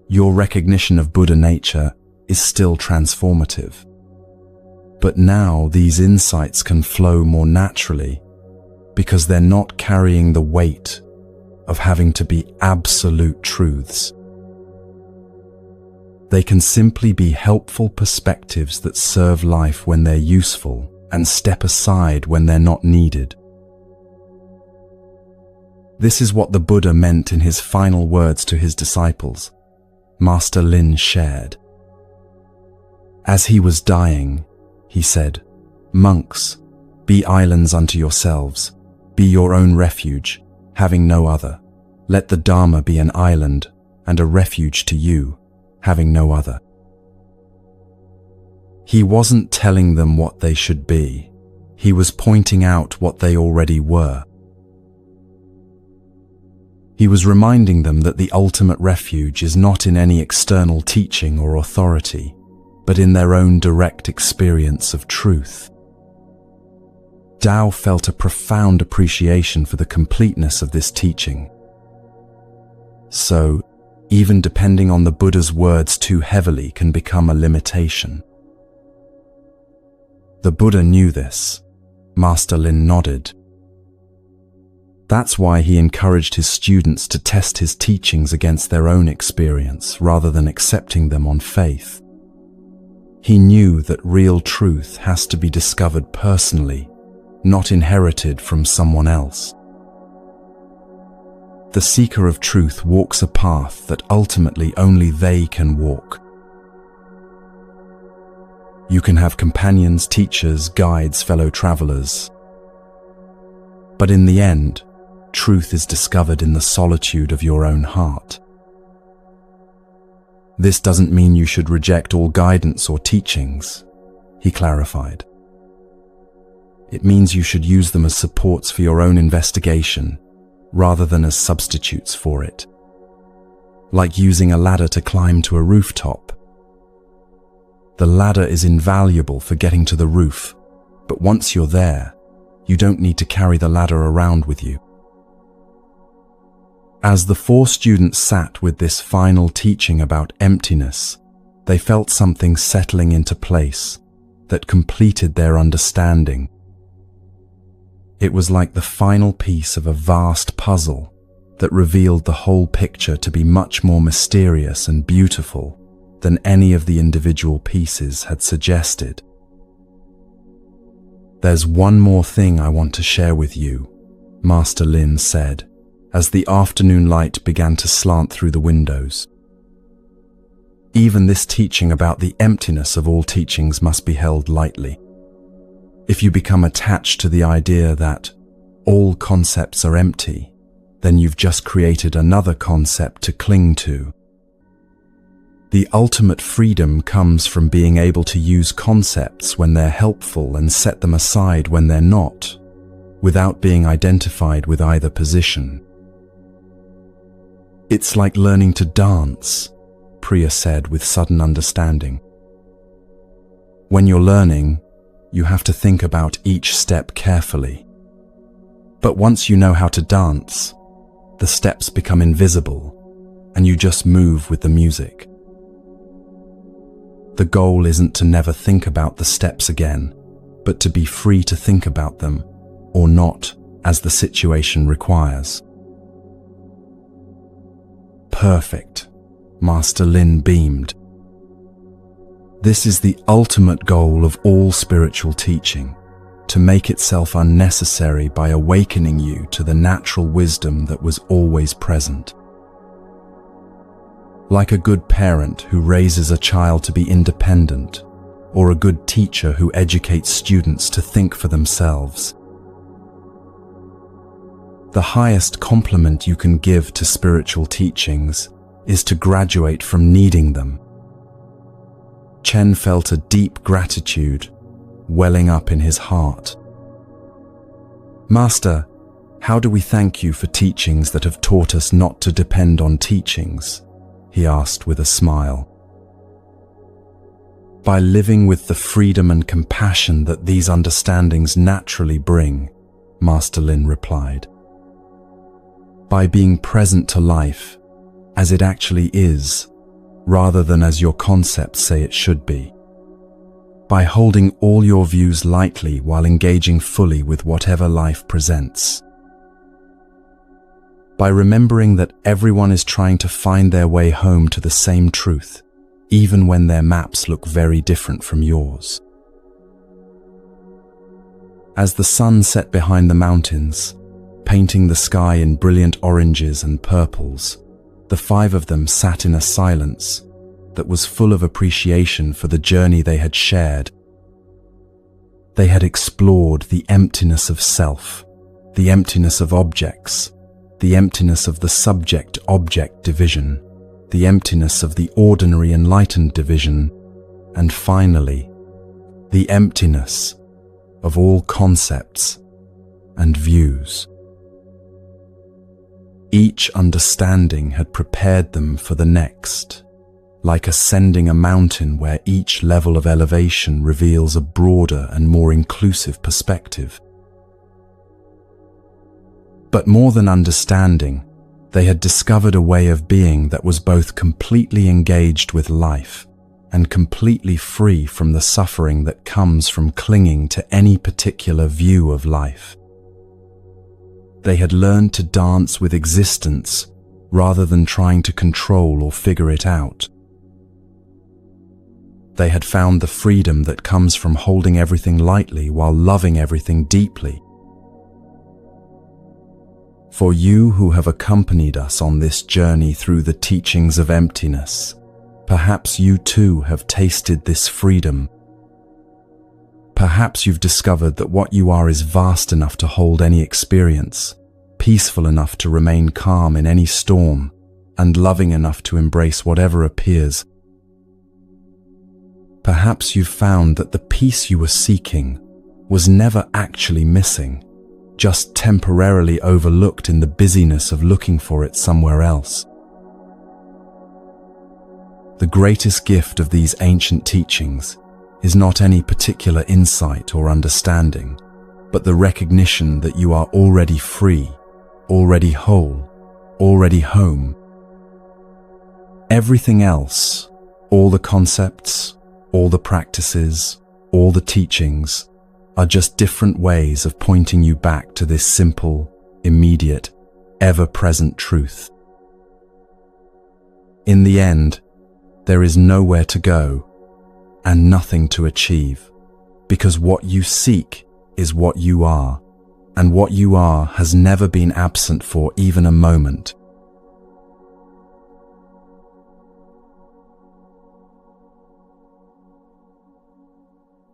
Your recognition of Buddha nature is still transformative. But now these insights can flow more naturally because they're not carrying the weight of having to be absolute truths. They can simply be helpful perspectives that serve life when they're useful and step aside when they're not needed. This is what the Buddha meant in his final words to his disciples," Master Lin shared. "As he was dying, he said, 'Monks, be islands unto yourselves, be your own refuge, having no other. Let the Dharma be an island and a refuge to you, having no other.' He wasn't telling them what they should be. He was pointing out what they already were. He was reminding them that the ultimate refuge is not in any external teaching or authority, but in their own direct experience of truth. Tao felt a profound appreciation for the completeness of this teaching. So, even depending on the Buddha's words too heavily can become a limitation. The Buddha knew this. Master Lin nodded. That's why he encouraged his students to test his teachings against their own experience rather than accepting them on faith. He knew that real truth has to be discovered personally, not inherited from someone else. The seeker of truth walks a path that ultimately only they can walk. You can have companions, teachers, guides, fellow travelers. But in the end, truth is discovered in the solitude of your own heart. This doesn't mean you should reject all guidance or teachings, he clarified. It means you should use them as supports for your own investigation, rather than as substitutes for it. Like using a ladder to climb to a rooftop. The ladder is invaluable for getting to the roof, but once you're there, you don't need to carry the ladder around with you. As the 4 students sat with this final teaching about emptiness, they felt something settling into place that completed their understanding. It was like the final piece of a vast puzzle that revealed the whole picture to be much more mysterious and beautiful than any of the individual pieces had suggested. There's one more thing I want to share with you, Master Lin said, as the afternoon light began to slant through the windows. Even this teaching about the emptiness of all teachings must be held lightly. If you become attached to the idea that all concepts are empty, then you've just created another concept to cling to. The ultimate freedom comes from being able to use concepts when they're helpful and set them aside when they're not, without being identified with either position. It's like learning to dance, Priya said with sudden understanding. When you're learning, you have to think about each step carefully. But once you know how to dance, the steps become invisible, and you just move with the music. The goal isn't to never think about the steps again, but to be free to think about them, or not, as the situation requires. Perfect, Master Lin beamed. This is the ultimate goal of all spiritual teaching, to make itself unnecessary by awakening you to the natural wisdom that was always present. Like a good parent who raises a child to be independent, or a good teacher who educates students to think for themselves. The highest compliment you can give to spiritual teachings is to graduate from needing them. Chen felt a deep gratitude welling up in his heart. Master, how do we thank you for teachings that have taught us not to depend on teachings? He asked with a smile. By living with the freedom and compassion that these understandings naturally bring, Master Lin replied. By being present to life as it actually is, rather than as your concepts say it should be. By holding all your views lightly while engaging fully with whatever life presents. By remembering that everyone is trying to find their way home to the same truth, even when their maps look very different from yours. As the sun set behind the mountains, painting the sky in brilliant oranges and purples, the 5 of them sat in a silence that was full of appreciation for the journey they had shared. They had explored the emptiness of self, the emptiness of objects, the emptiness of the subject-object division, the emptiness of the ordinary enlightened division, and finally, the emptiness of all concepts and views. Each understanding had prepared them for the next, like ascending a mountain where each level of elevation reveals a broader and more inclusive perspective. But more than understanding, they had discovered a way of being that was both completely engaged with life and completely free from the suffering that comes from clinging to any particular view of life. They had learned to dance with existence rather than trying to control or figure it out. They had found the freedom that comes from holding everything lightly while loving everything deeply. For you who have accompanied us on this journey through the teachings of emptiness, perhaps you too have tasted this freedom. Perhaps you've discovered that what you are is vast enough to hold any experience, peaceful enough to remain calm in any storm, and loving enough to embrace whatever appears. Perhaps you've found that the peace you were seeking was never actually missing, just temporarily overlooked in the busyness of looking for it somewhere else. The greatest gift of these ancient teachings is not any particular insight or understanding, but the recognition that you are already free, already whole, already home. Everything else, all the concepts, all the practices, all the teachings, are just different ways of pointing you back to this simple, immediate, ever-present truth. In the end, there is nowhere to go and nothing to achieve, because what you seek is what you are, and what you are has never been absent for even a moment.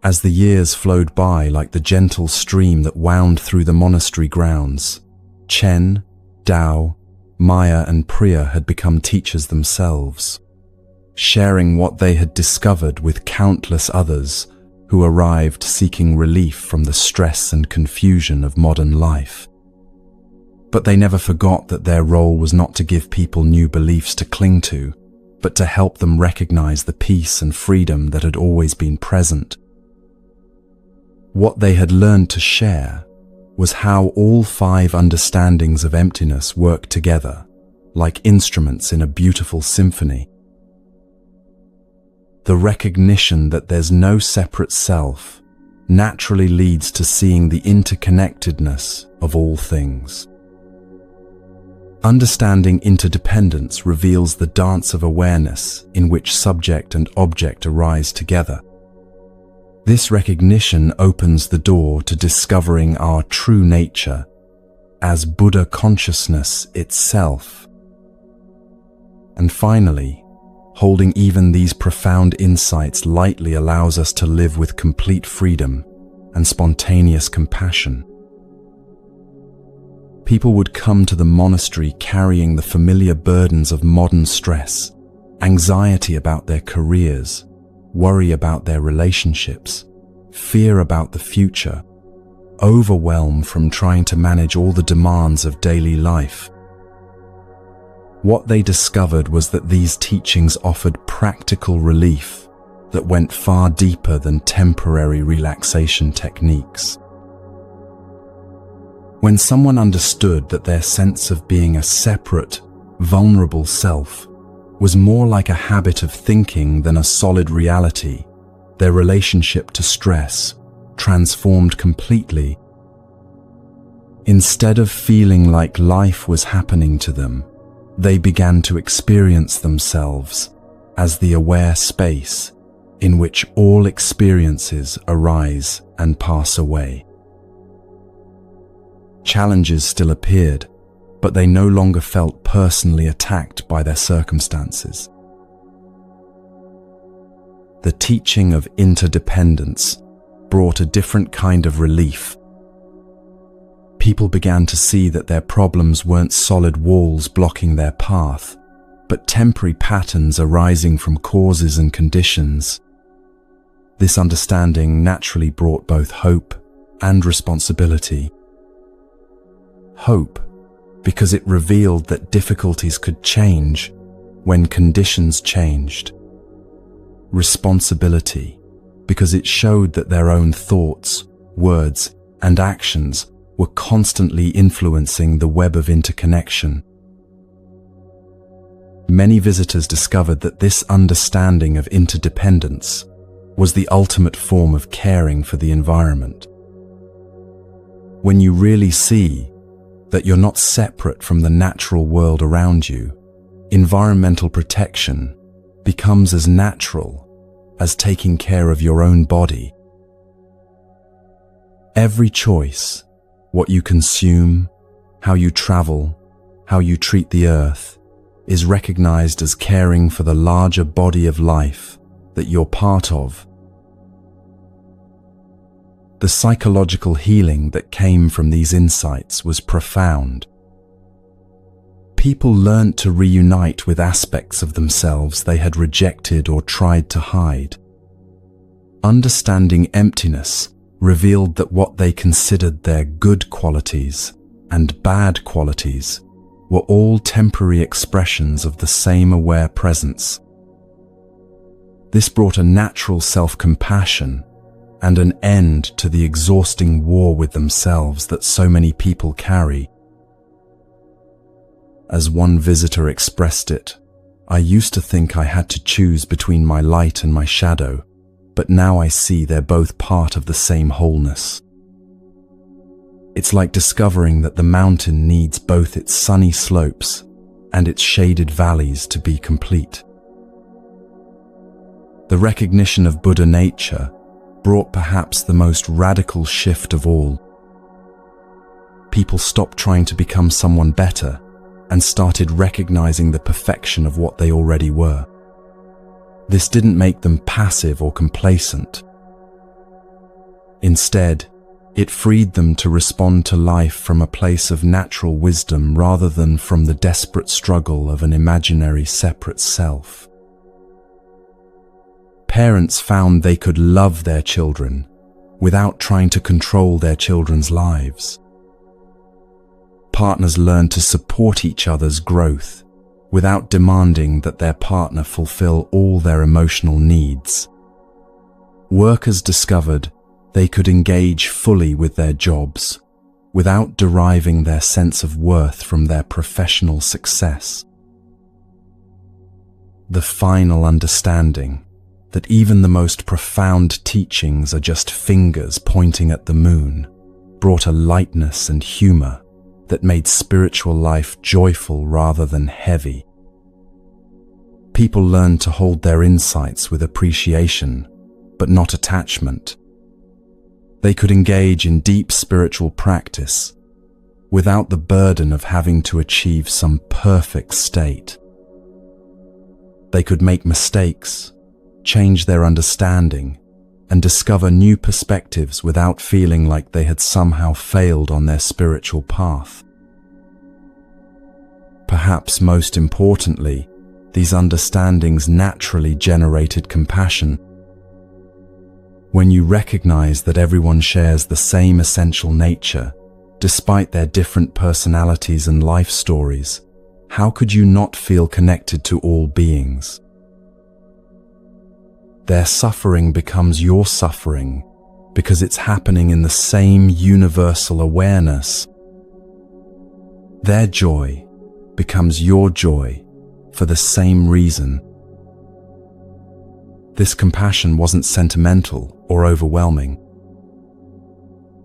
As the years flowed by like the gentle stream that wound through the monastery grounds, Chen, Dao, Maya and Priya had become teachers themselves, sharing what they had discovered with countless others who arrived seeking relief from the stress and confusion of modern life. But they never forgot that their role was not to give people new beliefs to cling to, but to help them recognize the peace and freedom that had always been present. What they had learned to share was how all 5 understandings of emptiness work together, like instruments in a beautiful symphony. The recognition that there's no separate self naturally leads to seeing the interconnectedness of all things. Understanding interdependence reveals the dance of awareness in which subject and object arise together. This recognition opens the door to discovering our true nature as Buddha consciousness itself. And finally, holding even these profound insights lightly allows us to live with complete freedom and spontaneous compassion. People would come to the monastery carrying the familiar burdens of modern stress, anxiety about their careers, worry about their relationships, fear about the future, overwhelm from trying to manage all the demands of daily life. What they discovered was that these teachings offered practical relief that went far deeper than temporary relaxation techniques. When someone understood that their sense of being a separate, vulnerable self was more like a habit of thinking than a solid reality, their relationship to stress transformed completely. Instead of feeling like life was happening to them, they began to experience themselves as the aware space in which all experiences arise and pass away. Challenges still appeared, but they no longer felt personally attacked by their circumstances. The teaching of interdependence brought a different kind of relief. People began to see that their problems weren't solid walls blocking their path, but temporary patterns arising from causes and conditions. This understanding naturally brought both hope and responsibility. Hope, because it revealed that difficulties could change when conditions changed. Responsibility, because it showed that their own thoughts, words, and actions were constantly influencing the web of interconnection. Many visitors discovered that this understanding of interdependence was the ultimate form of caring for the environment. When you really see that you're not separate from the natural world around you, environmental protection becomes as natural as taking care of your own body. Every choice, what you consume, how you travel, how you treat the earth, is recognized as caring for the larger body of life that you're part of. The psychological healing that came from these insights was profound. People learned to reunite with aspects of themselves they had rejected or tried to hide. Understanding emptiness revealed that what they considered their good qualities and bad qualities were all temporary expressions of the same aware presence. This brought a natural self-compassion and an end to the exhausting war with themselves that so many people carry. As one visitor expressed it, "I used to think I had to choose between my light and my shadow, but now I see they're both part of the same wholeness." It's like discovering that the mountain needs both its sunny slopes and its shaded valleys to be complete. The recognition of Buddha nature brought perhaps the most radical shift of all. People stopped trying to become someone better and started recognizing the perfection of what they already were. This didn't make them passive or complacent. Instead, it freed them to respond to life from a place of natural wisdom rather than from the desperate struggle of an imaginary separate self. Parents found they could love their children without trying to control their children's lives. Partners learned to support each other's growth without demanding that their partner fulfill all their emotional needs. Workers discovered they could engage fully with their jobs without deriving their sense of worth from their professional success. The final understanding that even the most profound teachings are just fingers pointing at the moon brought a lightness and humor that made spiritual life joyful rather than heavy. People learned to hold their insights with appreciation, but not attachment. They could engage in deep spiritual practice without the burden of having to achieve some perfect state. They could make mistakes, change their understanding, and discover new perspectives without feeling like they had somehow failed on their spiritual path. Perhaps most importantly, these understandings naturally generated compassion. When you recognize that everyone shares the same essential nature, despite their different personalities and life stories, how could you not feel connected to all beings? Their suffering becomes your suffering because it's happening in the same universal awareness. Their joy becomes your joy for the same reason. This compassion wasn't sentimental or overwhelming.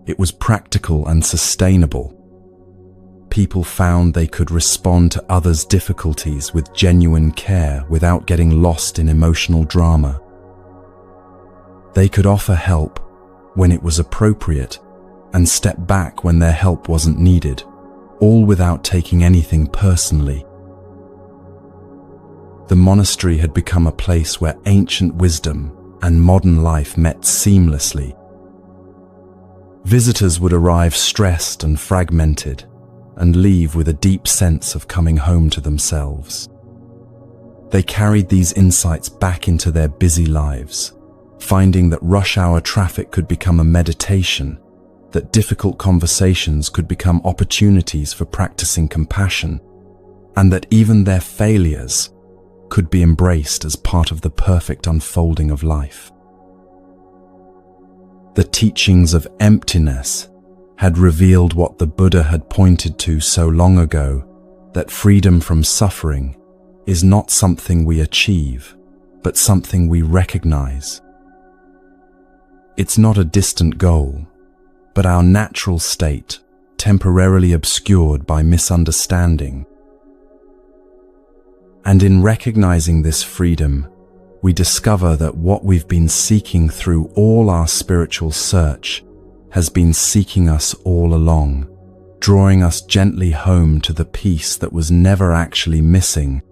It was practical and sustainable. People found they could respond to others' difficulties with genuine care without getting lost in emotional drama. They could offer help when it was appropriate and step back when their help wasn't needed, all without taking anything personally. The monastery had become a place where ancient wisdom and modern life met seamlessly. Visitors would arrive stressed and fragmented and leave with a deep sense of coming home to themselves. They carried these insights back into their busy lives, finding that rush hour traffic could become a meditation that difficult conversations could become opportunities for practicing compassion, and that even their failures could be embraced as part of the perfect unfolding of life. The teachings of emptiness had revealed what the Buddha had pointed to so long ago, that freedom from suffering is not something we achieve, but something we recognize. It's not a distant goal, but our natural state, temporarily obscured by misunderstanding. And in recognizing this freedom, we discover that what we've been seeking through all our spiritual search has been seeking us all along, drawing us gently home to the peace that was never actually missing,